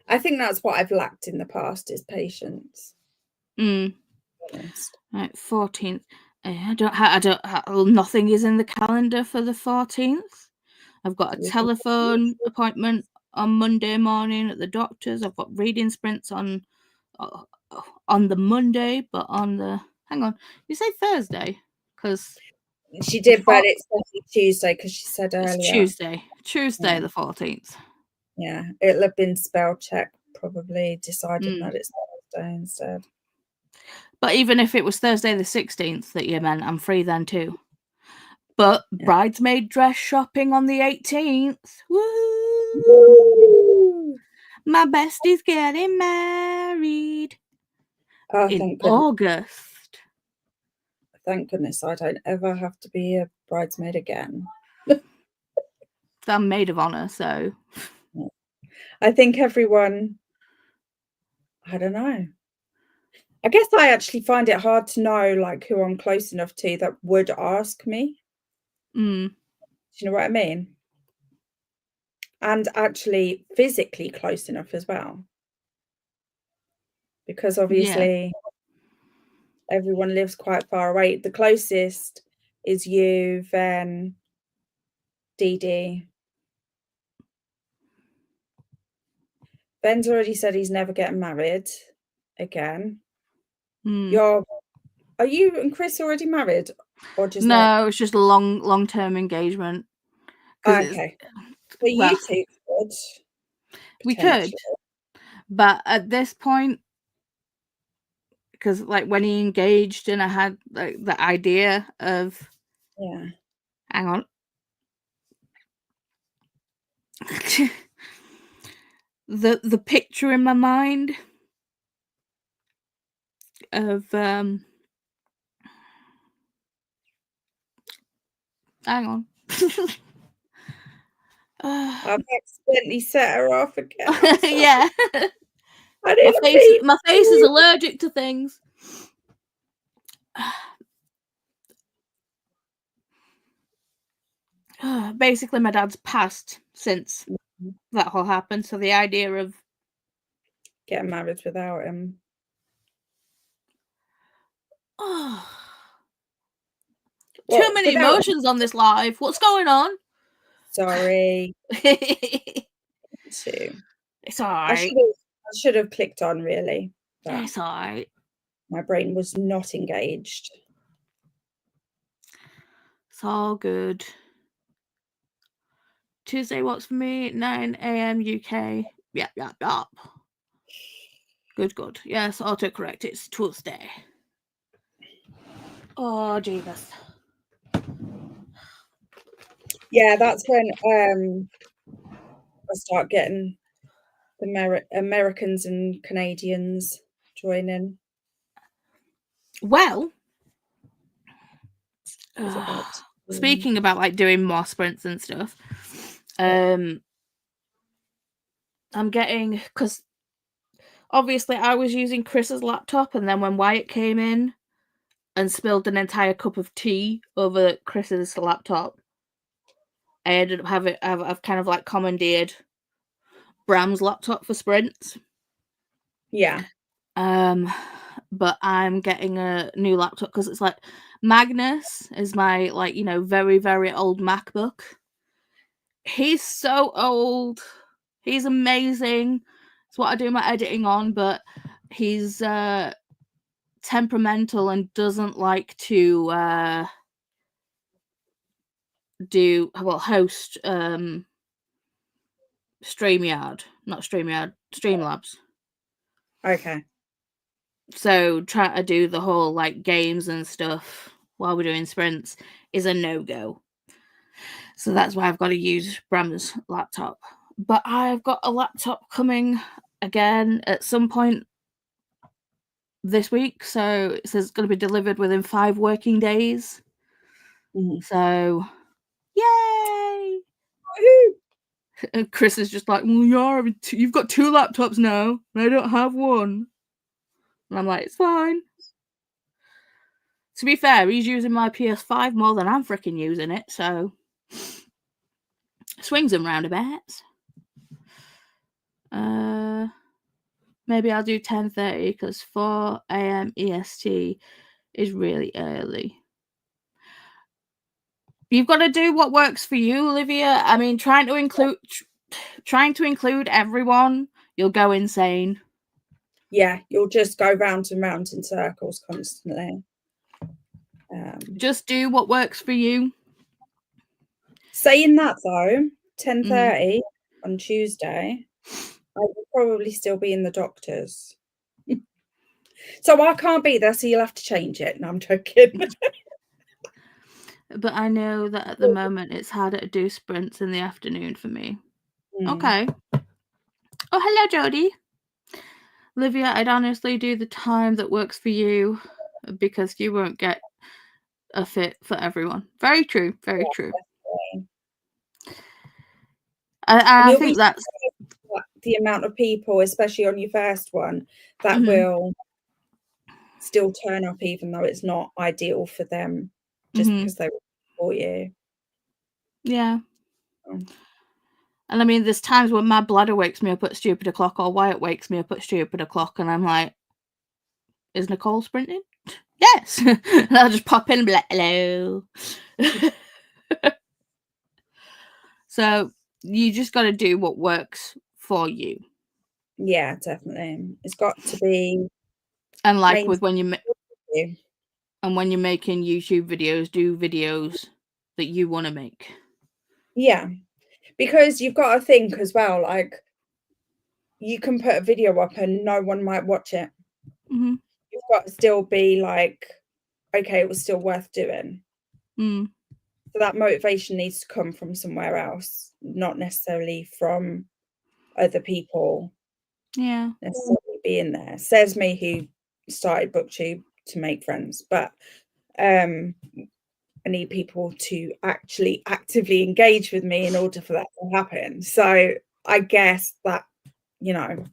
I think that's what I've lacked in the past is patience. Right, 14th. I don't. Nothing is in the calendar for the 14th. I've got a telephone appointment on Monday morning at the doctor's. I've got reading sprints on the Monday, but on the hang on, you say Thursday? Because she did, but it's Tuesday because she said earlier. It's Tuesday the 14th. Yeah, it'll have been spell check probably deciding that it's Thursday instead. But even if it was Thursday the 16th that you meant, I'm free then too. But bridesmaid dress shopping on the 18th. Woo! My bestie's getting married in August. Thank goodness I don't ever have to be a bridesmaid again. I'm maid of honor, so I think everyone, I don't know. I guess I actually find it hard to know like who I'm close enough to that would ask me. Do you know what I mean? And actually physically close enough as well. Because obviously everyone lives quite far away. The closest is you, then Dee Dee, Ben's already said he's never getting married again. Hmm. Are you and Chris already married, or just No, it's just a long-term engagement. okay? So you two could we could, but at this point, because like when he engaged and I had like the idea of hang on. the picture in my mind of hang on. I've accidentally set her off again. Yeah. My face is allergic to things. Basically, my dad's passed since that all happened, so the idea of getting married without him. Too many emotions on this live. What's going on? Sorry. It's alright. I should have clicked on, really. It's alright. My brain was not engaged. It's all good. Tuesday works for me, 9 a.m. UK. Yep. Good. Yes, autocorrect. It's Tuesday. Oh, Jesus. Yeah, that's when I start getting the Americans and Canadians joining. Well, speaking about like doing more sprints and stuff, I'm getting, because obviously I was using Chris's laptop, and then when Wyatt came in and spilled an entire cup of tea over Chris's laptop, I ended up having, I've kind of like commandeered Bram's laptop for sprints. Yeah. But I'm getting a new laptop because it's like Magnus is my like, you know, very, very old MacBook. He's so old. He's amazing. It's what I do my editing on, but he's temperamental and doesn't like to host Streamlabs. Okay. So trying to do the whole like games and stuff while we're doing sprints is a no-go. So that's why I've got to use Bram's laptop. But I've got a laptop coming again at some point this week. So it says it's going to be delivered within 5 working days. Mm-hmm. So, yay! And Chris is just like, well, you've got 2 laptops now, and I don't have one. And I'm like, it's fine. To be fair, he's using my PS5 more than I'm freaking using it, so swings and roundabouts. Maybe I'll do 10:30 because 4 a.m. EST is really early. You've got to do what works for you, Olivia. I mean, trying to include everyone, you'll go insane. Yeah, you'll just go round and round in circles constantly. Just do what works for you. Saying that though, 10:30 on Tuesday, I will probably still be in the doctor's. So I can't be there, so you'll have to change it. No, I'm joking. But I know that at the moment it's harder to do sprints in the afternoon for me. Okay. Oh, hello, Jodie. Olivia, I'd honestly do the time that works for you because you won't get a fit for everyone. Very true. Very true. I think that's the amount of people, especially on your first one, that will still turn up even though it's not ideal for them, just because they will support you. Yeah. And I mean, there's times when my bladder wakes me up at stupid o'clock, or Wyatt wakes me up at stupid o'clock, and I'm like, is Nicole sprinting? Yes. And I'll just pop in and be like, hello. So you just got to do what works for you. Yeah, definitely. It's got to be. And like with when you're making YouTube videos, do videos that you want to make. Yeah, because you've got to think as well, like you can put a video up and no one might watch it. Mm-hmm. You've got to still be like, okay, it was still worth doing. Mm. So that motivation needs to come from somewhere else, not necessarily from other people. Yeah. Necessarily being there. Says me who started Booktube to make friends, but I need people to actually actively engage with me in order for that to happen. So I guess that, you know,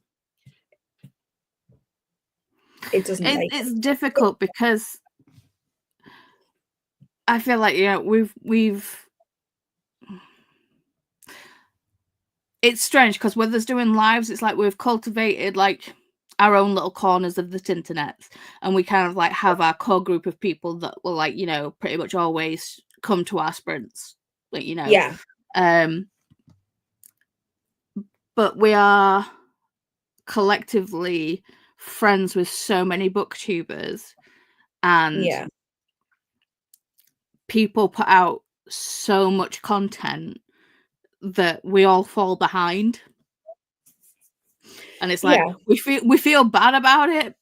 it doesn't make it's difficult because I feel like, you know, we've it's strange because with us doing lives, it's like we've cultivated like our own little corners of the internet, and we kind of like have our core group of people that will, like, you know, pretty much always come to our sprints, like, you know. Yeah. But we are collectively friends with so many booktubers, and Yeah. people put out so much content that we all fall behind. And it's like, Yeah. we feel bad about it,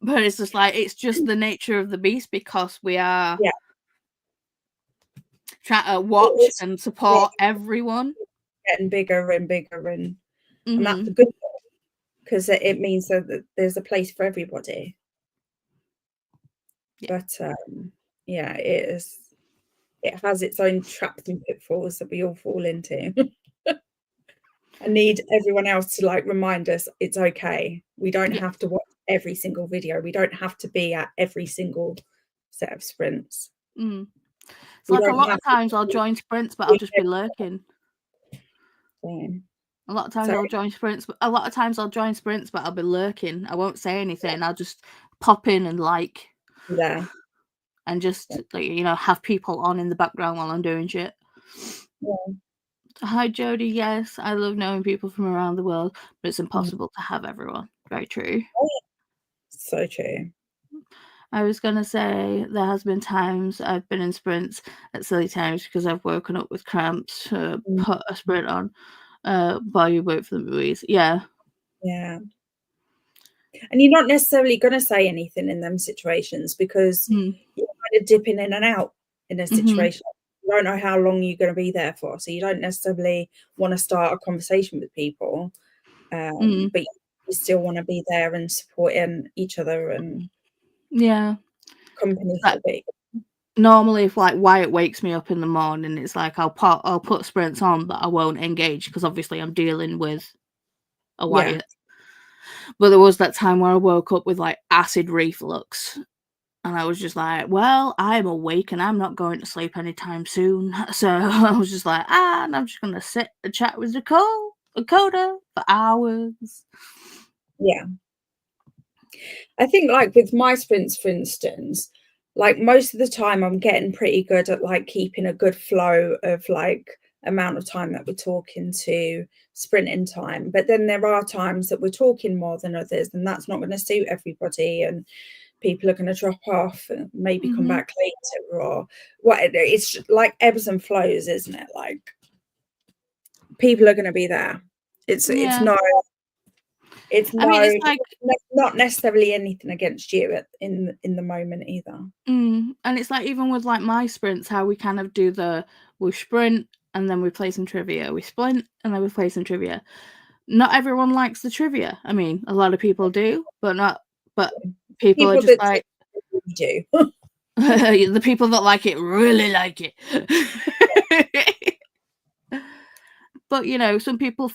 but it's just like, it's just the nature of the beast, because we are trying to watch and support everyone. Getting bigger and bigger, and that's Mm-hmm. a good thing, because it means that there's a place for everybody. Yeah. But yeah, it has its own traps and pitfalls that we all fall into. I need everyone else to like remind us it's okay. We don't have to watch every single video. We don't have to be at every single set of sprints. It's like a lot of times I'll join sprints, but I'll just be lurking. A lot of times I'll join sprints, but I'll be lurking. I won't say anything. I'll just pop in and like, and just like, you know, have people on in the background while I'm doing shit. Hi Jody, yes, I love knowing people from around the world, but it's impossible to have everyone. Very true. So true. I was gonna say there has been times I've been in sprints at silly times because I've woken up with cramps to put a sprint on while you wait for the movies. Yeah. And you're not necessarily going to say anything in them situations, because you're kind of dipping in and out in a situation. You don't know how long you're going to be there for, so you don't necessarily want to start a conversation with people, but you still want to be there and supporting each other and company for big. Normally, if like Wyatt wakes me up in the morning, it's like I'll put sprints on, but I won't engage because obviously I'm dealing with a Wyatt. But there was that time where I woke up with like acid reflux, and I was just like, well, I'm awake and I'm not going to sleep anytime soon. So I was just like, and I'm just gonna sit and chat with Dakota for hours. Yeah. I think like with my sprints, for instance, like most of the time I'm getting pretty good at like keeping a good flow of like amount of time that we're talking to sprinting time. But then there are times that we're talking more than others, and that's not going to suit everybody, and people are going to drop off and maybe come back later, or what. It's like ebbs and flows, isn't it? Like people are going to be there. It's not necessarily anything against you in the moment either. And it's like, even with like my sprints, how we kind of do we sprint and then we play some trivia. We sprint and then we play some trivia. Not everyone likes the trivia. I mean, a lot of people do, but people are just like, do. The people that like it really like it. But you know, some people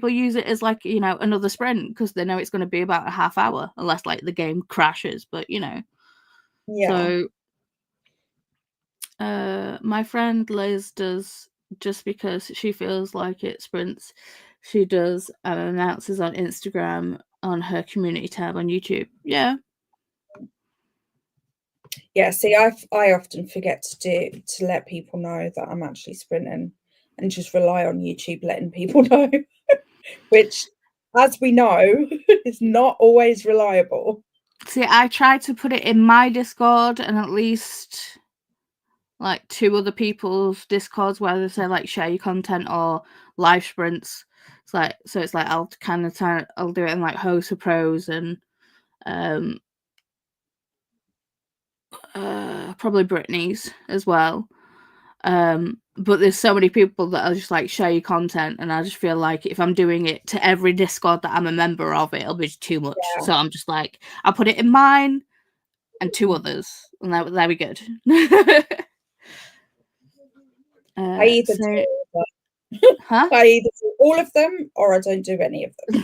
use it as like, you know, another sprint because they know it's going to be about a half hour, unless like the game crashes. But you know, so my friend Liz does, just because she feels like it sprints, she does and announces on Instagram on her community tab on YouTube. See, I often forget to let people know that I'm actually sprinting, and just rely on YouTube letting people know, which as we know, is not always reliable. See, I tried to put it in my Discord and at least like 2 other people's Discords where they say like share your content or live sprints. It's like, so it's like I'll kind of I'll do it in like Host for Pros and probably Brittany's as well. But there's so many people that are just like share your content, and I just feel like if I'm doing it to every Discord that I'm a member of, it'll be too much. Yeah. So I'm just like, I'll put it in mine and 2 others, and that'll be good. I either do, huh? I either do all of them or I don't do any of them.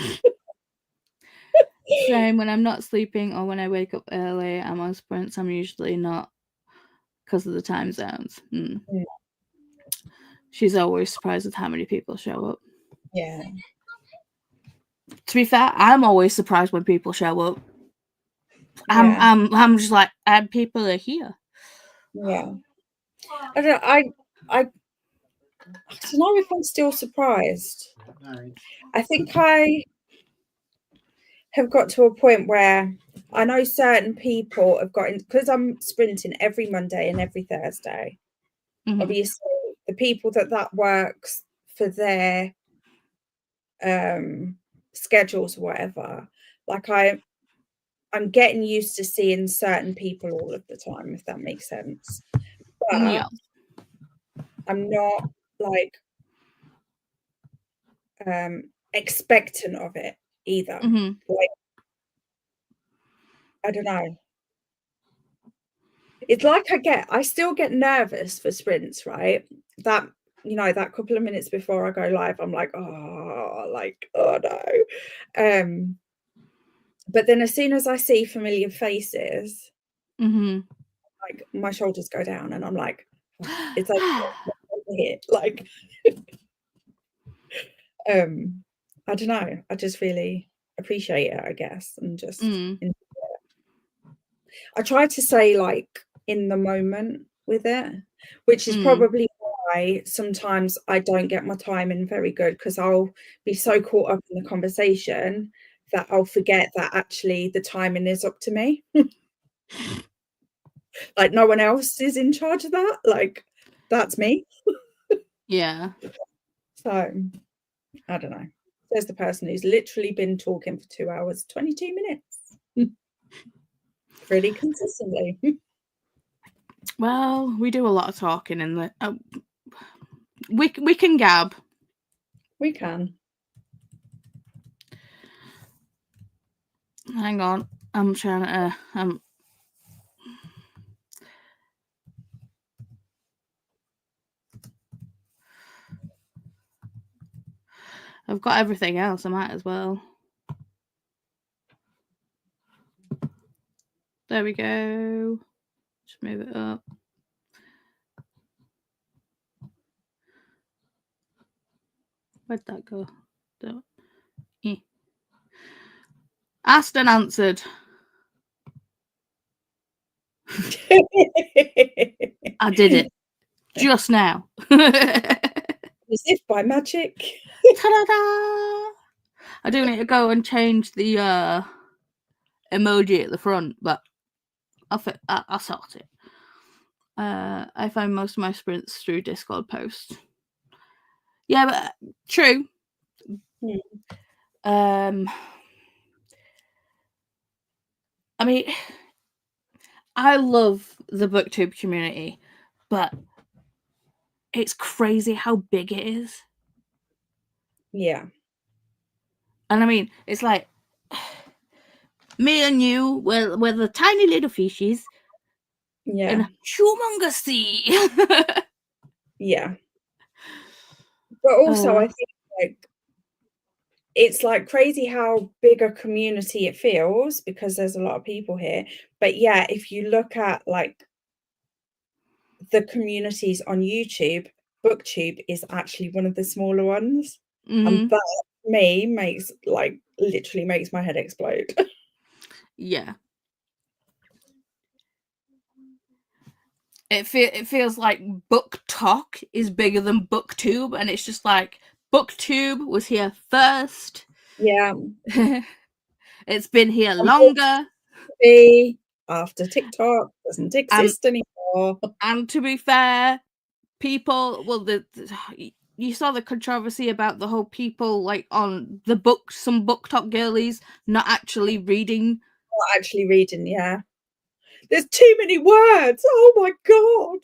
Same when I'm not sleeping or when I wake up early, I'm on sprints. I'm usually not because of the time zones. She's always surprised with how many people show up. Yeah. To be fair, I'm always surprised when people show up. Yeah. I'm just like, and people are here. Yeah. I don't know if I'm still surprised. I think I have got to a point where I know certain people have gotten, because I'm sprinting every Monday and every Thursday. Obviously, the people that works for their schedules or whatever, like I'm getting used to seeing certain people all of the time, if that makes sense. But Yeah. I'm not like expectant of it either. Like, I don't know. It's like I still get nervous for sprints, right? That, you know, that couple of minutes before I go live, I'm like, oh no. But then as soon as I see familiar faces, like my shoulders go down and I'm like, oh, it's okay. Like, I don't know. I just really appreciate it, I guess, and just enjoy it. I try to say like in the moment with it, which is probably why sometimes I don't get my timing very good, because I'll be so caught up in the conversation that I'll forget that actually the timing is up to me. Like no one else is in charge of that. Like that's me. Yeah. So I don't know. There's the person who's literally been talking for 2 hours, 22 minutes. Pretty consistently. Well, we do a lot of talking in the we can gab. We can. Hang on. I'm trying to I've got everything else. I might as well. There we go. Just move it up. Where'd that go? Asked and answered. I did it just now. As if by magic. Ta-da-da! I do need to go and change the emoji at the front, but I'll sort it. I find most of my sprints through Discord posts. Yeah, but true. I mean, I love the Booktube community, but it's crazy how big it is. Yeah. And I mean, it's like me and you, we're the tiny little fishies in a humongous sea. Yeah. But also, I think like it's like crazy how big a community it feels because there's a lot of people here. But yeah, if you look at like the communities on YouTube, Booktube is actually one of the smaller ones. And that to me makes like literally makes my head explode. Yeah. It feels like BookTok is bigger than Booktube, and it's just like Booktube was here first, Yeah. It's been here longer. After TikTok doesn't And exist anymore. and to be fair, people, well, you saw the controversy about the whole people like on the books, some BookTok girlies not actually reading. Not actually reading, yeah. There's too many words. Oh my god.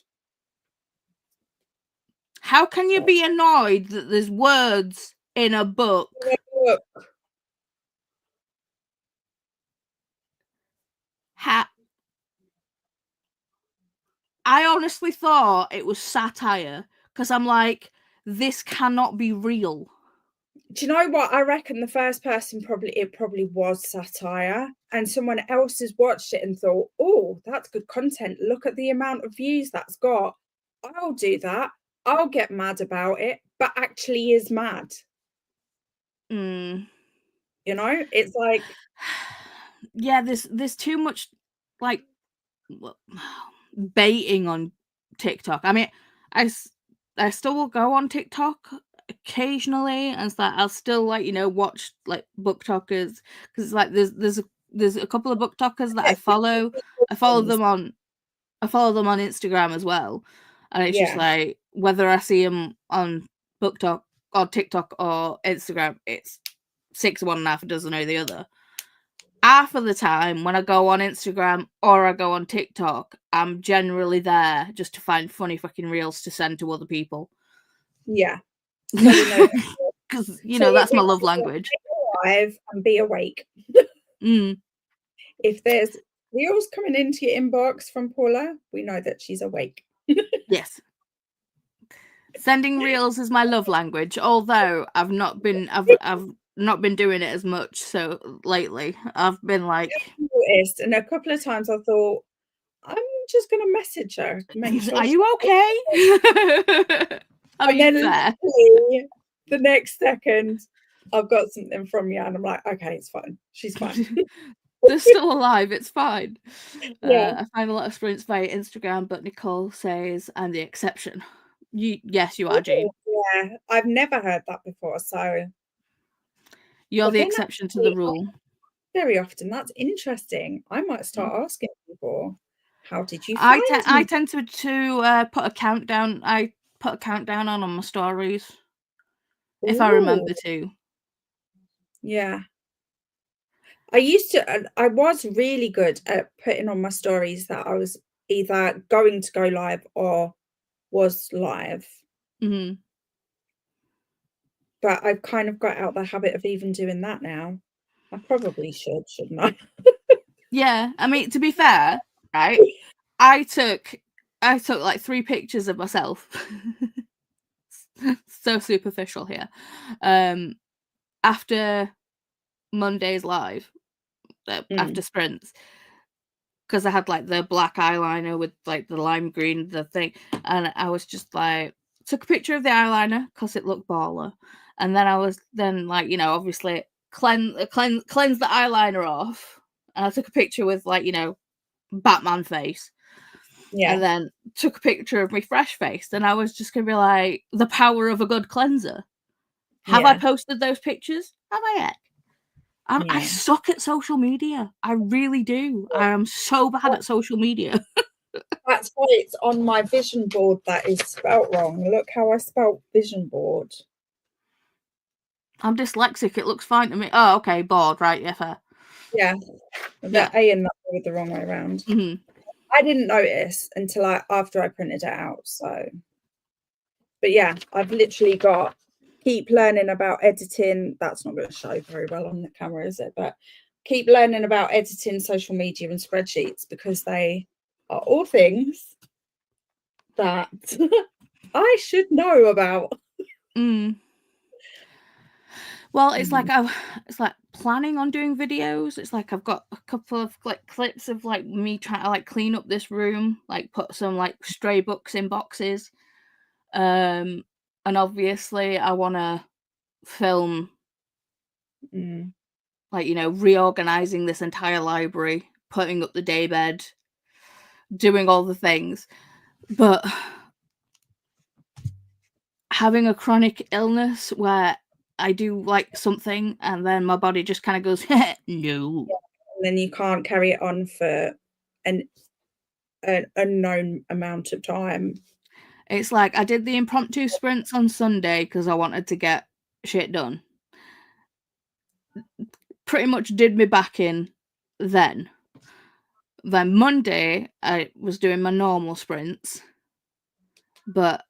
How can you be annoyed that there's words in a book? Look, I honestly thought it was satire because I'm like, this cannot be real. do you know what? I reckon the first person probably was satire, and someone else has watched it and thought, oh, that's good content. Look at the amount of views that's got. I'll do that. I'll get mad about it, but actually is mad. Mm. You know, it's like, yeah, there's too much like baiting on TikTok. I mean, I still will go on TikTok occasionally, and it's like I'll still like watch like BookTokers because like there's a couple of BookTokers that I follow. I follow them on Instagram as well, and it's just yeah, like whether I see them on BookTok or TikTok or Instagram, it's 6 of one and half a dozen of the other. Half of the time when I go on Instagram or I go on TikTok, I'm generally there just to find funny fucking reels to send to other people. yeah. So we know because so that's my love language. Stay alive and be awake. If there's reels coming into your inbox from Paula, we know that she's awake. Yes. Sending reels is my love language, although I've not been doing it as much so lately. I've been like noticed, and a couple of times I thought, I'm just gonna message her to make sure. Are you okay? And then literally the next second I've got something from you and I'm like, okay, it's fine. She's fine. They're still alive, it's fine. Yeah. I find a lot of sprints via Instagram, but Nicole says I'm the exception. Yes, you are, Jane. Yeah, I've never heard that before, so you're the exception to the rule. Very often. That's interesting. I might start asking people, how did you find me? I tend to put a countdown. I put a countdown on my stories. If I remember to. Yeah. I was really good at putting on my stories that I was either going to go live or was live. Mm-hmm. But I've kind of got out the habit of even doing that now. I probably shouldn't I? Yeah, I mean, to be fair, right? I took like 3 pictures of myself. So superficial here. After Monday's live, after sprints, because I had like the black eyeliner with like the lime green the thing, and I was just like took a picture of the eyeliner because it looked baller, and then I was like obviously cleanse the eyeliner off, and I took a picture with like Batman face. Yeah. And then took a picture of me fresh faced, and I was just gonna be like, the power of a good cleanser. Have I posted those pictures? Have I yet? I suck at social media. I really do. I am so bad at social media. That's why it's on my vision board that is spelt wrong. Look how I spelt vision board. I'm dyslexic. It looks fine to me. Oh, okay, board, right? Yeah, fair. Yeah, the A and that were the wrong way around. Mm-hmm. I didn't notice until after I printed it out. So, but yeah, I've literally got keep learning about editing. That's not going to show very well on the camera, is it? But keep learning about editing social media and spreadsheets because they are all things that I should know about. Well, it's like it's like planning on doing videos. It's like I've got a couple of like clips of like me trying to like clean up this room, like put some like stray books in boxes. And obviously I want to film like reorganizing this entire library, putting up the daybed, doing all the things. But having a chronic illness where I do like something, and then my body just kind of goes, no. And then you can't carry it on for an unknown amount of time. It's like I did the impromptu sprints on Sunday because I wanted to get shit done. Pretty much did me back in then. Then Monday, I was doing my normal sprints, but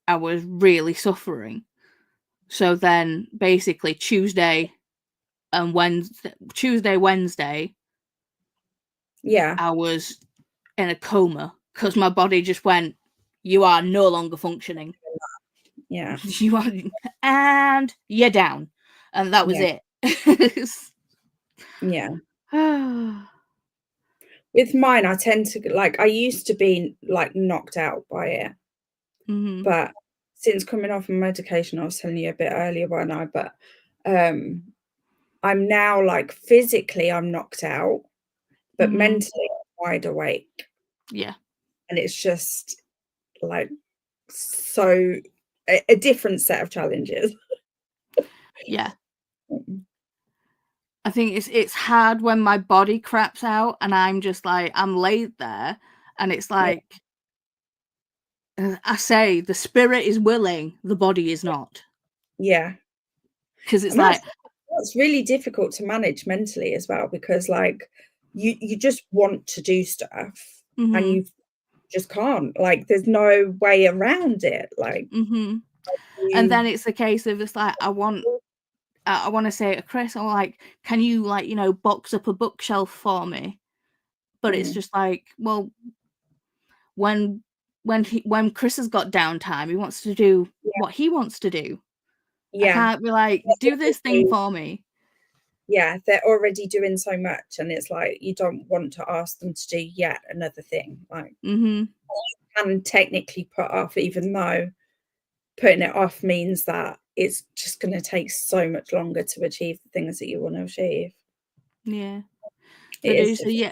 I was really suffering. So then basically Tuesday, Wednesday, Yeah. I was in a coma because my body just went, you are no longer functioning. Yeah. You are, and you're down. And that was it. Yeah. With mine, I tend to like, I used to be like knocked out by it, Mm-hmm. but since coming off medication, I was telling you a bit earlier, weren't I? But I'm now like physically I'm knocked out, but Mm-hmm. mentally I'm wide awake. Yeah. And it's just like so a different set of challenges. Yeah. I think it's hard when my body craps out and I'm just like, I'm laid there and it's like, I say the spirit is willing, the body is not. Yeah. Because it's And like, that's really difficult to manage mentally as well, because like you just want to do stuff and you just can't, like there's no way around it, like and then it's a case of it's like I want to say to Chris, I'm like, can you like, you know, box up a bookshelf for me? But it's just like, well, when Chris has got downtime, he wants to do what he wants to do. I can't be like, do this thing for me. Yeah, they're already doing so much, and it's like you don't want to ask them to do yet another thing. Like you can technically put off, even though putting it off means that it's just going to take so much longer to achieve the things that you want to achieve. Yeah. It is So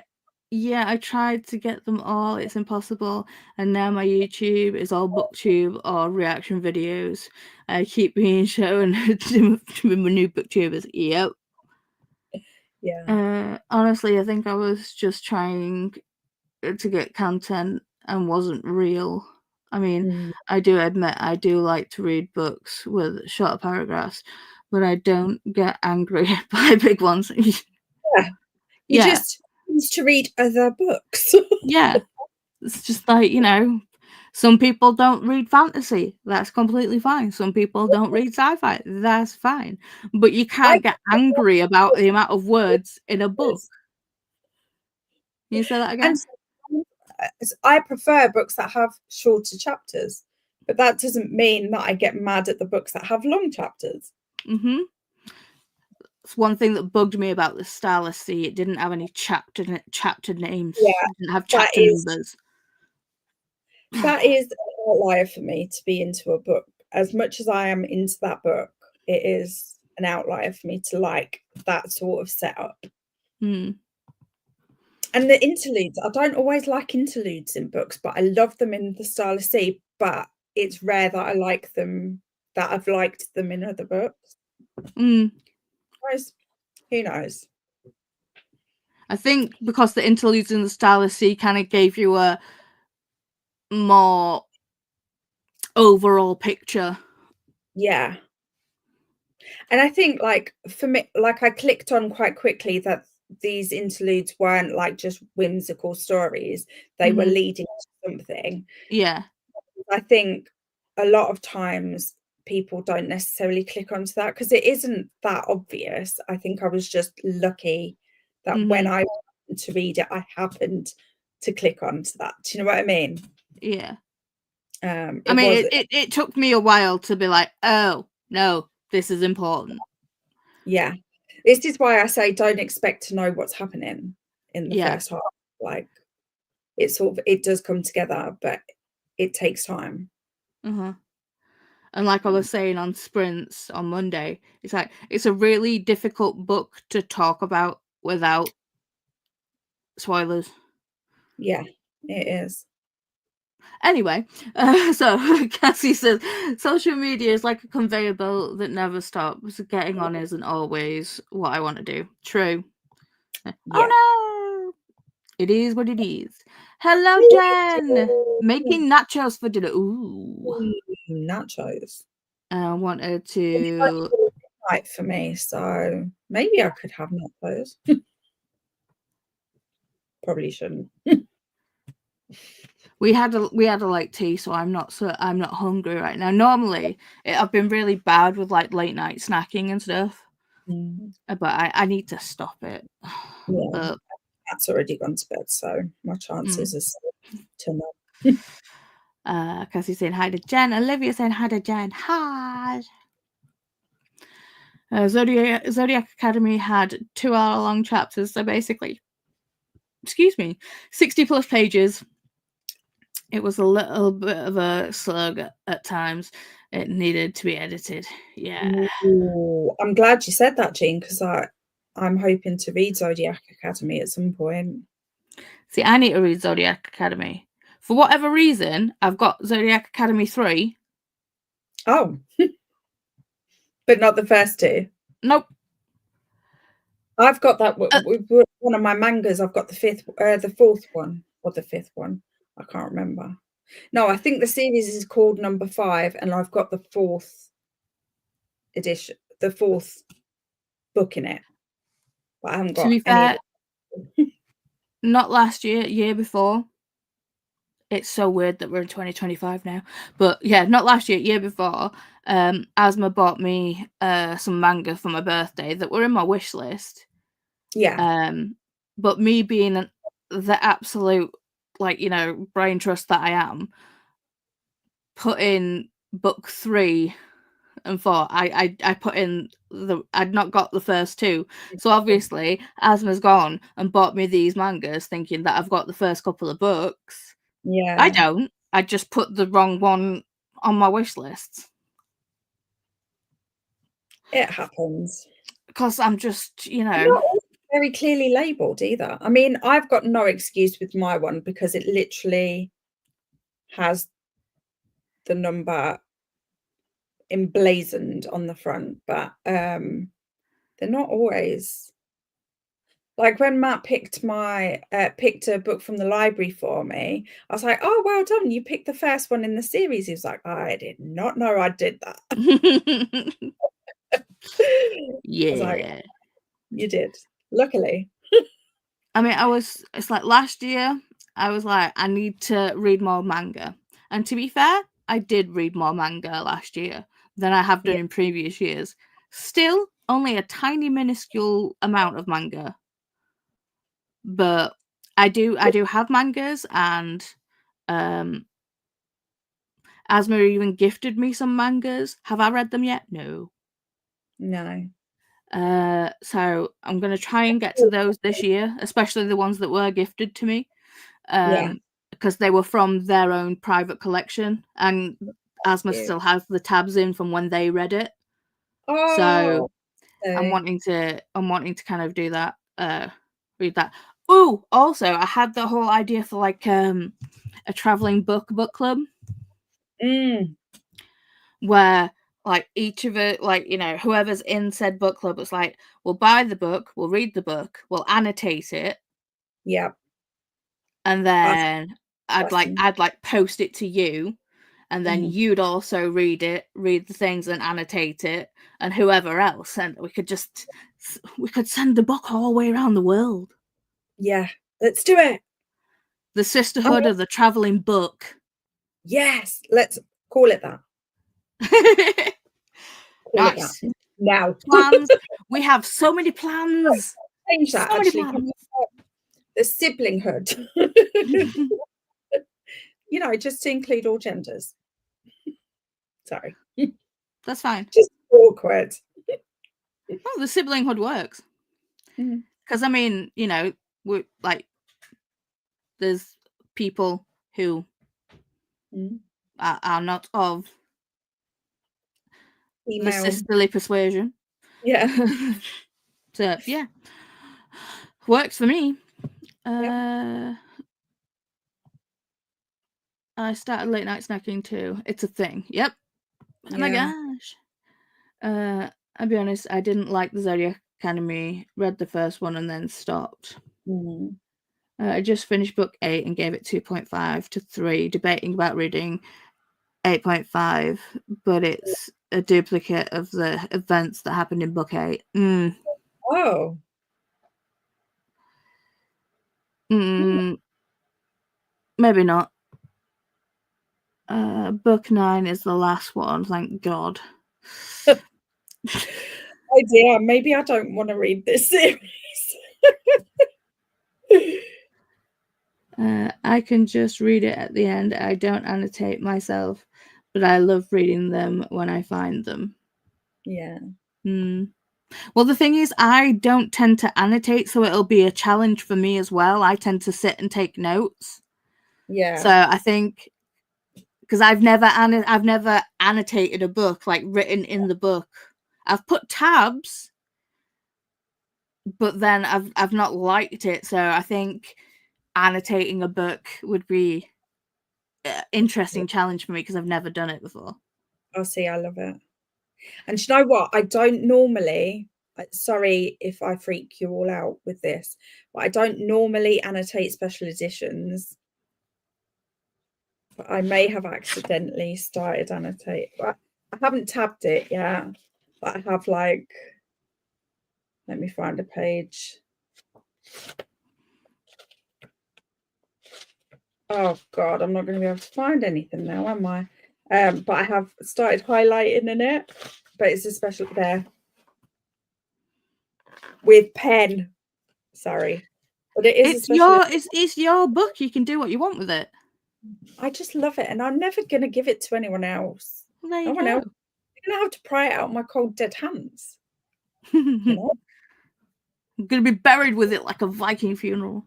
yeah, I tried to get them all. It's impossible. And now my YouTube is all booktube or reaction videos. I keep being shown to my new booktubers. Yep. Yeah. Honestly, I think I was just trying to get content and wasn't real. I mean, I do admit I do like to read books with shorter paragraphs, but I don't get angry by big ones. You just need to read other books. Yeah. It's just like, you know, some people don't read fantasy. That's completely fine. Some people don't read sci-fi. That's fine. But you can't get angry about the amount of words in a book. Can you say that again? And I prefer books that have shorter chapters, but that doesn't mean that I get mad at the books that have long chapters. It's one thing that bugged me about the Starless Sea. It didn't have any chapter names. Yeah, it didn't have chapter numbers. That is an outlier for me to be into a book. As much as I am into that book, it is an outlier for me to like that sort of setup. And the interludes, I don't always like interludes in books, but I love them in the Starless Sea. But it's rare that I like them, that I've liked them in other books. Who knows? I think because the interludes in the Starless Sea kind of gave you a more overall picture. Yeah. And I think like for me, like I clicked on quite quickly that these interludes weren't like just whimsical stories. They were leading to something. Yeah. I think a lot of times people don't necessarily click onto that because it isn't that obvious. I think I was just lucky that when I wanted to read it, I happened to click onto that. Do you know what I mean? Yeah. I mean, it took me a while to be like, oh, no, this is important. Yeah. This is why I say don't expect to know what's happening in the first half. Like it does come together, but it takes time. And like I was saying on sprints on Monday, it's like it's a really difficult book to talk about without spoilers. Yeah, it is. Anyway, so Cassie says, social media is like a conveyor belt that never stops. Getting on isn't always what I want to do. True. Yeah. Oh no! It is what it is. Hello, Jen! Making nachos for dinner. Ooh. Nachos. I wanted to... Right for me, so maybe I could have nachos. Probably shouldn't. We had a late tea, so I'm not hungry right now. Normally, I've been really bad with like late night snacking and stuff, but I need to stop it. Yeah, that's already gone to bed, so my chances are still to none. Cassie saying hi to Jen. Olivia saying hi to Jen. Hi. Zodiac Academy had 2-hour-long chapters, so basically, 60 plus pages. It was a little bit of a slug at times. It needed to be edited. Yeah. Ooh, I'm glad you said that, Jean, because I'm hoping to read Zodiac Academy at some point. See, I need to read Zodiac Academy. For whatever reason, I've got Zodiac Academy 3. Oh. But not the first two? Nope. I've got that one of my mangas. I've got the fourth one, or the fifth one. I can't remember. No, I think the series is called number 5, and I've got the 4th edition, the 4th book in it. But I haven't got To be any. fair, not last year, year before. It's so weird that we're in 2025 now. But yeah, not last year, year before. Asma bought me some manga for my birthday that were in my wish list. Yeah. But me being the absolute, like, you know, brain trust that I am, put in book 3 and 4. I put in I'd not got the first 2. So obviously Asma's gone and bought me these mangas thinking that I've got the first couple of books. Yeah. I don't. I just put the wrong one on my wish list. It happens. Because I'm just, you know. Not very clearly labelled either. I mean, I've got no excuse with my one because it literally has the number emblazoned on the front, but they're not always. Like when Matt picked a book from the library for me, I was like, "Oh, well done! You picked the first one in the series." He was like, "I did not know I did that." Yeah, I was like, you did. Luckily. I mean, it's like last year, I was like, I need to read more manga. And to be fair, I did read more manga last year than I have done in previous years. Still, only a tiny minuscule amount of manga. But I do have mangas, and Asma even gifted me some mangas. Have I read them yet? No. So I'm going to try and get to those this year, especially the ones that were gifted to me. Because they were from their own private collection, and Asma still has the tabs in from when they read it. So I'm wanting to kind of do that, read that. Oh, also I had the whole idea for like a traveling book club, where like each of it, like, you know, whoever's in said book club was like, we'll buy the book, we'll read the book, we'll annotate it. Yeah. And then I'd like post it to you, and then you'd also read the things and annotate it, and whoever else, and we could send the book all the way around the world. Yeah, let's do it. The Sisterhood of the Traveling Book. Yes, let's call it that. Nice. Now. Plans. We have so many plans. Change that, actually. The siblinghood. You know, just to include all genders. Sorry. That's fine. Just awkward. Oh, the siblinghood works. Because, I mean, you know, we're like, there's people who are not of the sisterly persuasion. Yeah. So, yeah. Works for me. I started late night snacking too. It's a thing. Yep. Oh my gosh. I'll be honest, I didn't like the Zodiac Academy, read the first one and then stopped. I just finished book 8 and gave it 2.5 to 3, debating about reading 8.5, but it's a duplicate of the events that happened in book 8. Oh. Maybe not. Book 9 is the last one, thank God. Oh dear, maybe I don't want to read this series. I can just read it at the end. I don't annotate myself, but I love reading them when I find them. Yeah. Well, the thing is, I don't tend to annotate, so it'll be a challenge for me as well. I tend to sit and take notes. Yeah. So I think, because I've never annotated a book, like written in the book. I've put tabs, but then I've not liked it. So I think annotating a book would be an interesting challenge for me because I've never done it before. Oh, see, I love it. And you know what? I don't normally, sorry if I freak you all out with this, but I don't normally annotate special editions. But I may have accidentally started annotate. I haven't tabbed it yet, but I have like, let me find a page. Oh God, I'm not going to be able to find anything now, am I? But I have started highlighting in it, but it's a special there with pen. Sorry, but it is it's your book. You can do what you want with it. I just love it, and I'm never going to give it to anyone else. Well, there no you one go. else. I'm going to have to pry it out of my cold dead hands. You know? I'm going to be buried with it like a Viking funeral.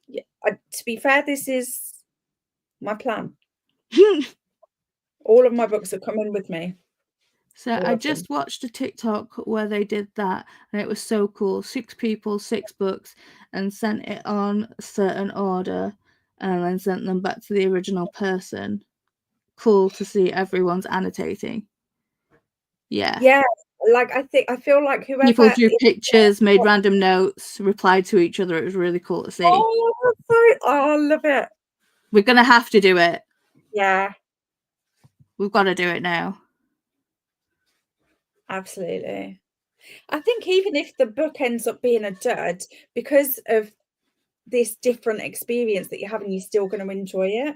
Yeah. To be fair, this is my plan. All of my books are coming with me. So I just watched a TikTok where they did that, and it was so cool. 6 people, 6 books, and sent it on a certain order, and then sent them back to the original person. Cool to see everyone's annotating. Yeah. Yeah, like I feel like whoever People drew pictures, made random notes, replied to each other. It was really cool to see. Oh, I love it. We're gonna have to do it. Yeah. We've got to do it now. Absolutely. I think even if the book ends up being a dud, because of this different experience that you're having, you're still going to enjoy it.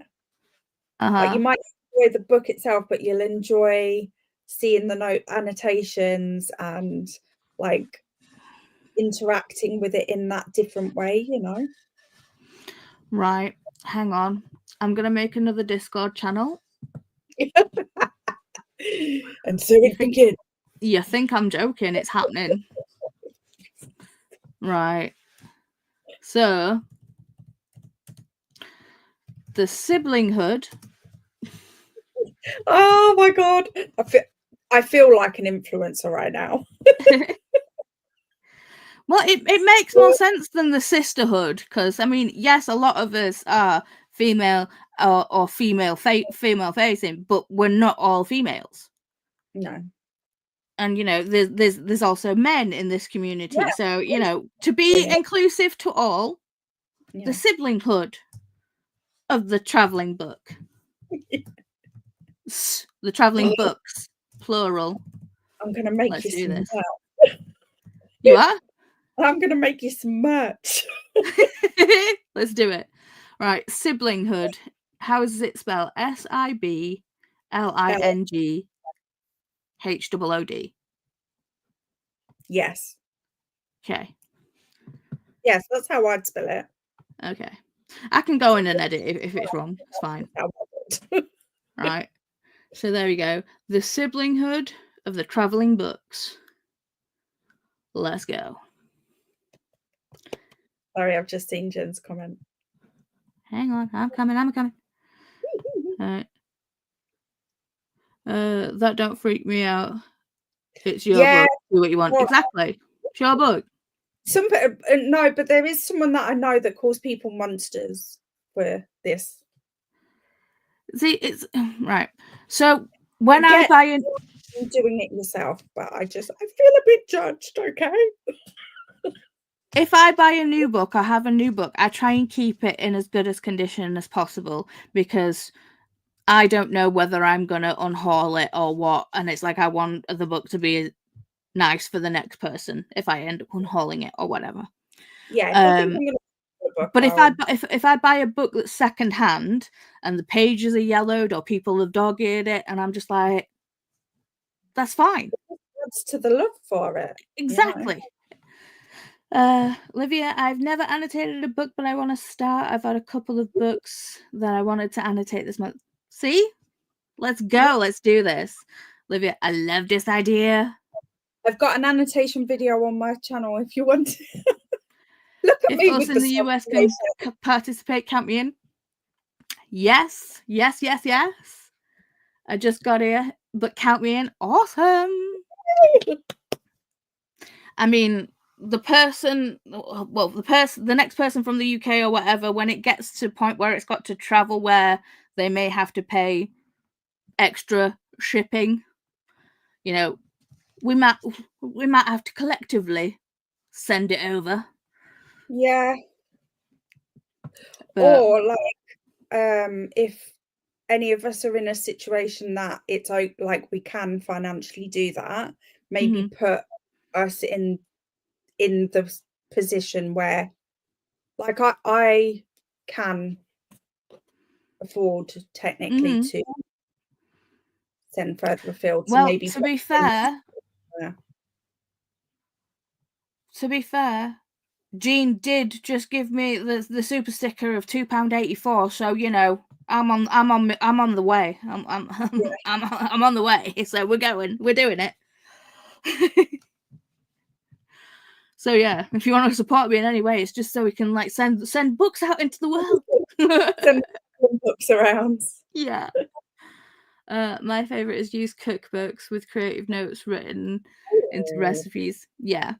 Like you might enjoy the book itself, but you'll enjoy seeing the note annotations and like interacting with it in that different way, you know? Right. Hang on. I'm going to make another Discord channel. And so it begins. You think I'm joking? It's happening. Right. So, the siblinghood. Oh my God. I feel like an influencer right now. Well, it makes more sense than the sisterhood, because I mean, yes, a lot of us are female or female facing, but we're not all females. No. And you know, there's also men in this community, Yeah. so you know, to be inclusive to all, the siblinghood of the traveling book, the traveling books, plural. I'm gonna make Let's you do some this. merch. You are? I'm gonna make you some merch. Let's do it. Right, siblinghood. How is it spelled? SIBLINGHOOD. Yes. Okay. Yes, that's how I'd spell it. Okay. I can go in and edit if it's wrong. It's fine. Right. So there we go. The siblinghood of the traveling books. Let's go. Sorry, I've just seen Jen's comment. Hang on. I'm coming. Alright. That don't freak me out. It's your book. Do what you want. Well, exactly. It's your book. No, but there is someone that I know that calls people monsters for this. See, it's right. So when I buy an doing it yourself, but I feel a bit judged. Okay. If I buy a new book or have a new book, I try and keep it in as good as condition as possible, because I don't know whether I'm gonna unhaul it or what, and it's like I want the book to be nice for the next person if I end up unhauling it or whatever. Yeah, if I think I'm gonna buy a book, but if I buy a book that's secondhand and the pages are yellowed or people have dog-eared it, and I'm just like, that's fine. it adds to the love for it. Exactly. Olivia, I've never annotated a book, but I want to start. I've had a couple of books that I wanted to annotate this month. See? Let's go. Yeah. Let's do this. Olivia, I love this idea. I've got an annotation video on my channel if you want to. Look at If me us with in the the US can participate, count me in. Yes, yes, yes, yes. I just got here, but count me in. Awesome. I mean, the next person from the UK or whatever, when it gets to a point where it's got to travel where they may have to pay extra shipping, you know, we might have to collectively send it over. Yeah. But, or like if any of us are in a situation that it's like we can financially do that, maybe put us in the position where like I can afford technically to send further afield. So well, maybe to be fair, Jean did just give me the super sticker of £2.84. So I'm on the way. I'm on the way. So we're doing it. So yeah, if you want to support me in any way, it's just so we can like send books out into the world. send books around. Yeah. My favorite is use cookbooks with creative notes written into recipes. Yeah.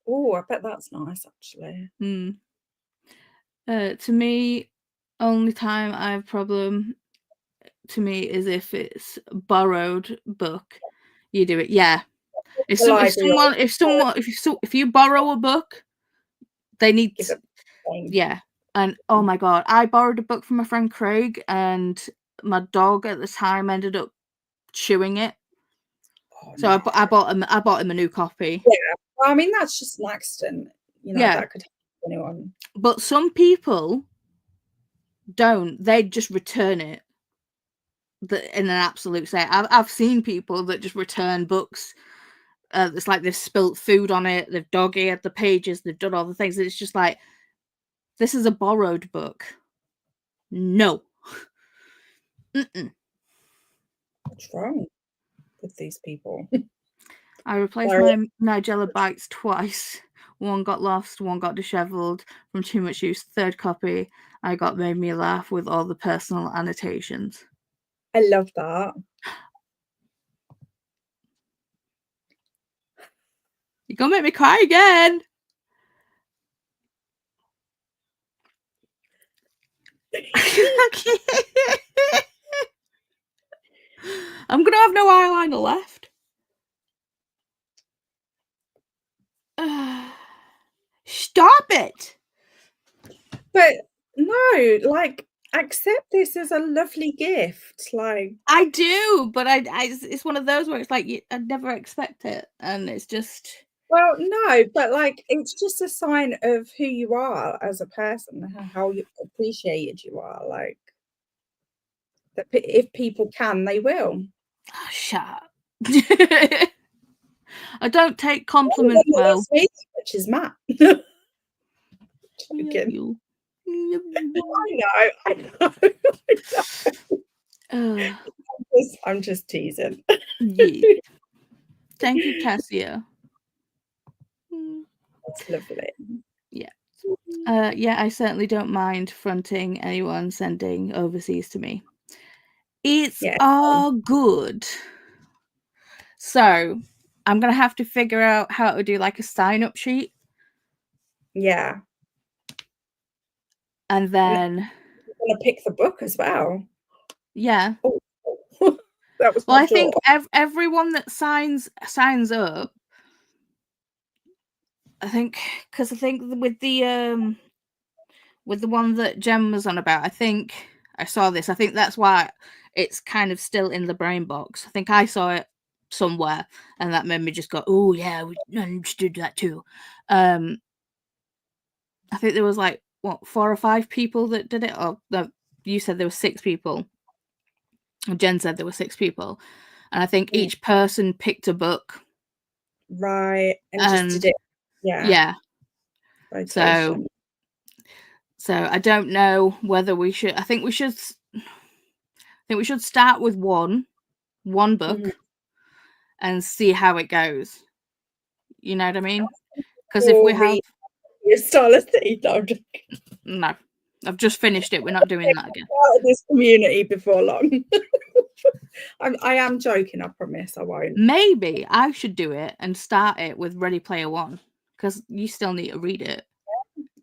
Oh, I bet that's nice actually. To me, only time I have a problem to me is if it's a borrowed book. You do it. Yeah. If you borrow a book, they need to, yeah. And oh my god, I borrowed a book from my friend Craig, and my dog at the time ended up chewing it. So no. I bought him a new copy. Yeah, well, I mean that's just an accident. That could happen to anyone. But some people don't. They just return it in an absolute state. I've seen people that just return books. It's like they've spilt food on it, they've dog-eared the pages, they've done all the things. It's just like, this is a borrowed book. No. What's wrong with these people? I replaced my Nigella Bites twice. One got lost, one got disheveled from too much use. Third copy I got made me laugh with all the personal annotations. I love that. You're gonna make me cry again. I'm gonna have no eyeliner left. Stop it. But no, like, accept this as a lovely gift. Like, I do, but it's one of those where it's like I'd never expect it, and it's just. Well, no, but like it's just a sign of who you are as a person, how appreciated you are. Like that, if people can, they will. Oh, shut up. I don't take compliments well. Which is Matt. Joking. I know. I'm just teasing. Yeah. Thank you, Cassia. That's lovely. Yeah. Yeah, I certainly don't mind fronting anyone sending overseas to me. It's all good. So I'm gonna have to figure out how to do like a sign-up sheet. Yeah. And then you're gonna pick the book as well. Yeah. Oh, that was Well, my I think jaw. everyone that signs up, I think, because I think with the one that Jem was on about, I think I saw this. I think that's why it's kind of still in the brain box. I think I saw it somewhere, and that made me just go, "Oh yeah, we just did that too." I think there was like 4 or 5 people that did it, or you said there were 6 people. Jen said there were 6 people, and I think each person picked a book, Right, and just did it. Yeah. Rotation. So I don't know whether we should. I think we should start with one book and see how it goes. You know what I mean? Because if we have your style of thing, no, I've just finished it. We're not doing that again. Out of this community before long. I am joking. I promise I won't. Maybe I should do it and start it with Ready Player One, because you still need to read it.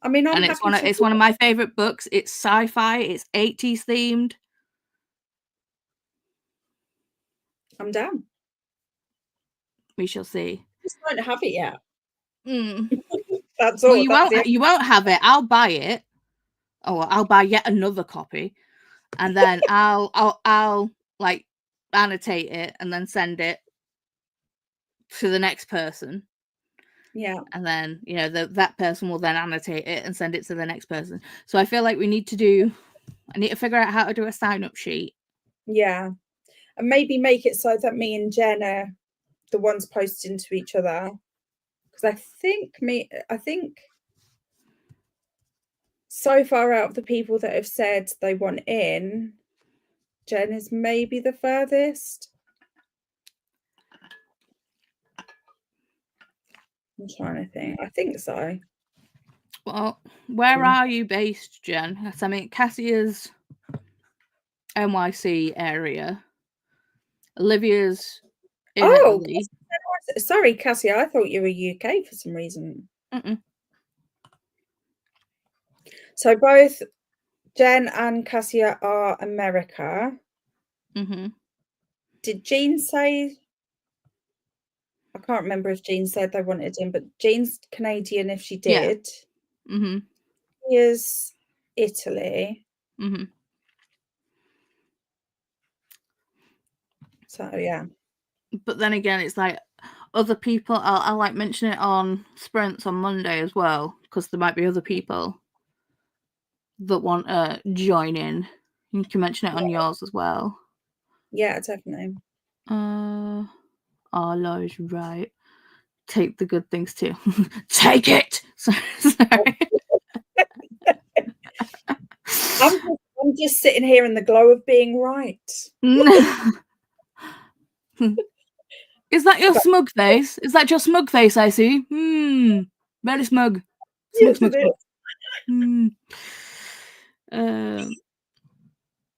I mean, I'm and happy it's one of my favorite books. It's sci-fi. It's 80s themed. I'm down. We shall see. Just don't have it yet. Mm. That's all. Well, you won't have it. I'll buy it. Oh, I'll buy yet another copy, and then I'll like annotate it and then send it to the next person. Yeah. And then, you know, that person will then annotate it and send it to the next person. So I feel like I need to figure out how to do a sign-up sheet. Yeah. And maybe make it so that me and Jen are the ones posting to each other. Because I think so far out of the people that have said they want in, Jen is maybe the furthest. I'm trying to think. I think so. Well, where are you based, Jen? I mean, Cassia's NYC area. Olivia's in Italy. Sorry, Cassia. I thought you were UK for some reason. So both Jen and Cassia are America. Did Jean say? I can't remember if Jean said they wanted him, but Jean's Canadian if she did. Yeah. He is Italy. So yeah. But then again, it's like other people. I'll like mention it on sprints on Monday as well, because there might be other people that want to join in. You can mention it on yours as well. Yeah, definitely. Our Laura's right. Take the good things too. Take it. Sorry. I'm just sitting here in the glow of being right. Is that your smug face? Is that your smug face I see? Very smug. Smug, smug, smug.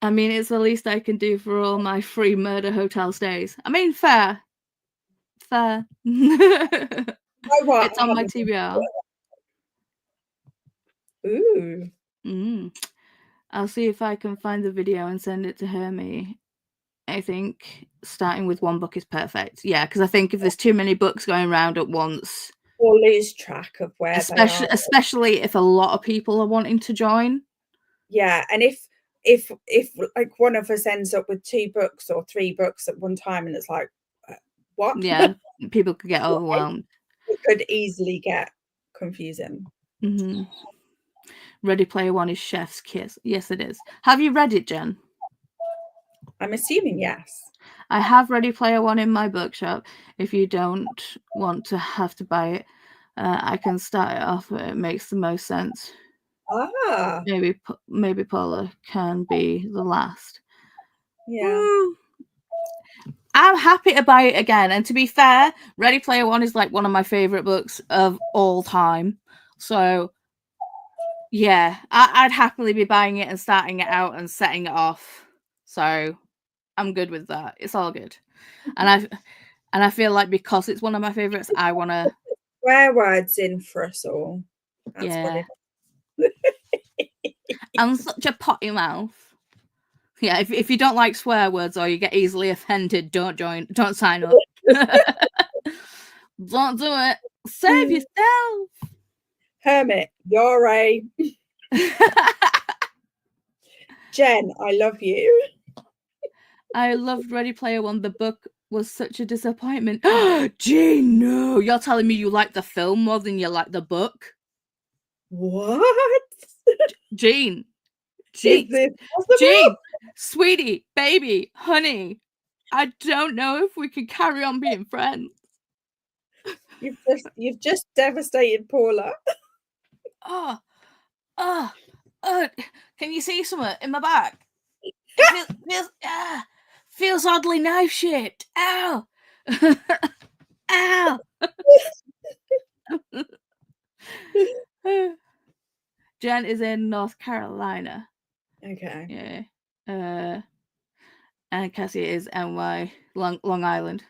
I mean, it's the least I can do for all my free murder hotel stays. I mean, fair. It's on my TBR. Ooh. I'll see if I can find the video and send it to Hermie. I think starting with one book is perfect. Yeah, because I think if there's too many books going around at once, we'll lose track of where they are. Especially if a lot of people are wanting to join. Yeah, and if like one of us ends up with 2 books or 3 books at one time, and it's like, what? Yeah, people could get overwhelmed. It could easily get confusing. Ready Player One is Chef's Kiss. Yes, it is. Have you read it, Jen? I'm assuming yes. I have Ready Player One in my bookshop. If you don't want to have to buy it, I can start it off where it makes the most sense. Maybe Paula can be the last. Yeah. I'm happy to buy it again. And to be fair, Ready Player One is like one of my favorite books of all time. So yeah, I'd happily be buying it and starting it out and setting it off. So I'm good with that. It's all good. And I feel like because it's one of my favorites, I want to swear words in for us all. That's what it is. I'm such a potty mouth. Yeah, if you don't like swear words or you get easily offended, don't sign up. Don't do it. Save yourself. Hermit, you're a Jen, I love you. I loved Ready Player One. The book was such a disappointment. Gee, no. You're telling me you like the film more than you like the book? What? Jean. Is this possible? Jean, sweetie, baby, honey, I don't know if we can carry on being friends. You've just devastated Paula. Oh, can you see something in my back? It feels oddly knife shaped. Ow. Ow. Jen is in North Carolina. Okay. Yeah. And Cassia is NY, Long Island.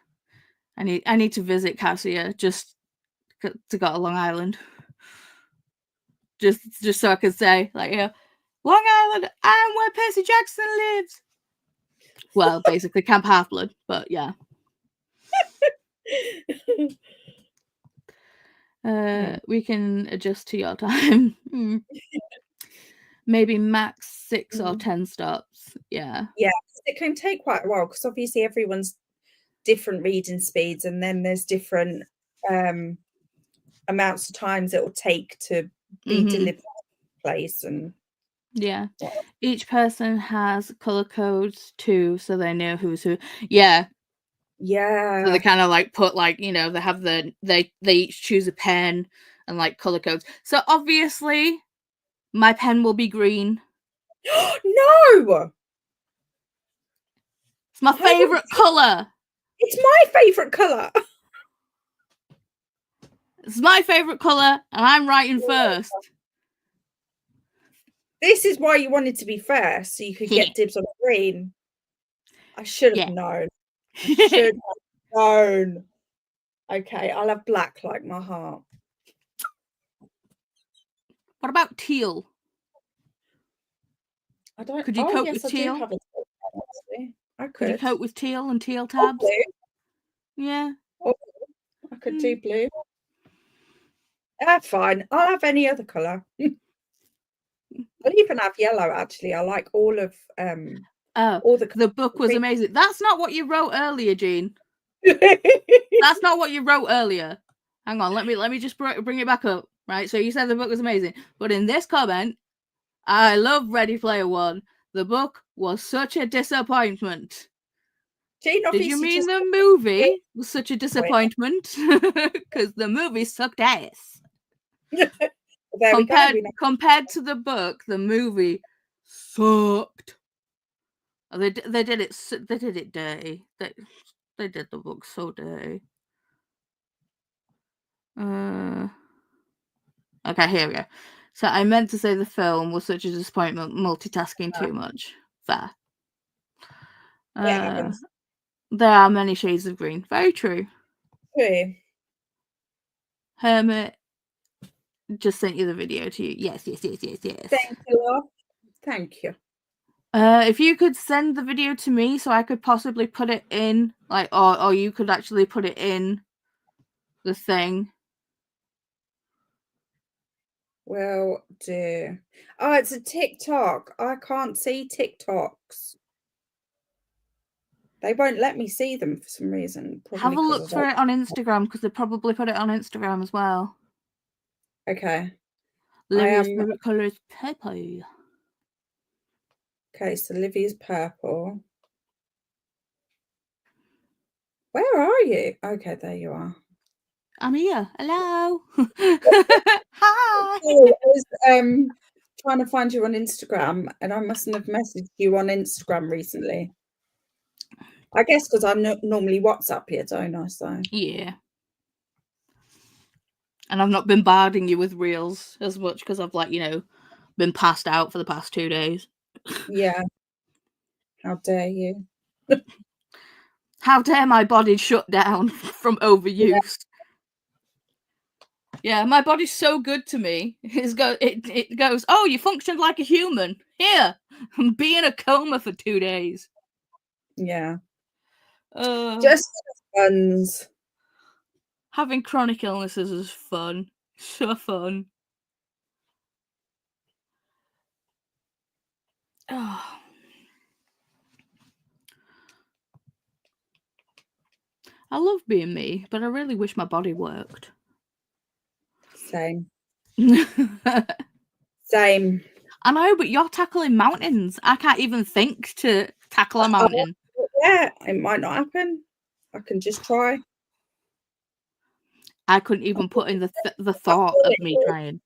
I need to visit Cassia just to go to Long Island. Just so I can say, like, you know, Long Island, I'm where Percy Jackson lives. Well, basically Camp Half-Blood, but yeah. We can adjust to your time. Maybe max 6 or 10 stops. Yeah. Yeah, it can take quite a while because obviously everyone's different reading speeds, and then there's different amounts of times it will take to be delivered to the place. And yeah, each person has color codes too, so they know who's who. Yeah. So they kind of like put, like, you know, they have they each choose a pen and like color codes. So obviously my pen will be green. No, it's my favorite color. It's my favorite color. It's my favorite color, and I'm writing first. This is why you wanted to be first, so you could get dibs on green. I should have known. I should have known. Okay, I'll have black like my heart. What about teal? I don't. Could you cope with I teal? do have a I could. Could you cope with teal and teal tabs? Blue. Yeah. I could do blue. That's fine. I'll have any other color. I'll even have yellow. Actually, I like all of all the book was amazing. That's not what you wrote earlier, Jean. That's not what you wrote earlier. Hang on, let me just bring it back up. Right, so you said the book was amazing, but in this comment, I love Ready Player One. The book was such a disappointment. Jean, did you mean the movie was such a disappointment? Because the movie sucked ass. Compared to the book, the movie sucked. They did it dirty. They did the book so dirty. Okay, here we go. So I meant to say the film was such a disappointment, multitasking too much. Fair. There are many shades of green. Very true. True. Hermit just sent you the video to you. Yes. Thank you, love. Thank you. If you could send the video to me so I could possibly put it in, like, or you could actually put it in the thing. Will do. Oh, it's a TikTok. I can't see TikToks. They won't let me see them for some reason. Have a look for it on Instagram, because they probably put it on Instagram as well. Okay. Livia's favorite color is purple. Okay, so Livia's purple. Where are you? Okay, there you are. I'm here. Hello. Hi. I was trying to find you on Instagram, and I mustn't have messaged you on Instagram recently. I guess because I normally WhatsApp you, don't I? So yeah. And I've not been bombarding you with reels as much because I've, like, you know, been passed out for the past 2 days. Yeah. How dare you? How dare my body shut down from overuse? Yeah, my body's so good to me. It goes, oh, you functioned like a human. here. Be in a coma for 2 days. Yeah. Uh, Just funs. Having chronic illnesses is fun. So fun. Oh. I love being me, but I really wish my body worked. Same. Same. I know, but you're tackling mountains. I can't even think to tackle a mountain. Yeah, it might not happen. I can just try. I couldn't even put in the thought of me trying.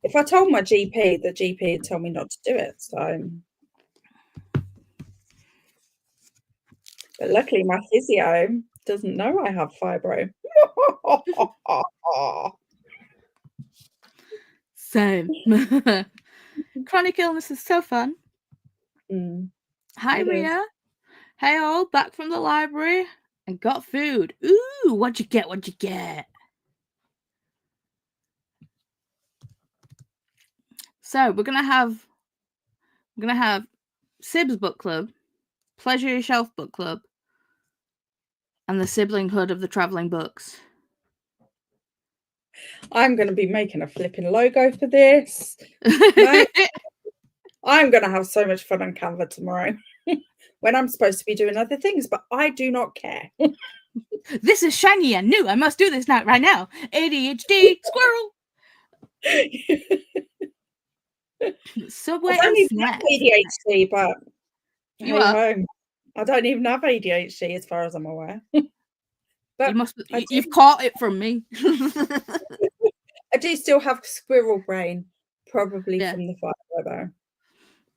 If I told my GP, the GP would tell me not to do it. So, but luckily my physio doesn't know I have fibro. Same. Chronic illness is so fun. Hi, Ria. Hey, all, back from the library and got food. Ooh, what'd you get? What'd you get? So we're gonna have Sib's book club, Pleasure Yourself book club, and the siblinghood of the traveling books. I'm going to be making a flipping logo for this. Mate, I'm going to have so much fun on Canva tomorrow when I'm supposed to be doing other things, but I do not care. This is shiny and new. I must do this now, right now. ADHD squirrel. Subway I don't and even have snacks. ADHD, but You hey are. ho. I don't even have ADHD as far as I'm aware. But you've caught it from me. I do still have squirrel brain, probably Yeah. from the fibro though.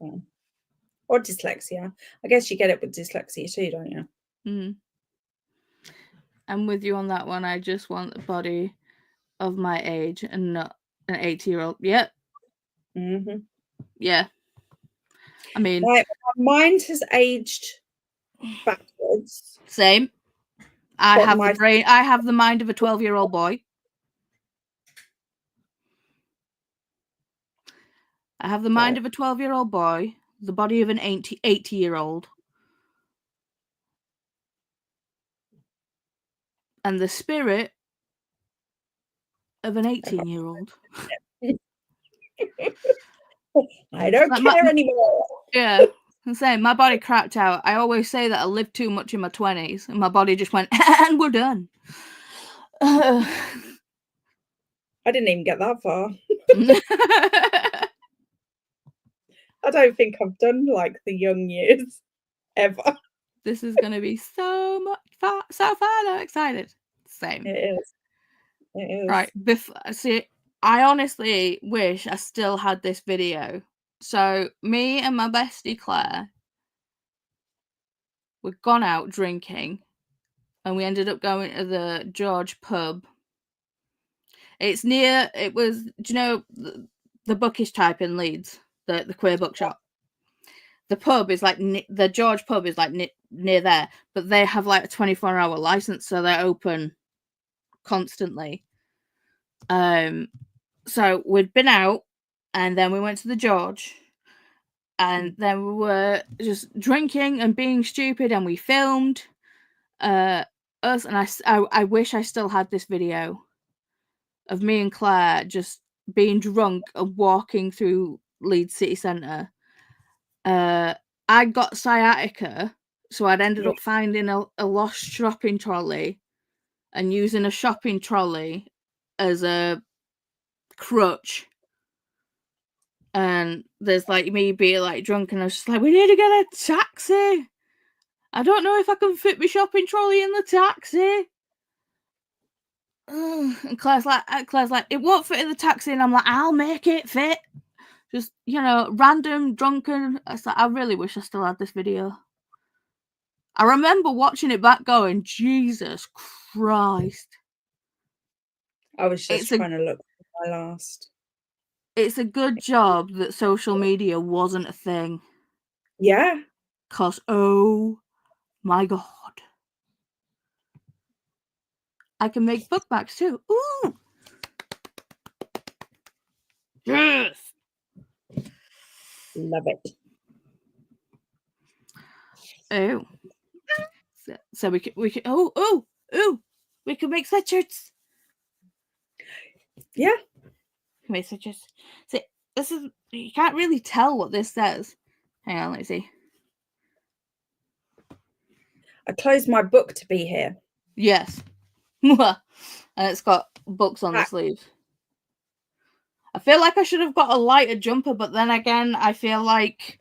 Yeah. Or dyslexia. I guess you get it with dyslexia too, don't you? Mm. I'm with you on that one. I just want the body of my age and not an 80-year-old. Yep. Mm-hmm. Yeah. I mean, my mind has aged backwards. Same. I have the brain. I have the mind of a 12-year-old boy. I have the mind of a 12-year-old boy, the body of an 80-year-old, and the spirit of an 18-year-old. I don't care anymore. Yeah. I'm saying my body crapped out. I always say that I lived too much in my 20s, and my body just went, and we're done. I didn't even get that far. I don't think I've done like the young years ever. This is going to be so fun. I'm excited. Same. It is. It is. Right. See, I honestly wish I still had this video. So me and my bestie Claire, we'd gone out drinking, and we ended up going to the George pub. It's near. It was. Do you know the bookish type in Leeds, the queer bookshop? The pub is like the George pub is like near there, but they have like a 24-hour license, so they're open constantly. So we'd been out, and then we went to the George, and then we were just drinking and being stupid, and we filmed us. And I wish I still had this video of me and Claire just being drunk and walking through Leeds city centre. I got sciatica, so I'd ended up finding a lost shopping trolley and using a shopping trolley as a crutch. And there's like me being like drunk, and I was just like, we need to get a taxi. I don't know if I can fit my shopping trolley in the taxi. And Claire's like, it won't fit in the taxi, and I'm like, I'll make it fit. Just, random drunken. I really wish I still had this video. I remember watching it back going, Jesus Christ. I was just trying to look for my last. It's a good job that social media wasn't a thing. Yeah. 'Cause, oh my God. I can make bookmarks too. Ooh! Yes! Love it. Oh. So we could we can make sweatshirts. Yeah. We can make sweatshirts. See, this is, you can't really tell what this says. Hang on, let's see. I closed my book to be here. Yes. And it's got books on the sleeves. I feel like I should have got a lighter jumper, but then again, I feel like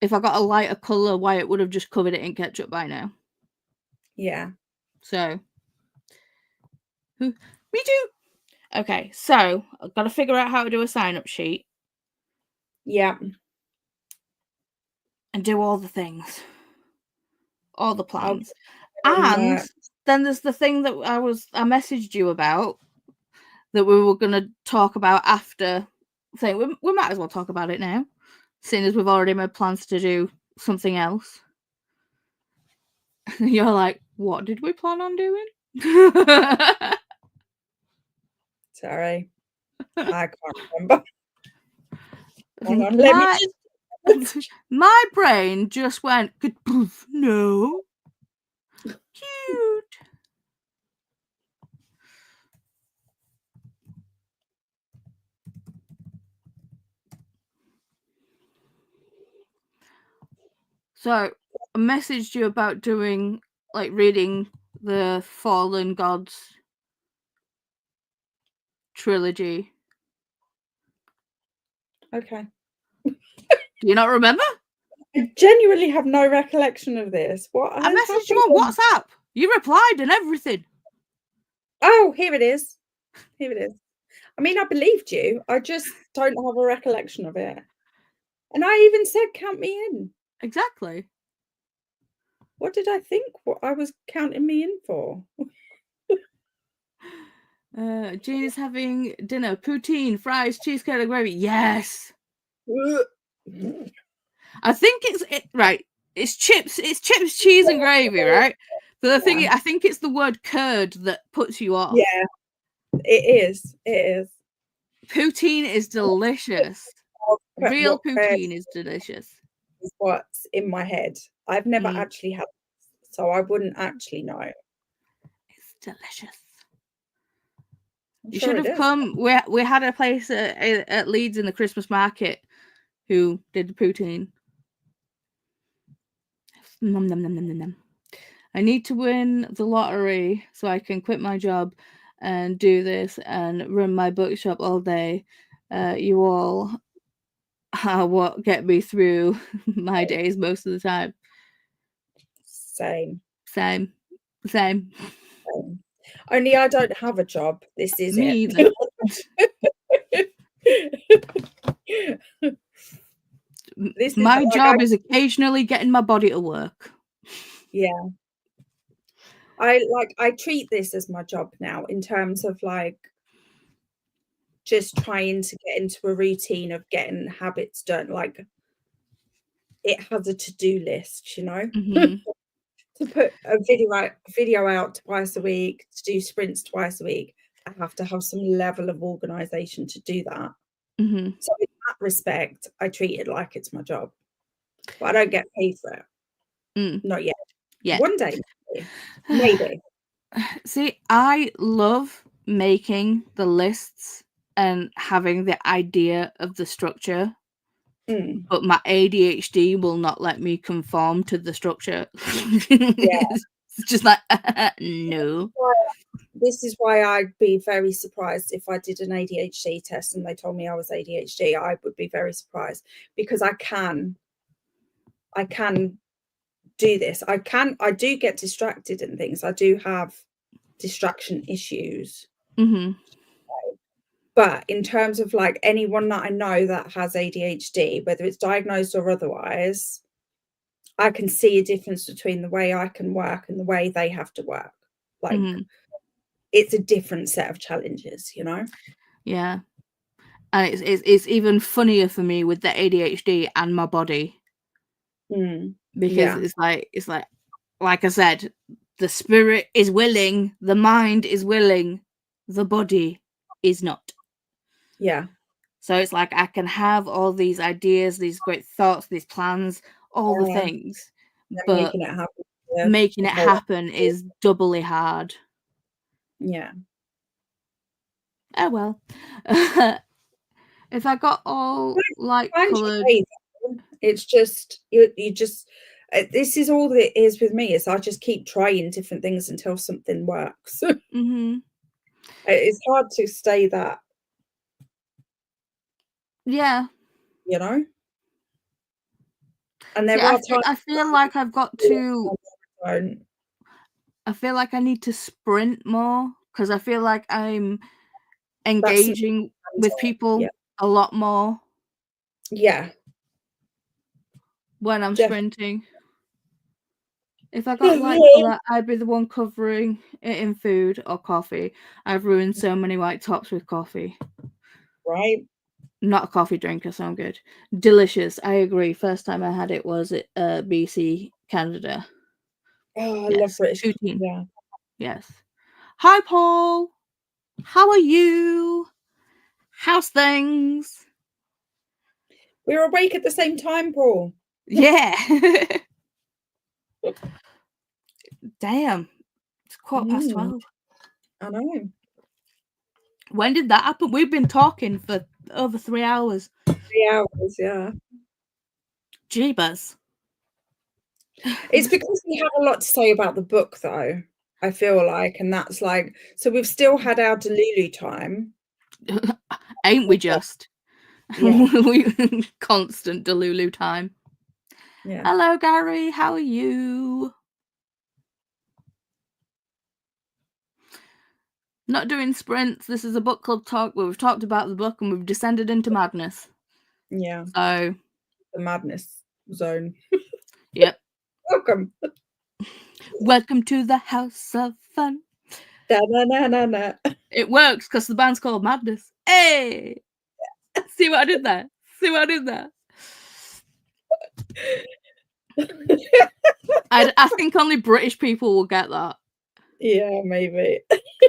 if I got a lighter colour, Wyatt would have just covered it in ketchup by now. Yeah. So, me too. Okay, so I've got to figure out how to do a sign-up sheet. Yeah. And do all the things. All the plans. And then there's the thing that I messaged you about that we were going to talk about after. We might as well talk about it now, seeing as we've already made plans to do something else. You're like, what did we plan on doing? sorry, I can't remember. Hang on, my brain just went, no. Cute. So I messaged you about doing, like, reading the Fallen Gods trilogy. Okay. Do you not remember? I genuinely have no recollection of this. What? I messaged you on WhatsApp. You replied and everything. Oh, here it is. Here it is. I mean, I believed you. I just don't have a recollection of it. And I even said, count me in. Exactly. What did I think? What I was counting me in for? Jane is having dinner, poutine, fries, cheesecake, and gravy. Yes. I think right. It's chips, cheese, and gravy, right? But the thing is, I think it's the word curd that puts you off. Yeah, it is. It is. Poutine is delicious. Real poutine is delicious. Is what's in my head. I've never actually had it, so I wouldn't actually know. It's delicious. You should have come. We had a place at Leeds in the Christmas market who did the poutine. Nom, nom, nom, nom, nom, nom. I need to win the lottery so I can quit my job and do this and run my bookshop all day. You all are what get me through my days most of the time. Same. Only I don't have a job. This is me it. My job is occasionally getting my body to work. Yeah. I treat this as my job now, in terms of like just trying to get into a routine of getting habits done. Like, it has a to-do list, you know. To put a video out twice a week, to do sprints twice a week, I have to have some level of organization to do that. So in that respect, I treat it like it's my job, but I don't get paid for it. Not yet. Yeah. One day, maybe. See, I love making the lists and having the idea of the structure, but my ADHD will not let me conform to the structure. It's just like, no. This is why I'd be very surprised if I did an ADHD test and they told me I was ADHD. I would be very surprised, because I can do this. I do get distracted and things. I do have distraction issues. But in terms of like anyone that I know that has ADHD, whether it's diagnosed or otherwise, I can see a difference between the way I can work and the way they have to work. Like, it's a different set of challenges, you know? Yeah. And it's even funnier for me with the ADHD and my body. Because it's like I said, the spirit is willing, the mind is willing, the body is not. Yeah. So it's like I can have all these ideas, these great thoughts, these plans, all the things, but making it happen is doubly hard. Yeah. Oh well. If I got all light coloured, it's just you just this is all that it is with me, is I just keep trying different things until something works. It's hard to stay that, yeah. you know. And there Yeah, are times I feel like I've got to. I feel like I need to sprint more, because I feel like I'm engaging with people a lot more. Yeah. When I'm Definitely. sprinting. If I got light colour, I'd be the one covering it in food or coffee. I've ruined so many white tops with coffee. Right. Not a coffee drinker, so I'm good. Delicious. I agree. First time I had it was at BC, Canada. Oh, I love British. Poutine. Yeah. Yes. Hi, Paul. How are you? How's things? We were awake at the same time, Paul. Yeah. Damn. It's 12:15. I know. When did that happen? We've been talking for over 3 hours. 3 hours, yeah. Jeebus. It's because we have a lot to say about the book, though, I feel like, and that's like, so we've still had our Delulu time. Ain't we just? Yeah. Constant Delulu time. Yeah. Hello, Gary. How are you? Not doing sprints. This is a book club talk where we've talked about the book and we've descended into madness. Yeah. So the madness zone. Yep. Welcome. Welcome to the house of fun. Da, na, na, na, na. It works because the band's called Madness. Hey! See what I did there? See what I did there? I think only British people will get that. Yeah, maybe.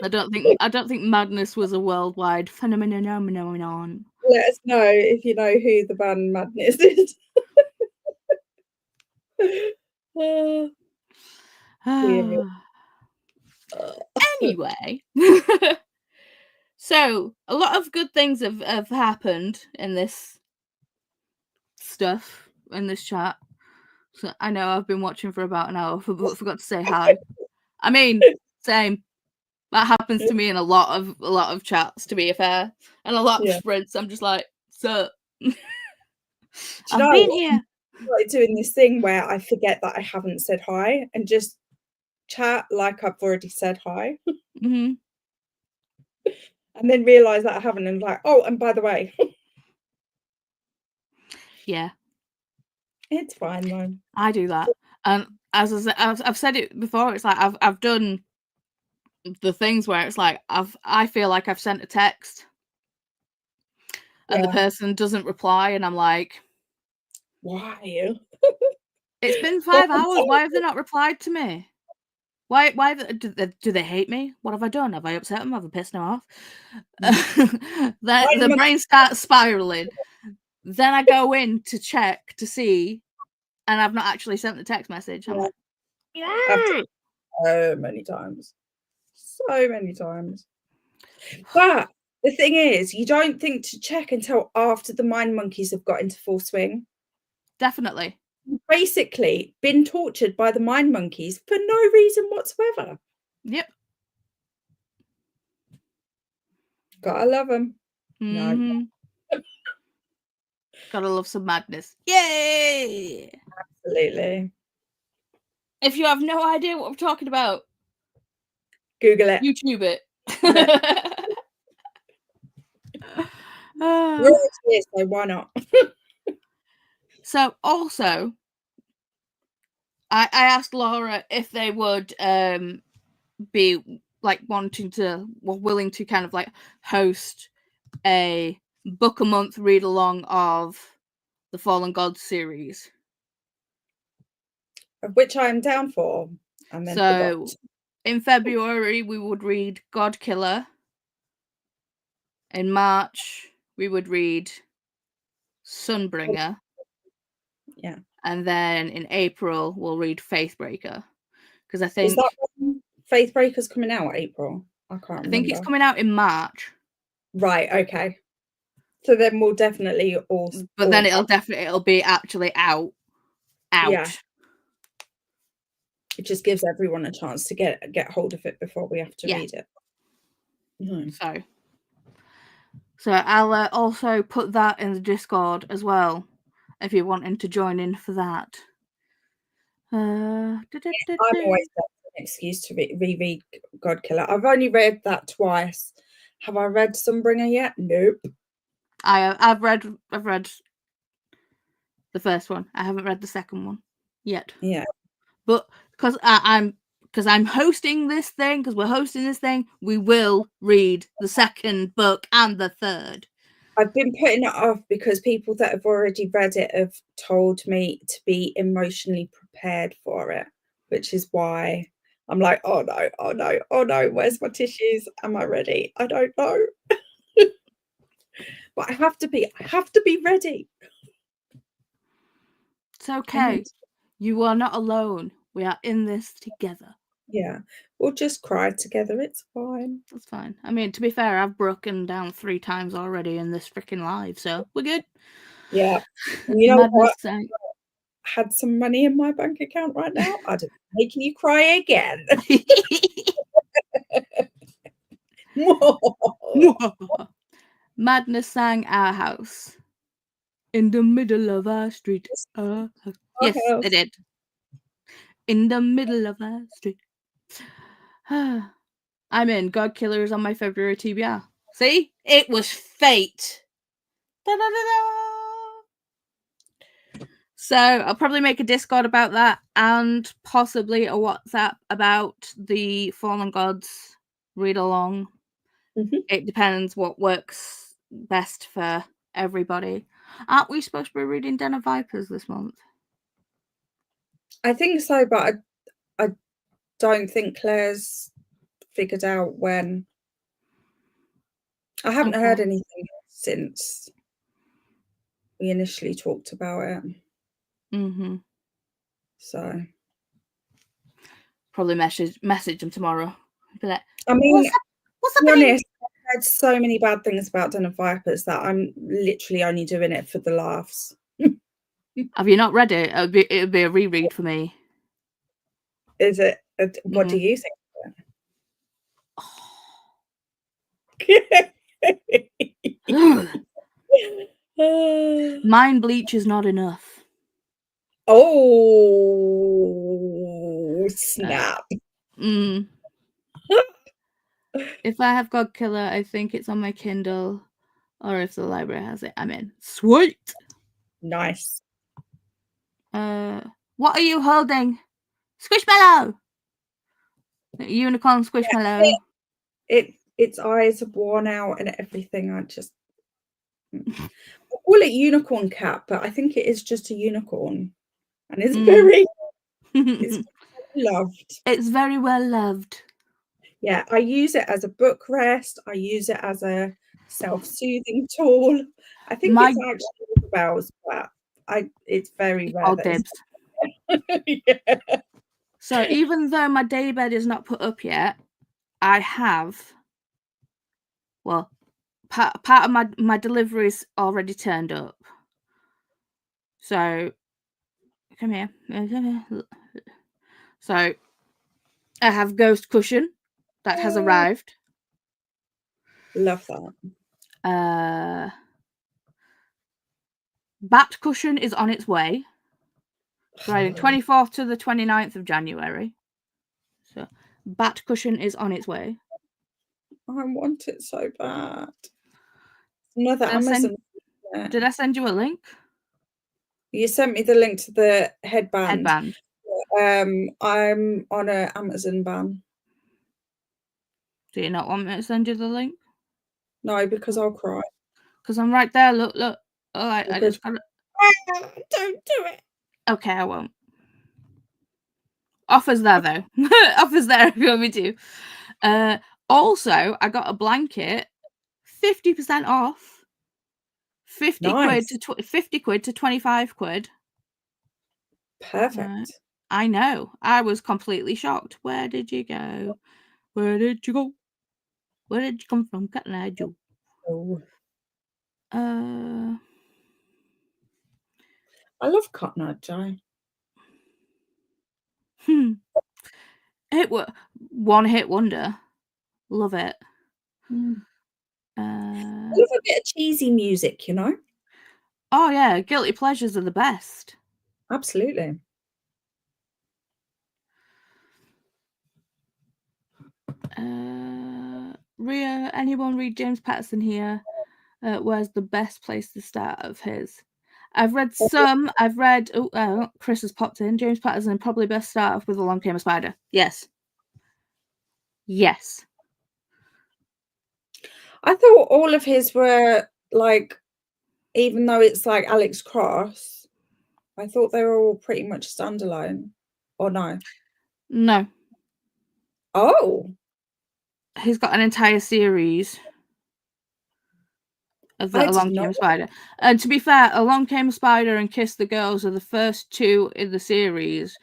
I don't think Madness was a worldwide phenomenon. Let us know if you know who the band Madness is. Anyway, so a lot of good things have happened in this stuff, in this chat. So I know I've been watching for about an hour, but forgot to say hi. I mean, same. That happens to me in a lot of chats, to be fair, and a lot of sprints. I'm just like, so I've been here. I started doing this thing where I forget that I haven't said hi and just chat like I've already said hi. Mm-hmm. And then realise that I haven't, and like, oh, and by the way. Yeah. It's fine though. I do that. And as I've said it before, it's like I've done the things where it's like I feel like I've sent a text and the person doesn't reply, and I'm like, why? It's been 5 hours. Why have they not replied to me? Why do they hate me? What have I done? Have I upset them? Have I pissed them off? The brain starts spiraling. Then I go in to check to see, and I've not actually sent the text message. I'm like, I've done it so many times. So many times. But the thing is, you don't think to check until after the mind monkeys have got into full swing. Definitely. Basically been tortured by the mind monkeys for no reason whatsoever. Yep. Gotta love them. Mm-hmm. No. Gotta love some madness. Yay! Absolutely. If you have no idea what we're talking about, Google it. YouTube it. We're all here, so why not? So also, I asked Laura if they would be like willing to kind of like host a book a month read along of the Fallen Gods series, Which I am down for. And then so in February we would read God Killer. In March we would read Sunbringer. Yeah. And then in April, we'll read Faithbreaker. Because I Is think that when Faithbreaker's coming out April? I can't remember. I think it's coming out in March. Right, okay. So then we'll definitely all. But then it'll be actually out. Yeah. It just gives everyone a chance to get hold of it before we have to read it. So I'll also put that in the Discord as well, if you're wanting to join in for that. I'm always an excuse to reread Godkiller. I've only read that twice. Have I read Sunbringer yet? Nope. I've read the first one. I haven't read the second one yet. Yeah. But because I'm hosting this thing, because we're hosting this thing, we will read the second book and the third. I've been putting it off because people that have already read it have told me to be emotionally prepared for it, which is why I'm like, oh no, where's my tissues? Am I ready? I don't know. But I have to be ready. It's okay. You are not alone. We are in this together. Yeah. We'll just cry together. It's fine. That's fine. I mean, to be fair, I've broken down 3 times already in this freaking live, so we're good. Yeah. You know what? I had some money in my bank account right now. I'd be making you cry again. Madness sang Our House in the middle of our street. Yes, I did. In the middle of our street. I'm in. Godkiller is on my February TBR. See? It was fate. Da-da-da-da. So I'll probably make a Discord about that and possibly a WhatsApp about the Fallen Gods read along. Mm-hmm. It depends what works best for everybody. Aren't we supposed to be reading Den of Vipers this month? I think so, but I don't think Claire's figured out when. I haven't heard anything since we initially talked about it. Mm-hmm. So probably message them tomorrow. Be like, I mean, what's to be honest, I've heard so many bad things about Den of Vipers that I'm literally only doing it for the laughs. Have you not read it? It'll be a reread for me. Is it? What do you think of it? Mind bleach is not enough. Oh, snap. If I have Godkiller, I think it's on my Kindle, or if the library has it, I'm in. Sweet. Nice. What are you holding? Squishmallow. Unicorn Squishmallow. Its eyes are worn out and everything. I call it unicorn cat, but I think it is just a unicorn, and it's very loved. It's very well loved. Yeah, I use it as a book rest. I use it as a self-soothing tool. I think it's actually bells, but it's very rare. Dibs. Yeah. So even though my daybed is not put up yet, I have, well, part of my delivery's already turned up. So come here. So I have Ghost Cushion that has arrived. Love that. Bat Cushion is on its way. Right, 24th to the 29th of January. So Bat Cushion is on its way. I want it so bad. Another Amazon. Did I send you a link? You sent me the link to the headband. I'm on an Amazon ban. Do you not want me to send you the link? No, because I'll cry. Because I'm right there. Look. All right, I just gotta... Don't do it. Okay, I won't. Offers there though. Offers there if you want me to. Also, I got a blanket, 50% off 50 Nice. quid to 50 quid to 25 quid. Perfect. I know. I was completely shocked. Where did you go? Where did you go? Where did you come from, Cotton Eye Joe? Oh, Uh, I love Cotton Eye Joe. It was one hit wonder. Love it. I love a bit of cheesy music, you know? Oh yeah, guilty pleasures are the best. Absolutely. Ria, anyone read James Patterson here? Where's the best place to start of his? I've read some. I've read. Chris has popped in. James Patterson probably best start off with Along Came a Spider. Yes. Yes. I thought all of his were like, even though it's like Alex Cross, I thought they were all pretty much standalone. Or no? No. Oh. He's got an entire series of the Along Came a Spider. And to be fair, Along Came a Spider and Kiss the Girls are the first two in the series,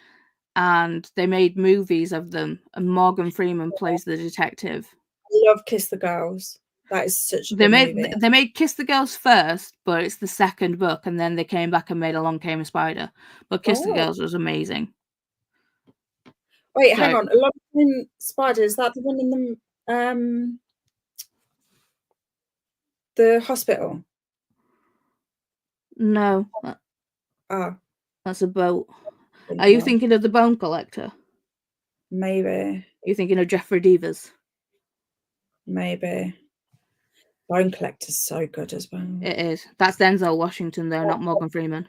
and they made movies of them, and Morgan Freeman plays the detective. I love Kiss the Girls. That is such a good movie. They made Kiss the Girls first, but it's the second book, and then they came back and made Along Came a Spider. But Kiss the Girls was amazing. Wait, hang on. Along Came Spider, is that the one in the hospital? No. That's a boat. Are you thinking of The Bone Collector? Maybe. You're thinking of Jeffrey Devers? Maybe. Bone Collector's so good as well. It is. That's Denzel Washington, though, not Morgan Freeman.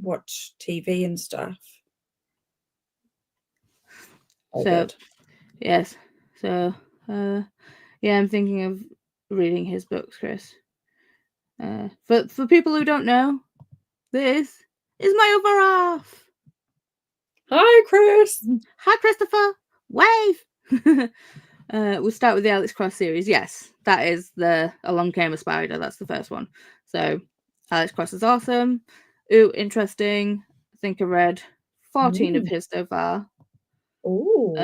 Watch TV and stuff. So, yes. So, yeah, I'm thinking of reading his books, Chris. For people who don't know, this is my other half. Hi, Chris. Hi, Christopher. Wave. We'll start with the Alex Cross series. Yes, that is the Along Came a Spider. That's the first one. So, Alex Cross is awesome. Ooh, interesting. I think I read 14 of his so far. Ooh.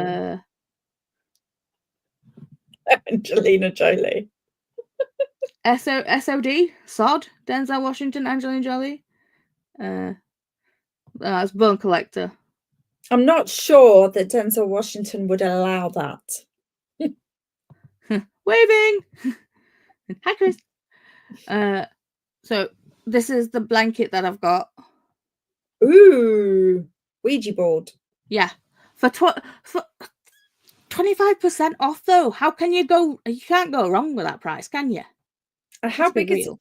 Angelina Jolie. SOD, Sod, Denzel Washington, Angelina Jolie. That's Bone Collector. I'm not sure that Denzel Washington would allow that. Waving. Hi, Chris. So this is the blanket that I've got. Ooh, Ouija board. Yeah, for 25% off though. How can you go? You can't go wrong with that price, can you? And how big is it?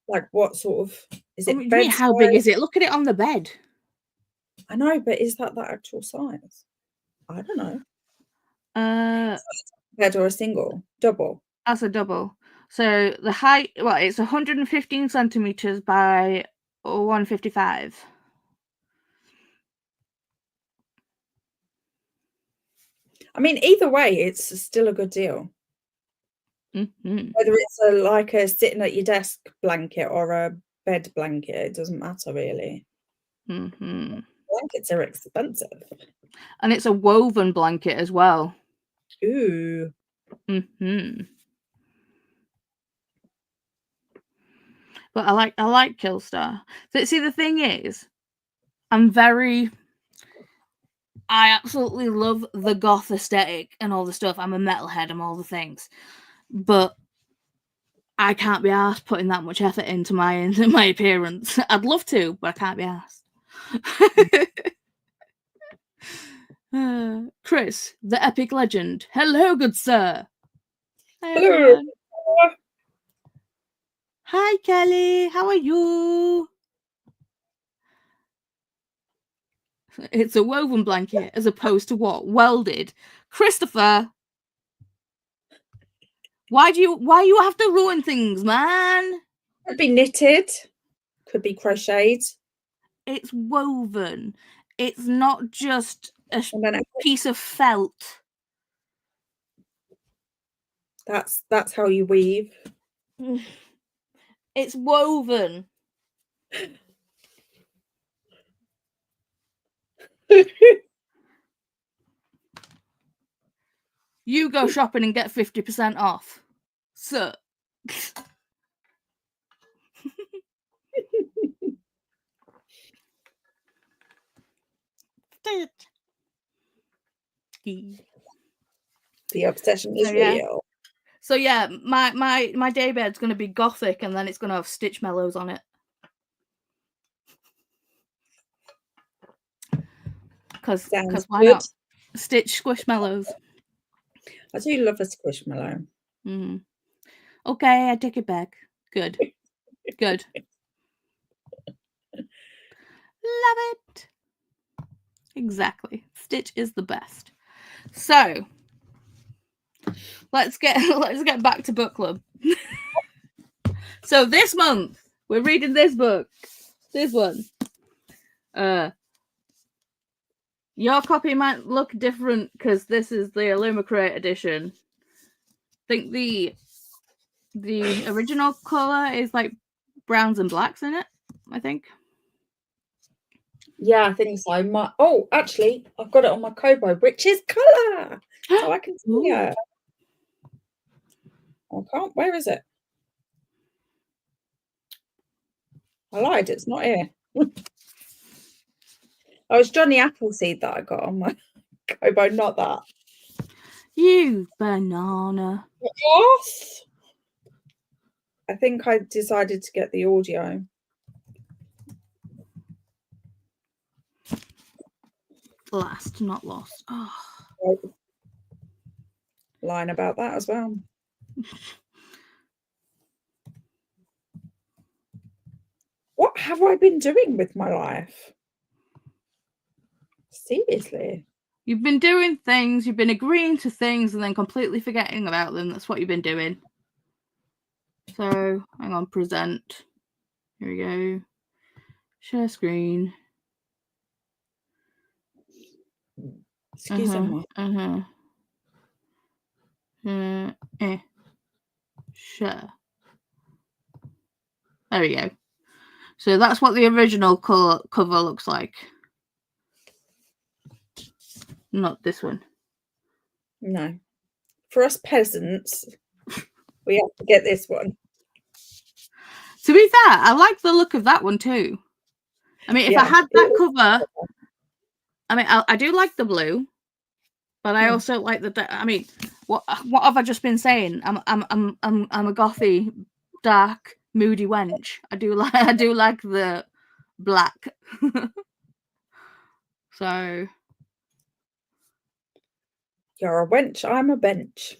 Like what sort of? Is it bed how size? big is it? Look at it on the bed. I know, but is that actual size? I don't know. Bed or a single? Double? That's a double. So the height, well, it's 115 centimeters by 155. I mean, either way, it's still a good deal. Mm-hmm. Whether it's like a sitting at your desk blanket or a bed blanket, it doesn't matter really. Mm-hmm. Blankets are expensive. And it's a woven blanket as well. Ooh. Mm-hmm. But I like Killstar. See, the thing is, I absolutely love the goth aesthetic and all the stuff. I'm a metalhead, I'm all the things. But I can't be asked putting that much effort into my appearance. I'd love to, but I can't be asked. Chris, the epic legend. Hello, good sir. Hi, everyone. Hi, Kelly. How are you? It's a woven blanket as opposed to what? Welded. Christopher, why you have to ruin things, man? Could be knitted. Could be crocheted. It's woven. It's not just a piece of felt. That's how you weave. It's woven. You go shopping and get 50% off. So. The obsession is real. So yeah, my daybed's going to be gothic, and then it's going to have Stitchmallows on it. Because why good. not? Stitch Squishmallows. I do love a Squishmallow. Mm. Okay, I take it back. Good. Good. Love it. Exactly. Stitch is the best. So let's get back to book club. So this month we're reading this book. This one. Your copy might look different because this is the Illumicrate edition. I think the original color is like browns and blacks in it, I think. Yeah, I think so. Oh, actually, I've got it on my Kobo, which is colour, so I can see it. I can't. Where is it? I lied. It's not here. Oh, it's Johnny Appleseed that I got on my Kobo, not that. You banana. Yes. I think I decided to get the audio. Last, not lost. Oh. Lying about that as well. What have I been doing with my life? Seriously. You've been doing things, you've been agreeing to things and then completely forgetting about them. That's what you've been doing. So, hang on, present. Here we go. Share screen. Excuse me. Share. There we go. So that's what the original cover looks like. Not this one. No. For us peasants, we have to get this one. To be fair, I like the look of that one too. I mean, if I had that cover, I mean, I do like the blue, but I also like the. I mean, what have I just been saying? I'm a gothy, dark, moody wench. I do like the black. So you're a wench. I'm a bench.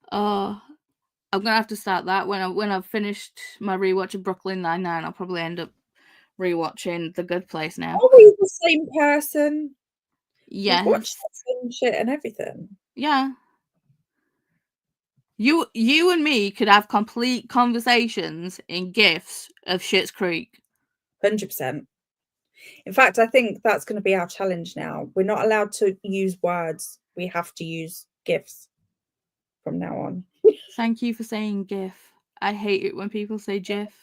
Oh, I'm gonna have to start that when I've finished my rewatch of Brooklyn Nine-Nine. I'll probably end up rewatching The Good Place now. Are we the same person? Yeah, watch the same shit and everything. Yeah. You and me could have complete conversations in GIFs of Schitt's Creek. 100%. In fact, I think that's going to be our challenge now. We're not allowed to use words. We have to use GIFs from now on. Thank you for saying GIF. I hate it when people say GIF.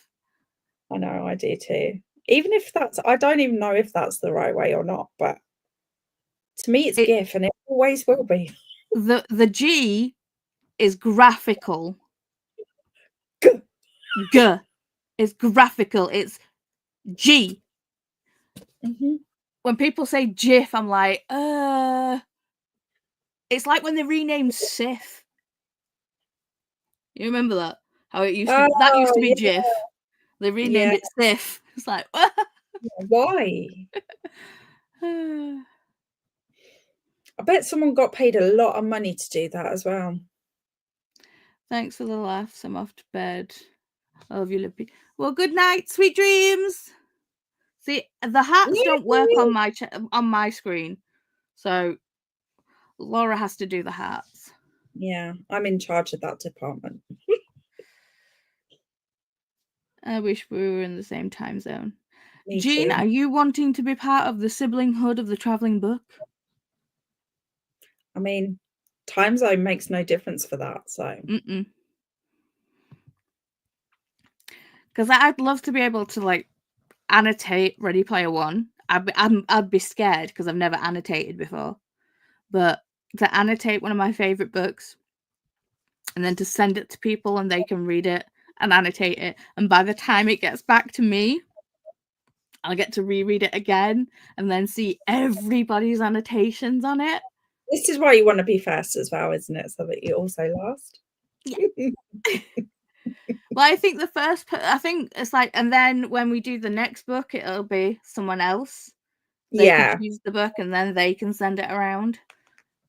I know, I do too. Even if I don't even know if that's the right way or not, but to me it's GIF and it always will be. The G is graphical. G is graphical. It's G. Mm-hmm. When people say GIF, I'm like, it's like when they renamed Sif. You remember that? How it used to that used to be GIF. They renamed it Sif. It's like, why? I bet someone got paid a lot of money to do that as well. Thanks for the laughs. I'm off to bed. I love you, Lippy. Well, good night, sweet dreams. See, the hearts don't work on my screen, so Laura has to do the hearts. Yeah, I'm in charge of that department. I wish we were in the same time zone. Me Jean, too. are you wanting to be part of the siblinghood of the traveling book? I mean, time zone makes no difference for that. So because I'd love to be able to like annotate Ready Player One. I'd be scared because I've never annotated before, but to annotate one of my favorite books and then to send it to people and they can read it and annotate it, and by the time it gets back to me, I'll get to reread it again and then see everybody's annotations on it. this is why you want to be first as well, isn't it? So that you also last. Yeah. Well, I think I think it's like, and then when we do the next book, it'll be someone else. They Yeah. could use the book and then they can send it around.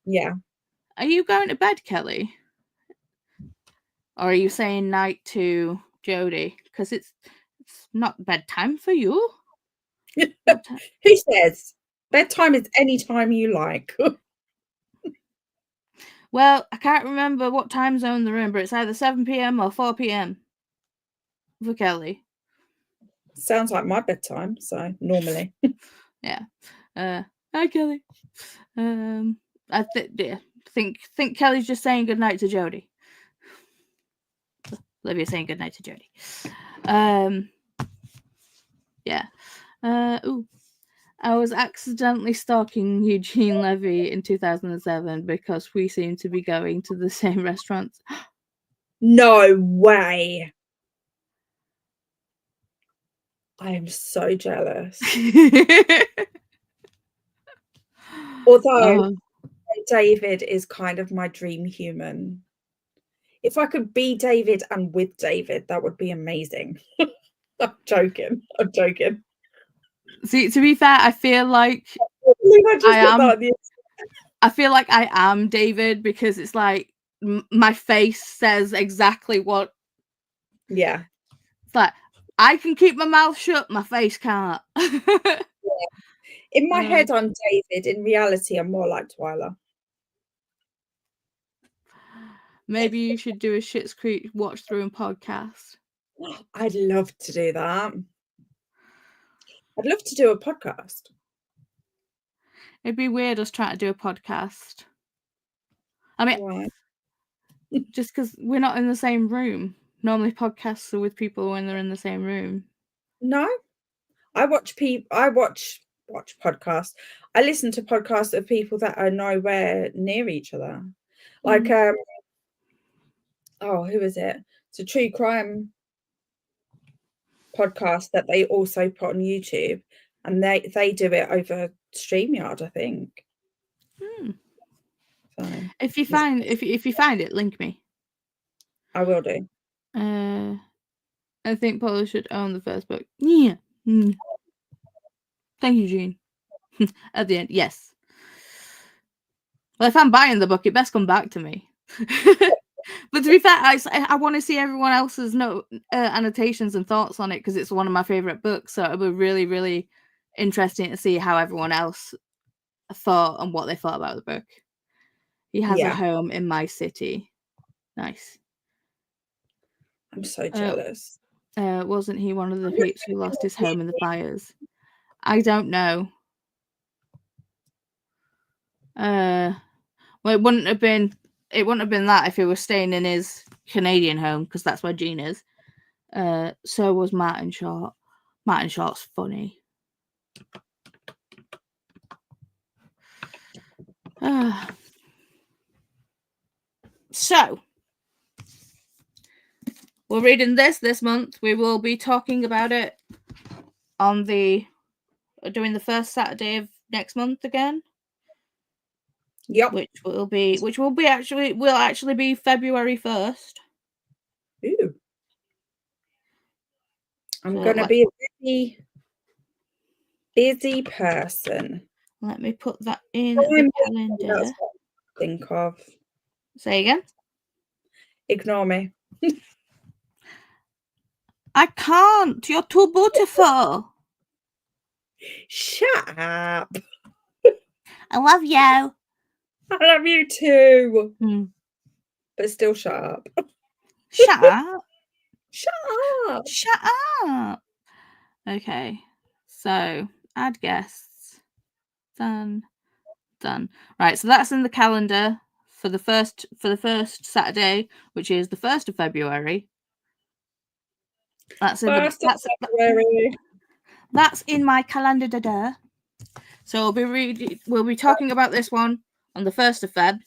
Yeah. Are you going to bed, Kelly? Or are you saying night to Jodie? Because it's not bedtime for you. Who says? Bedtime is any time you like. Well, I can't remember what time zone they're in, but it's either 7 p.m. or 4 p.m. for Kelly. Sounds like my bedtime, so normally. Yeah. Hi, Kelly. I think Kelly's just saying goodnight to Jodie. Olivia's saying goodnight to Jodie. Yeah. I was accidentally stalking Eugene Levy in 2007 because we seem to be going to the same restaurants. No way. I am so jealous. Although David is kind of my dream human. If I could be David and with David, that would be amazing. I'm joking. See, to be fair, I feel like I feel like I am David because it's like my face says exactly what. Yeah. It's like I can keep my mouth shut, my face can't. Yeah. In my head, I'm David. In reality, I'm more like Twyla. Maybe you should do a Schitt's Creek watch through and podcast. I'd love to do that. I'd love to do a podcast. It'd be weird us trying to do a podcast. I mean, Why? Just because we're not in the same room. Normally podcasts are with people when they're in the same room. No, I watch podcasts. I listen to podcasts of people that are nowhere near each other. Like, who is it? It's a true crime podcast that they also put on YouTube, and they do it over StreamYard, I think. So if you find it, link me. I will do. I think Paula should own the first book. Yeah. Thank you, Jean. At the end, yes. Well, if I'm buying the book, it best come back to me. But to be fair, I want to see everyone else's annotations and thoughts on it because it's one of my favorite books. So it would be really, really interesting to see how everyone else thought and what they thought about the book. He has a home in my city. Nice. I'm so jealous. Wasn't he one of the peeps who lost his home in the fires? I don't know. Well, it wouldn't have been that if he was staying in his Canadian home because that's where Jean is. So was Martin Short. Martin Short's funny. So we're reading this month. We will be talking about it on doing the first Saturday of next month again. Yep. Which will actually be February 1st. Ooh. I'm gonna be a very busy person. Let me put that in the calendar. That's what I think of. Say again? Ignore me. I can't. You're too beautiful. Shut up. I love you. I love you too. But still shut up. Shut up. Shut up. Shut up. Okay. So, add guests. Done. Right, so that's in the calendar for the first Saturday, which is the 1st of February. That's in February. That's in my calendar. So we'll be talking about this one on the 1st of Feb.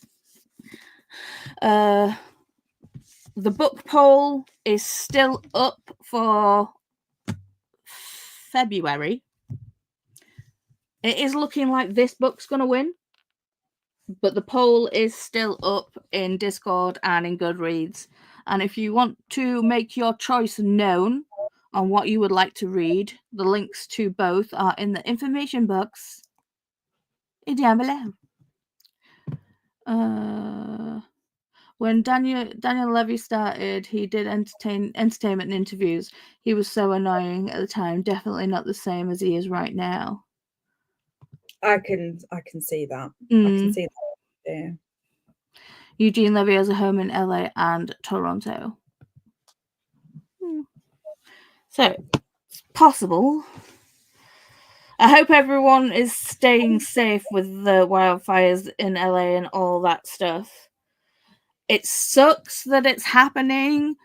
The book poll is still up for February. It is looking like this book's going to win, but the poll is still up in Discord and in Goodreads. And if you want to make your choice known on what you would like to read, the links to both are in the information box down below. When Daniel Levy started, he did entertainment and interviews. He was so annoying at the time. Definitely not the same as he is right now. I can see that. I can see that. Yeah. Eugene Levy has a home in LA and Toronto. So it's possible. I hope everyone is staying safe with the wildfires in LA and all that stuff. It sucks that it's happening.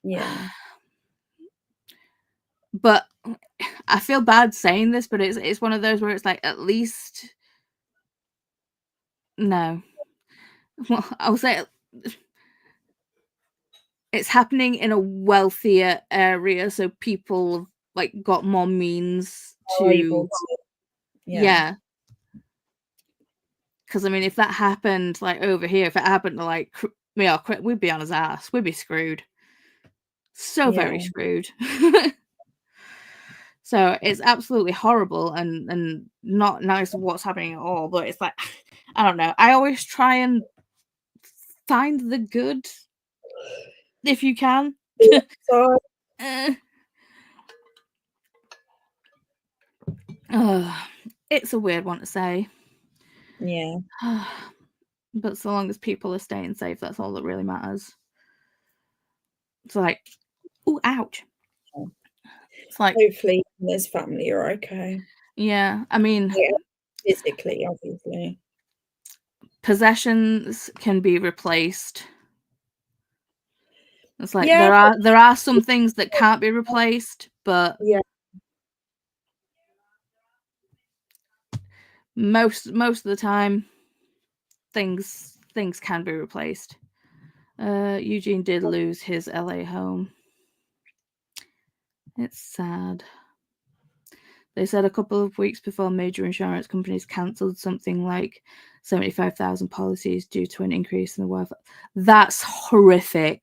Yeah. But I feel bad saying this, but it's one of those where it's like, at least no. Well, I'll say it's happening in a wealthier area, so people like got more means to yeah. Because I mean, if that happened like over here, if it happened to like we'd be on his ass. We'd be screwed. So very screwed. So it's absolutely horrible and not nice what's happening at all. But it's like, I don't know. I always try and find the good if you can. It's a weird one to say. Yeah. But so long as people are staying safe, that's all that really matters. It's like, ooh, ouch. It's like, hopefully this family are okay. Yeah, I mean, physically, obviously. Possessions can be replaced. It's like there are some things that can't be replaced, but most of the time things can be replaced. Eugene did lose his LA home. It's sad. They said a couple of weeks before major insurance companies cancelled something like 75,000 policies due to an increase in the wildfire. That's horrific.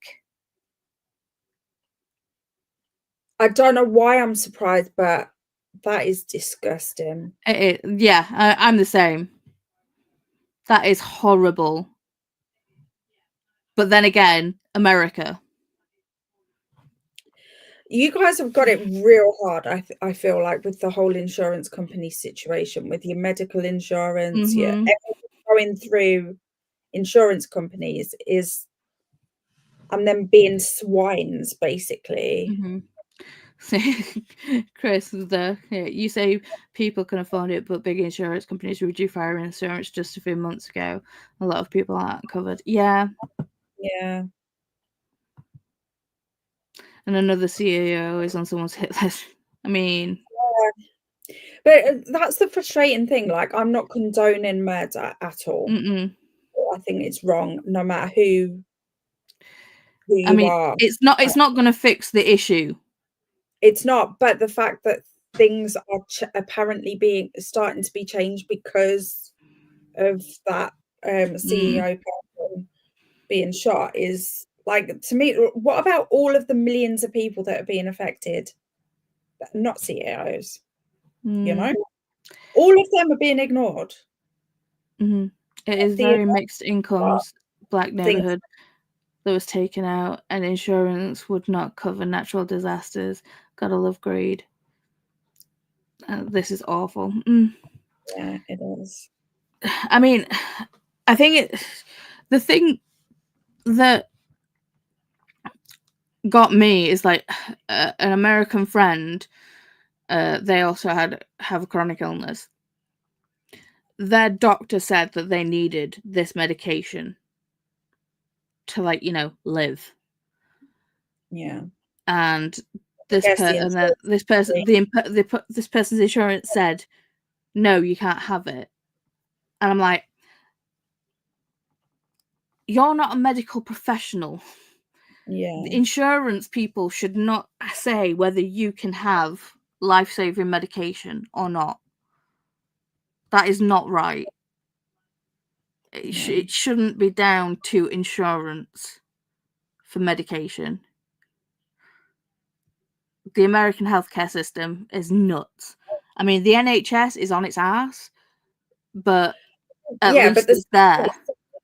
I don't know why I'm surprised, but that is disgusting. Yeah, I'm the same. That is horrible. But then again, America. You guys have got it real hard, I feel like, with the whole insurance company situation, with your medical insurance, everything going through insurance companies is, and them being swines, basically. Chris, you say people can afford it, but big insurance companies reduced fire insurance just a few months ago. A lot of people aren't covered. Yeah. And another CEO is on someone's hit list. I mean, but that's the frustrating thing. Like, I'm not condoning murder at all. I think it's wrong, no matter who you are. It's not going to fix the issue. It's not, but the fact that things are apparently starting to be changed because of that CEO person being shot is, like, to me, what about all of the millions of people that are being affected, not CEOs? You know, all of them are being ignored. It is very mixed incomes, black neighborhood that was taken out, and insurance would not cover natural disasters. Gotta love greed. This is awful. Yeah, it is. I mean, I think the thing that got me is like an American friend. They also have a chronic illness. Their doctor said that they needed this medication to, like, you know, live. Yeah. And this guess the this person's insurance said, no, you can't have it. And I'm like, you're not a medical professional. Yeah. The insurance people should not say whether you can have life-saving medication or not. That is not right. It shouldn't be down to insurance for medication. The American healthcare system is nuts. I mean, the NHS is on its ass, but at least it's there.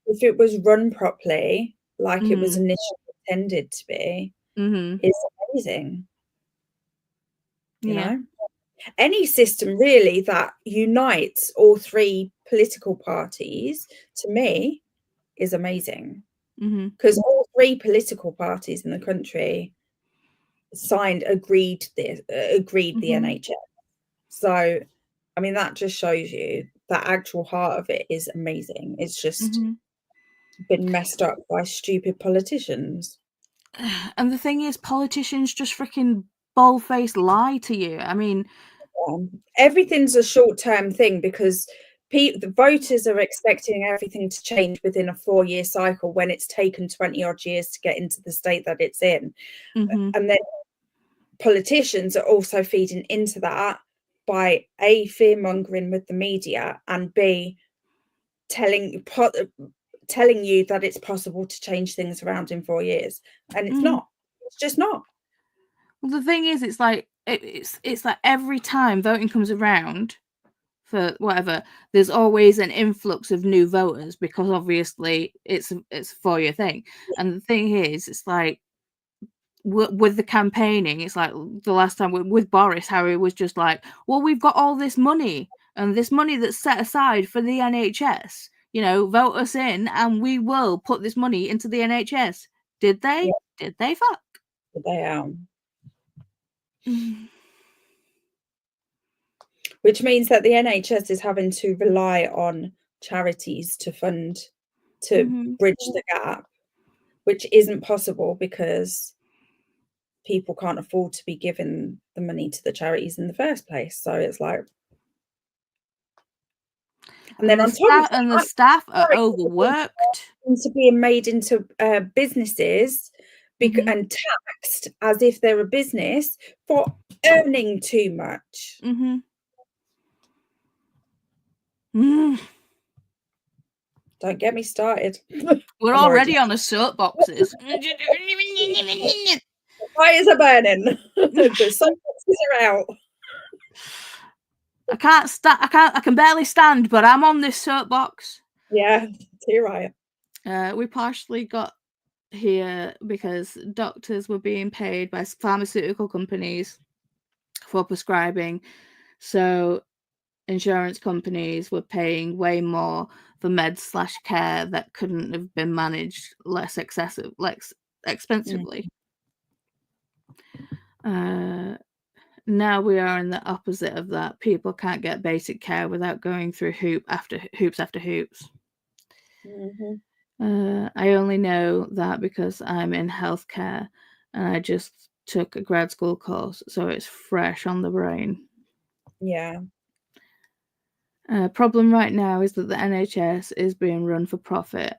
If it was run properly, like it was initially intended to be, it's amazing. You know? Any system really that unites all three political parties, to me, is amazing. Because all three political parties in the country agreed the NHS. So, I mean, that just shows you the actual heart of it is amazing. It's just been messed up by stupid politicians. And the thing is, politicians just freaking bald-faced lie to you. I mean, everything's a short-term thing because the voters are expecting everything to change within a 4-year cycle when it's taken 20 odd years to get into the state that it's in. And then politicians are also feeding into that by A, fear-mongering with the media, and B, telling you that it's possible to change things around in 4 years, and it's not. It's just not. Well, the thing is, it's like it's like every time voting comes around for whatever, there's always an influx of new voters because obviously it's a 4-year thing. And the thing is, it's like with the campaigning, it's like the last time with Boris, how he was just like, well, we've got all this money and this money that's set aside for the NHS. You know, vote us in and we will put this money into the NHS. Did they? Yeah. Did they? Fuck. They are. Which means that the NHS is having to rely on charities to fund, to bridge the gap, which isn't possible because people can't afford to be given the money to the charities in the first place. So it's like, and then on top of that, the staff are overworked, into being made into businesses and taxed as if they're a business for earning too much. Don't get me started. We're already on a soapboxes. Fires are burning. The soapboxes are out. I can barely stand, but I'm on this soapbox. Yeah, you're right. We partially got here because doctors were being paid by pharmaceutical companies for prescribing, so insurance companies were paying way more for meds/care that couldn't have been managed less expensively. Now we are in the opposite of that. People can't get basic care without going through hoops after hoops. I only know that because I'm in healthcare and I just took a grad school course, so it's fresh on the brain. Yeah. Problem right now is that the NHS is being run for profit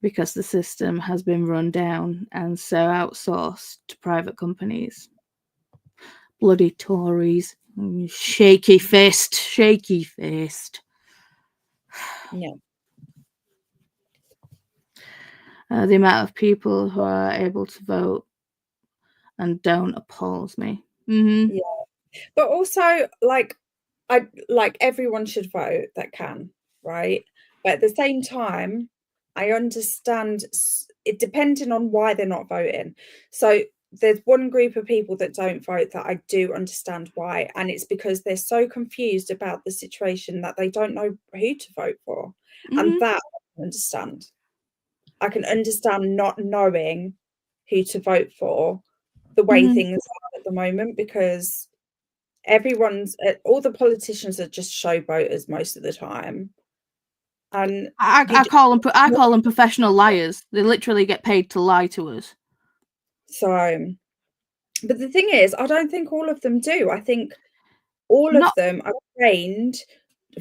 because the system has been run down and so outsourced to private companies. Bloody Tories. Shaky fist. Yeah. The amount of people who are able to vote and don't appalls me. Yeah. But also, like everyone should vote that can, right? But at the same time, I understand it depending on why they're not voting. So there's one group of people that don't vote that I do understand why, and it's because they're so confused about the situation that they don't know who to vote for. And that I understand. I can understand not knowing who to vote for the way things are at the moment, because all the politicians are just showboaters most of the time. And I call them professional liars. They literally get paid to lie to us. so, but the thing is, I don't think all of them do. I think all of them are trained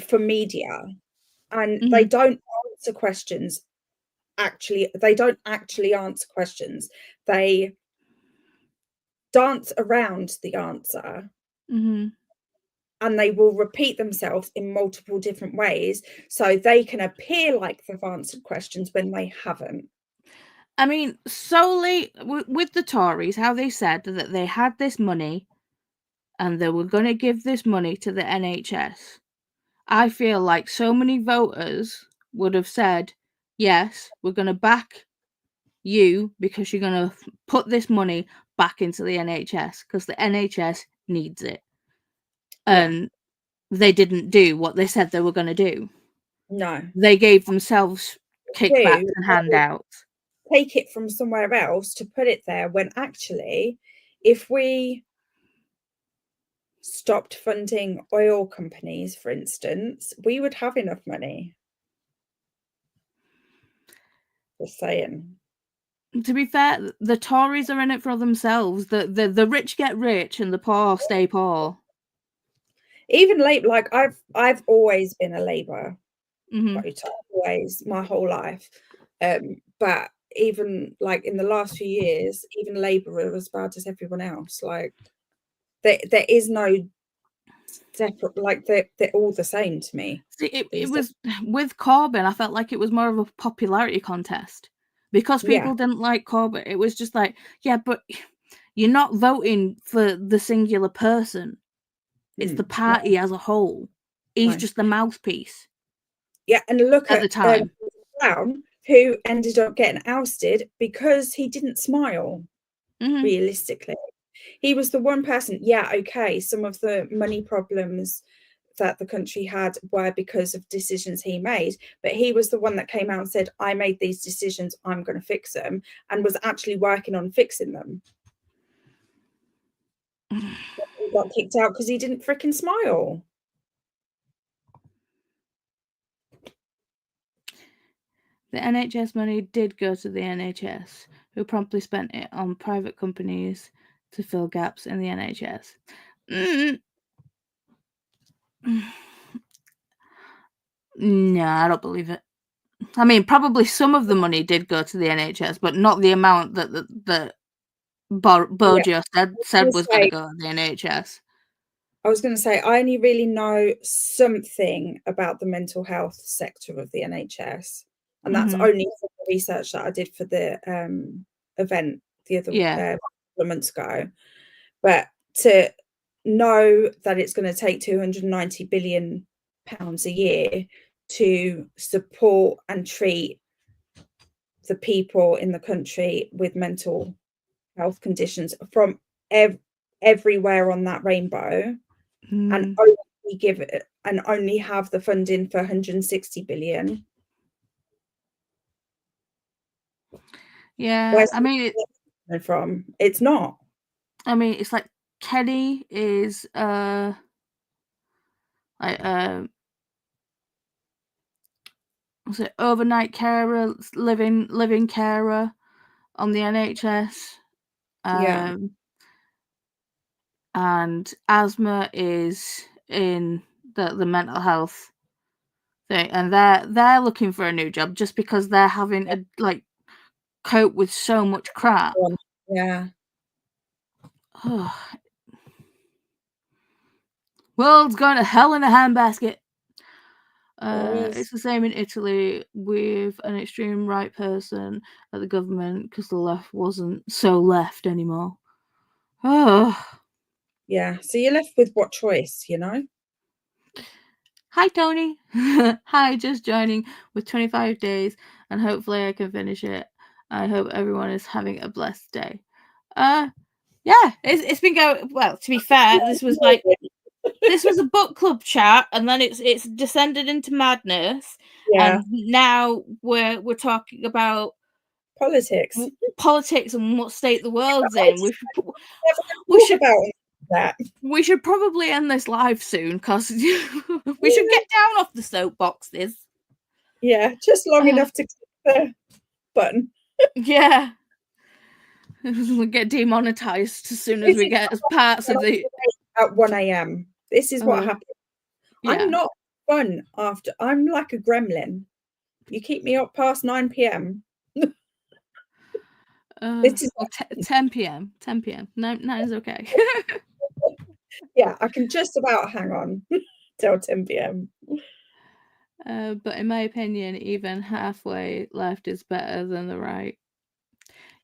for media, and they don't answer questions. Actually, they don't actually answer questions. They dance around the answer. And they will repeat themselves in multiple different ways so they can appear like they've answered questions when they haven't. I mean, solely with the Tories, how they said that they had this money and they were going to give this money to the NHS. I feel like so many voters would have said, yes, we're going to back you because you're going to put this money back into the NHS because the NHS needs it. And they didn't do what they said they were going to do. No. They gave themselves kickbacks and handouts. Take it from somewhere else to put it there, when actually, if we stopped funding oil companies, for instance, we would have enough money. Just saying. To be fair, the Tories are in it for themselves. The rich get rich and the poor stay poor. Even Labour, like I've always been a Labour voter, always, my whole life. But even like in the last few years, even Labour are as bad as everyone else. Like there is no separate, like they're all the same to me. See, it was with Corbyn, I felt like it was more of a popularity contest. Because people didn't like Corbyn, it was just like, yeah, but you're not voting for the singular person. It's the party as a whole. He's just the mouthpiece. Yeah, and look at the time. Brown, who ended up getting ousted because he didn't smile. Realistically, he was the one person. Yeah, okay, some of the money problems that the country had were because of decisions he made, but he was the one that came out and said, I made these decisions, I'm going to fix them, and was actually working on fixing them. He got kicked out because he didn't freaking smile. The NHS money did go to the NHS, who promptly spent it on private companies to fill gaps in the NHS. No, I don't believe it. I mean, probably some of the money did go to the NHS, but not the amount that Bojo said was going to go to the NHS. I was going to say, I only really know something about the mental health sector of the NHS, and that's only from the research that I did for the event the other couple of months ago. But to know that it's going to take £290 billion a year to support and treat the people in the country with mental health conditions from everywhere on that rainbow, and only give it and only have the funding for 160 billion. Yeah, Where's I mean, from? It's not. I mean, it's like Kelly is was it overnight carer, living carer on the NHS. And Asma is in the mental health thing, and they're looking for a new job just because they're having to like cope with so much crap. Yeah. World's going to hell in a handbasket. It's the same in Italy with an extreme right person at the government because the left wasn't so left anymore. Yeah, so you're left with what choice, you know? Hi, Tony. Hi, just joining with 25 days, and hopefully I can finish it. I hope everyone is having a blessed day. Yeah, it's been going well. To be fair, this was a book club chat, and then it's descended into madness. Yeah. And now we're talking about politics and what state the world's in. We should probably end this live soon because we should get down off the soapboxes. Yeah, just long enough to click the button. Yeah. We'll get demonetized as soon as we get parts of the... At 1 a.m. This is what happens. Yeah. I'm not fun after. I'm like a gremlin. You keep me up past 9 p.m. This is 10 p.m. 10 p.m. 9 is okay. Yeah, I can just about hang on till 10 p.m. But in my opinion, even halfway left is better than the right.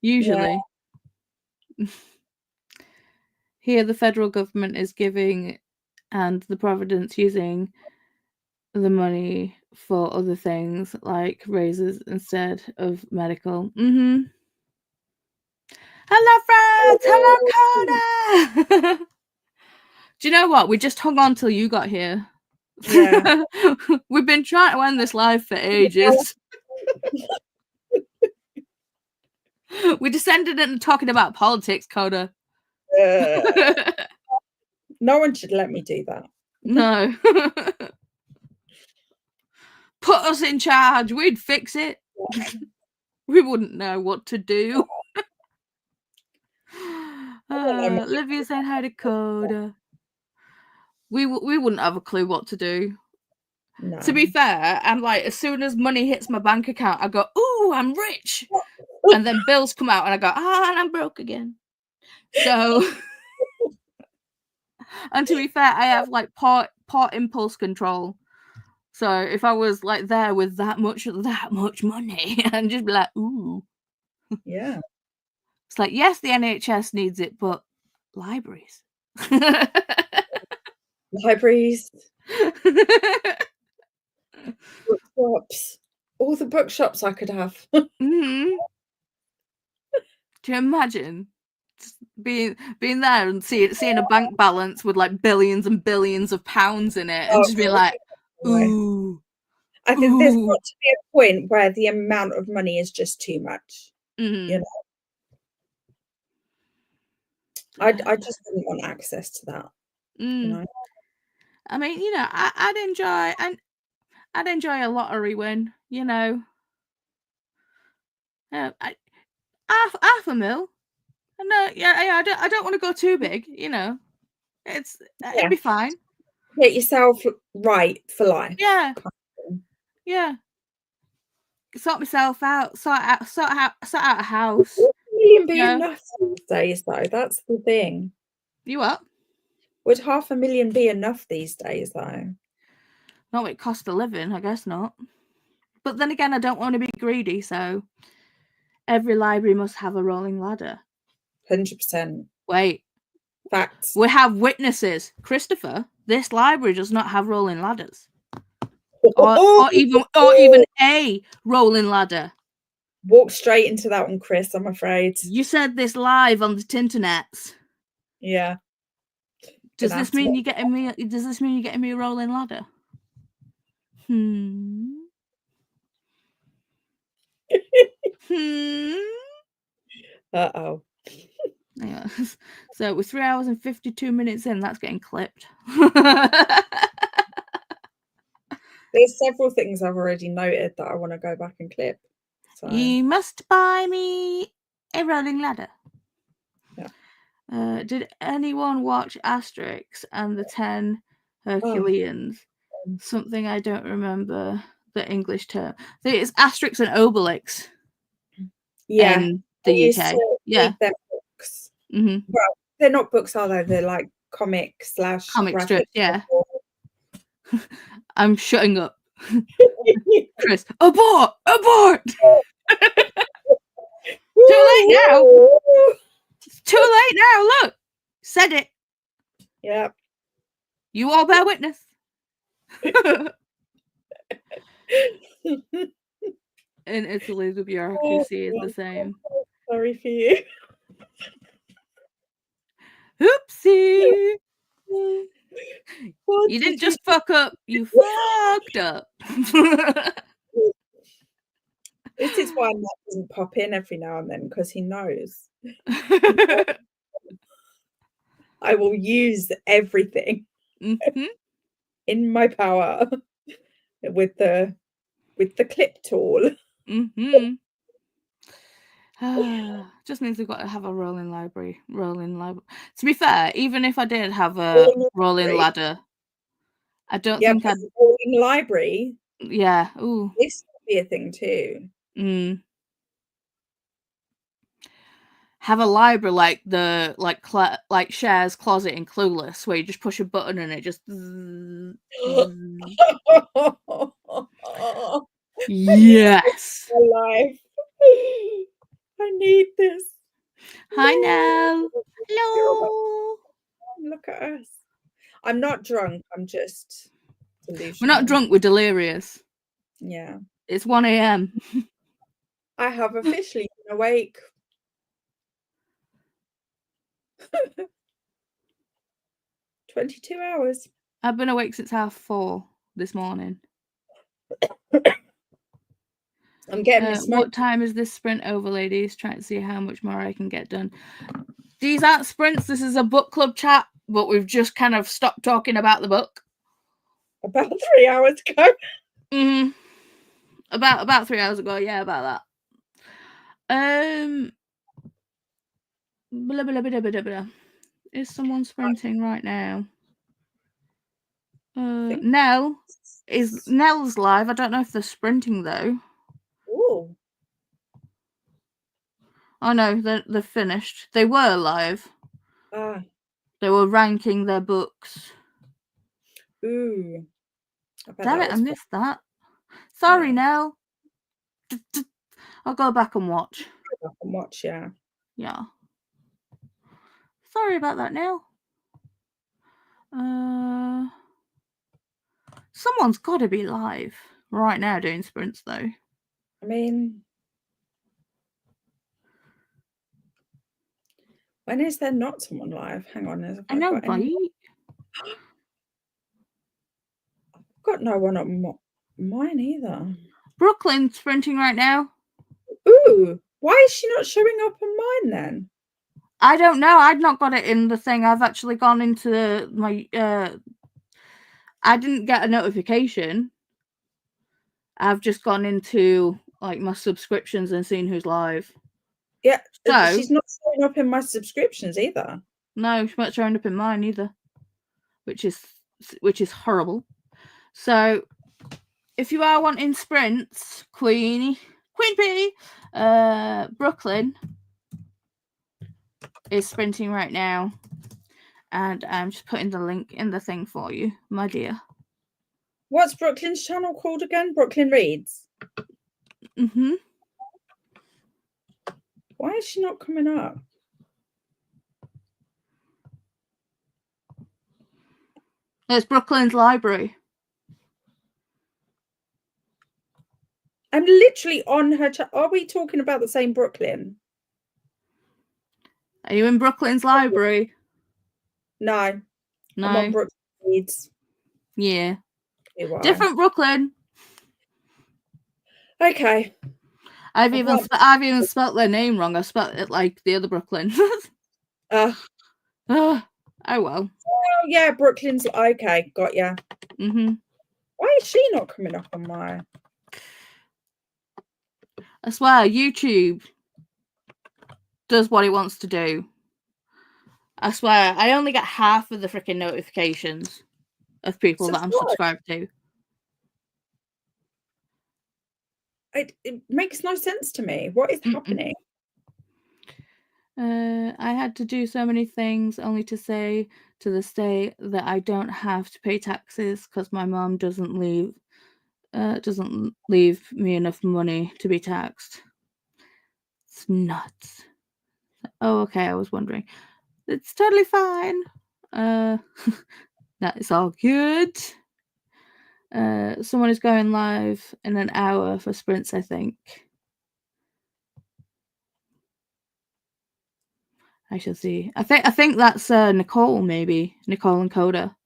Usually. Yeah. Here the federal government is giving and the Providence using the money for other things like raises instead of medical. Hello, friends! Hello, Coda! Do you know what? We just hung on till you got here. Yeah. We've been trying to end this live for ages. We descended into talking about politics, Coda. No one should let me do that. No. Put us in charge. We'd fix it. Yeah. We wouldn't know what to do. Livia saying hi to Coda. We wouldn't have a clue what to do. No. To be fair, I'm like, as soon as money hits my bank account, I go, ooh, I'm rich. And then bills come out and I go, and I'm broke again. So, and to be fair, I have like part impulse control. So if I was like there with that much money, I'd just be like, ooh. Yeah. It's like, yes, the NHS needs it, but libraries. Libraries. Bookshops. All the bookshops I could have. Mm-hmm. Do you imagine just being there and seeing a bank balance with like billions and billions of pounds in it and just be like, ooh. I think there's got to be a point where the amount of money is just too much. You know, I just wouldn't want access to that. You know, I mean, you know, I'd enjoy a lottery win. You know, half a mil. No, yeah. I don't want to go too big. You know, it'd be fine. Get yourself right for life. Yeah. Yeah. Sort myself out. Sort out a house. Would $1 million be enough these days, though? That's the thing. You what? Would $500,000 be enough these days, though? Not what it costs a living, I guess not. But then again, I don't want to be greedy, so every library must have a rolling ladder. 100%. Wait. Facts. We have witnesses. Christopher, this library does not have rolling ladders. Or even a rolling ladder. Walk straight into that one, Chris, I'm afraid. You said this live on the Tinternets. Yeah. Does this mean you're getting me a rolling ladder? Uh-oh. Yeah. So we're 3 hours and 52 minutes in. That's getting clipped. There's several things I've already noted that I want to go back and clip. So. You must buy me a rolling ladder. Yeah. Did anyone watch Asterix and the 10 Herculeans? Oh. Something I don't remember the English term. I think it's Asterix and Obelix. Yeah. In the UK. Yeah. Their books. Mm-hmm. Well, they're not books, are they? They're like comic strips. Yeah. I'm shutting up. Chris, abort! Too late now. It's too late now. Look, said it. Yeah. You all bear witness. In Italy, the bureaucracy is the same. Sorry for you. Oopsie. You didn't just fuck up. You fucked up. This is why Matt doesn't pop in every now and then, because he knows. I will use everything in my power with with the clip tool. Mm-hmm. Just means we've got to have a rolling library. To be fair, even if I did have a rolling ladder, I don't think I'd. Rolling library. Yeah. Ooh. This could be a thing too. Have a library like the like Cher's Closet in Clueless, where you just push a button and it just. Yes. Alive. I need this. Hi, Nell. Hello. Look at us. I'm not drunk. I'm just delusional. We're not drunk. We're delirious. Yeah. It's 1 a.m. I have officially been awake. 22 hours. I've been awake since 4:30 this morning. I'm getting me smoke. What time is this sprint over, ladies? Trying to see how much more I can get done. These aren't sprints. This is a book club chat, but we've just kind of stopped talking about the book. About 3 hours ago. Mm-hmm. About 3 hours ago. Yeah, about that. Blah, blah, blah, blah, blah, blah. Is someone sprinting right now? Nell's live. I don't know if they're sprinting though. Ooh. Oh no, they're finished. They were live. They were ranking their books. Ooh. Damn it, I missed that. Sorry, Nell. I'll go back and watch. Go back and watch, yeah. Yeah. Sorry about that, Nell. Someone's got to be live right now doing sprints, though. I mean, when is there not someone live? Hang on. I know, right? I've got no one on mine either. Brooklyn's sprinting right now. Ooh, why is she not showing up on mine then? I don't know. I'd not got it in the thing. I've actually gone into my. I didn't get a notification. I've just gone into like my subscriptions and seen who's live. Yeah, so she's not showing up in my subscriptions either. No, she's not showing up in mine either, which is horrible. So, if you are wanting sprints, Queen P, Brooklyn is sprinting right now, and I'm just putting the link in the thing for you, my dear. What's Brooklyn's channel called again? Brooklyn Reads. Mm-hmm. Why is she not coming up? It's Brooklyn's library. I'm literally on her chat. Are we talking about the same Brooklyn? Are you in Brooklyn's library? No. I'm on Brooklyn Reads. Yeah. Different Brooklyn. Okay. I've even spelt their name wrong. I spelt it like the other Brooklyn. Oh well. Oh yeah, Brooklyn's okay. Got ya. Mm-hmm. Why is she not coming up on mine? I swear, YouTube does what it wants to do. I swear, I only get half of the freaking notifications of people that I'm subscribed to. It makes no sense to me. What is happening? I had to do so many things only to say to the state that I don't have to pay taxes because my mom doesn't leave me enough money to be taxed. It's nuts. Oh, okay. I was wondering. It's totally fine. That is all good. Someone is going live in an hour for sprints, I think. I shall see. I think that's Nicole, maybe. Nicole and Coda.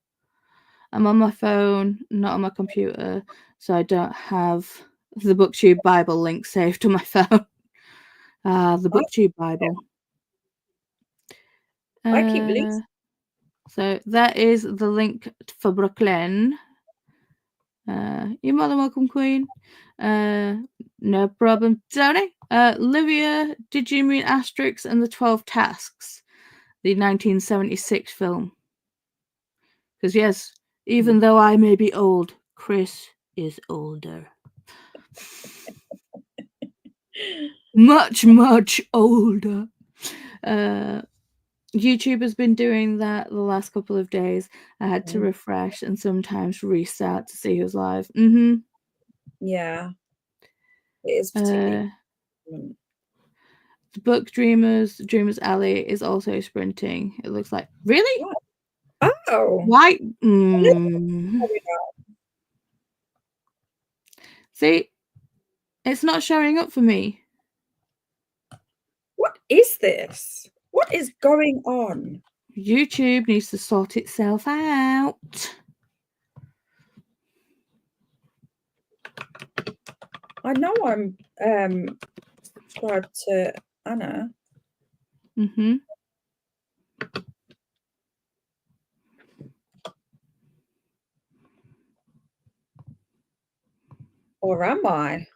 I'm on my phone, not on my computer, so I don't have the Booktube Bible link saved to my phone. The Booktube Bible. I keep links. So that is the link for Brooklyn. You're more than welcome, Queen. No problem, Tony. Livia, did you mean Asterix and the 12 Tasks, the 1976 film? Because yes, even though I may be old, Chris is older. Much, much older. YouTube has been doing that the last couple of days. I had to refresh and sometimes restart to see who's live. Yeah. It is particularly the book Dreamers Alley is also sprinting. It looks like. Really? Oh. Why? See, it's not showing up for me. What is this? What is going on? YouTube needs to sort itself out. I know I'm subscribed to Anna. Or am I?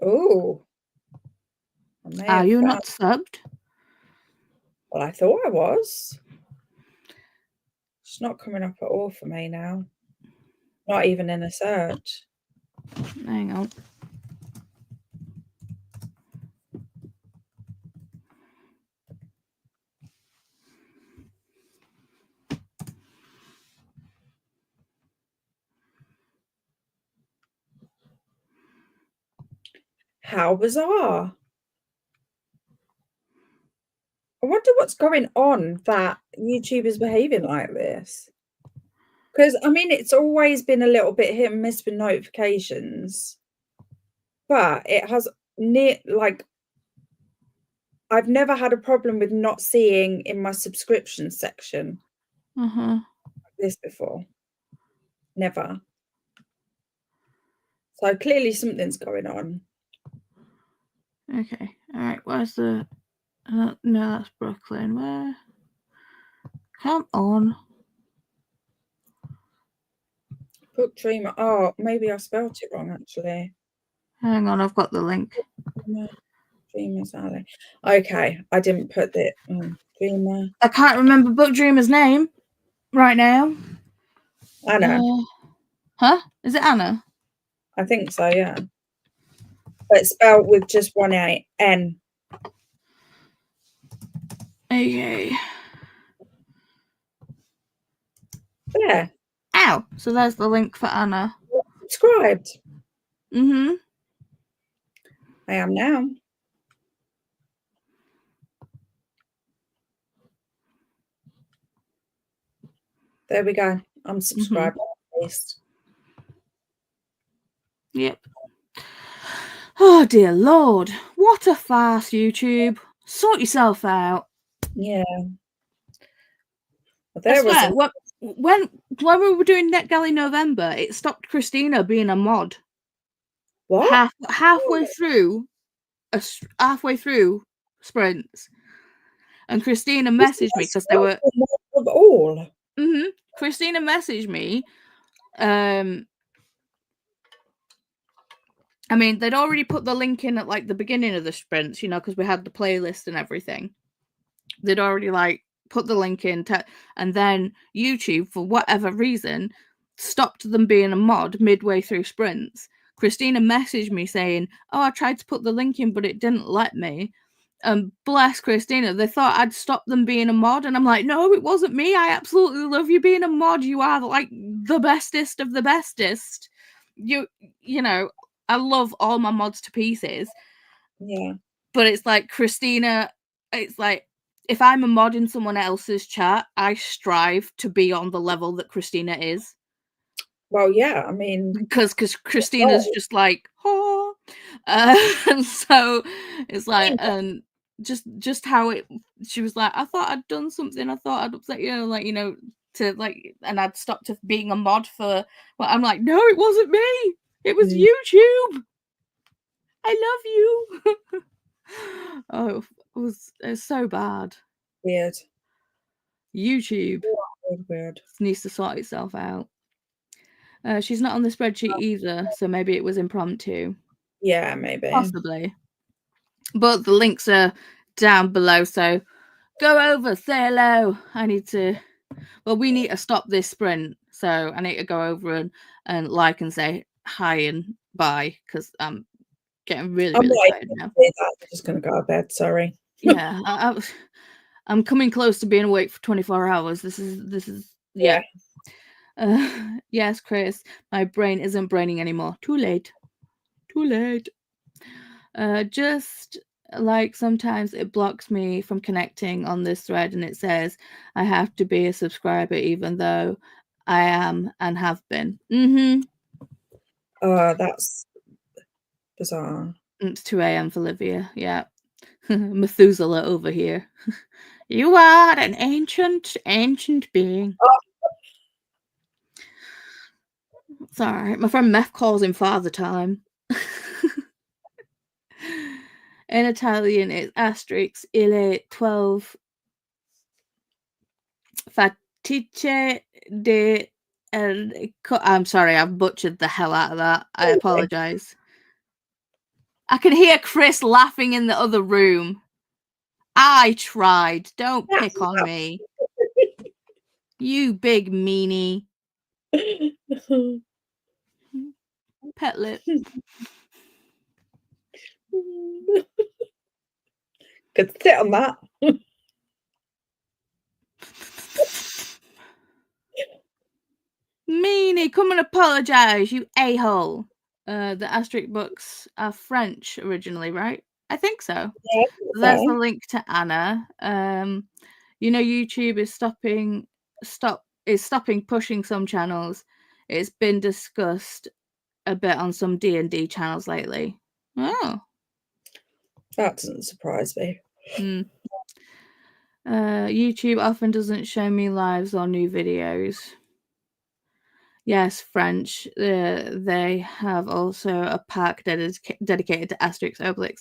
Oh. Are you not subbed? Well, I thought I was. It's not coming up at all for me now. Not even in a search. Hang on. How bizarre. I wonder what's going on that YouTube is behaving like this. Because, I mean, it's always been a little bit hit and miss with notifications. But it has I've never had a problem with not seeing in my subscription section like this before. Never. So clearly something's going on. Okay. All right. Where's the... no, that's Brooklyn. Where? Come on. Book Dreamer. Oh, maybe I spelled it wrong, actually. Hang on, I've got the link. Dreamer's Alley. Okay, I didn't put the Dreamer. I can't remember Book Dreamer's name right now. Anna. Huh? Is it Anna? I think so, yeah. But it's spelled with just one N. Okay. There. Ow! So there's the link for Anna. Subscribed. I am now. There we go. I'm subscribed at least. Yep. Oh dear Lord. What a farce, YouTube. Sort yourself out. Yeah. Well, there was when we were doing NetGalley November, it stopped Christina being a mod. What? Halfway through sprints. And Christina messaged me because they were of all. Christina messaged me. I mean, they'd already put the link in at like the beginning of the sprints, you know, because we had the playlist and everything. They'd already like put the link in, and then YouTube, for whatever reason, stopped them being a mod midway through sprints. Christina messaged me saying, "Oh, I tried to put the link in, but it didn't let me." Bless Christina, they thought I'd stop them being a mod, and I'm like, no, it wasn't me. I absolutely love you being a mod. You are like the bestest of the bestest. You know, I love all my mods to pieces. Yeah. But it's like Christina, it's like if I'm a mod in someone else's chat, I strive to be on the level that Christina is. Well, yeah, I mean, because Christina's just like, oh, and so it's like, just how she was like, I thought I'd done something, I thought I'd upset you, like, you know, to like, and I'd stopped being a mod for, well, I'm like, no, it wasn't me, it was YouTube, I love you. Oh, it was so bad. Weird. YouTube weird. needs to sort itself out. She's not on the spreadsheet either, so maybe it was impromptu. Yeah, maybe. Possibly. But the links are down below, so go over, say hello. We need to stop this sprint, so I need to go over and like and say hi and bye, because I'm getting really tired now. I'm just going to go to bed, sorry. Yeah, I'm coming close to being awake for 24 hours. This is yeah. Yes, Chris, my brain isn't braining anymore. Too late. Just like sometimes it blocks me from connecting on this thread, and it says I have to be a subscriber even though I am and have been. That's bizarre. It's 2 a.m. for Livia. Yeah. Methuselah over here. You are an ancient being. Oh. Sorry, my friend Meth calls him Father Time. In Italian, it's asterisk ile 12 fatice de. I'm sorry, I've butchered the hell out of that. I apologize. I can hear Chris laughing in the other room. I tried. Don't pick on me. You big meanie. Pet lip. Could sit on that. Meanie, come and apologize, you a-hole. The asterisk books are French originally, right? I think so. Yeah, That's the link to Anna. YouTube is stopping pushing some channels. It's been discussed a bit on some D&D channels lately. Oh, that doesn't surprise me. YouTube often doesn't show me lives or new videos. Yes, French. They have also a pack that is dedicated to Asterix Obelix,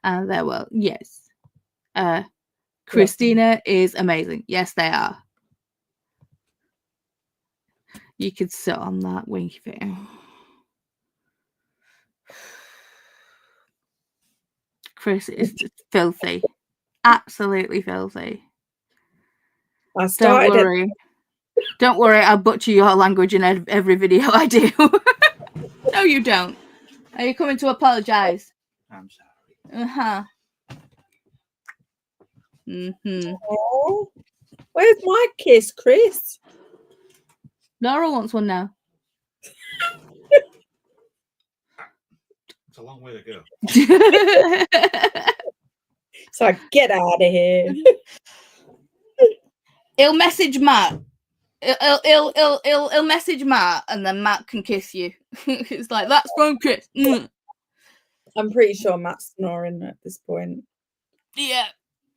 and they're yes. Christina is amazing. Yes, they are. You could sit on that winky video. Chris is filthy. Absolutely filthy. Don't worry. Don't worry, I'll butcher your language in every video I do. No, you don't. Are you coming to apologize? I'm sorry. Oh, where's my kiss, Chris? Laura wants one now. It's a long way to go. So get out of here. He'll message Matt. He'll message Matt, and then Matt can kiss you. It's like, that's from Chris. I'm pretty sure Matt's snoring at this point. Yeah.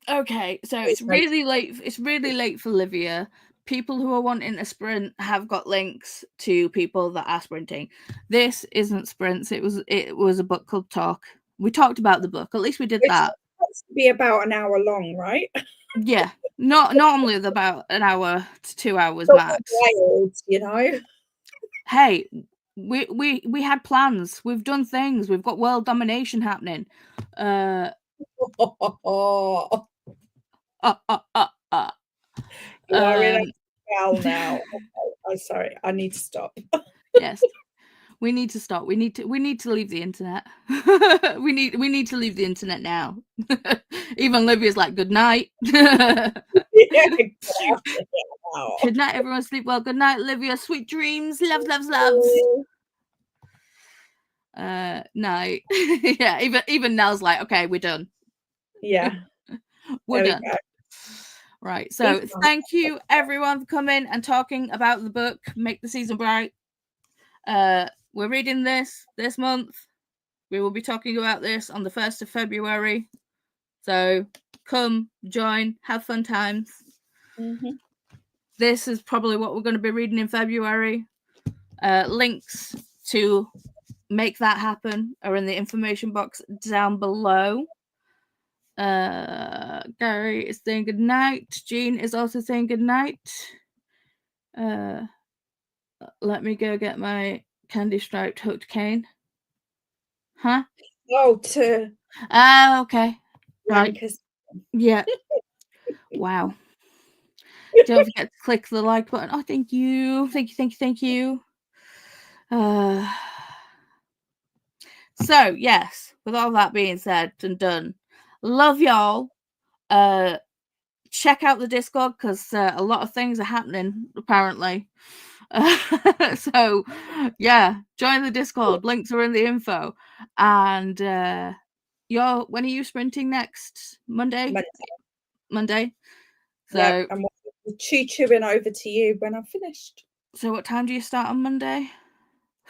Okay. So it's really late. It's really late for Livia. People who are wanting a sprint have got links to people that are sprinting. This isn't sprints. It was a book club talk. We talked about the book. At least we did that. It's to be about an hour long, right? Yeah. Normally it's about an hour to 2 hours max. Wild, Hey, we had plans. We've done things. We've got world domination happening. You are in a spell now. I'm sorry. I need to stop. Yes. We need to stop. We need to leave the internet. we need to leave the internet now. Even Livia's like, good night. Good night, everyone. Sleep well. Good night, Livia. Sweet dreams. Loves. Night. Yeah. Even Nell's like, okay, we're done. Yeah. We're done. Right. So thank you everyone for coming and talking about the book, Make the Season Bright. We're reading this month. We will be talking about this on the 1st of February. So come, join, have fun times. This is probably what we're going to be reading in February. Links to make that happen are in the information box down below. Gary is saying good night. Jean is also saying good night. Let me go get my candy striped hooked cane. Huh? Oh, to Okay. Right. Rankers. Yeah. Wow. Don't forget to click the like button. Oh, thank you. Thank you. So, yes, with all that being said and done, love y'all. Check out the Discord because a lot of things are happening, apparently. So, yeah, join the Discord. Links are in the info. And when are you sprinting next? Monday? Monday. So, yeah, and we'll chewing over to you when I'm finished. So what time do you start on Monday?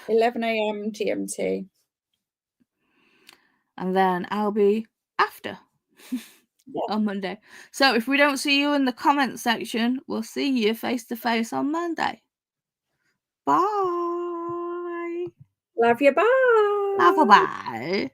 11 a.m. GMT. And then I'll be after on Monday. So if we don't see you in the comment section, we'll see you face to face on Monday. Bye. Love you. Bye. Love you. Bye.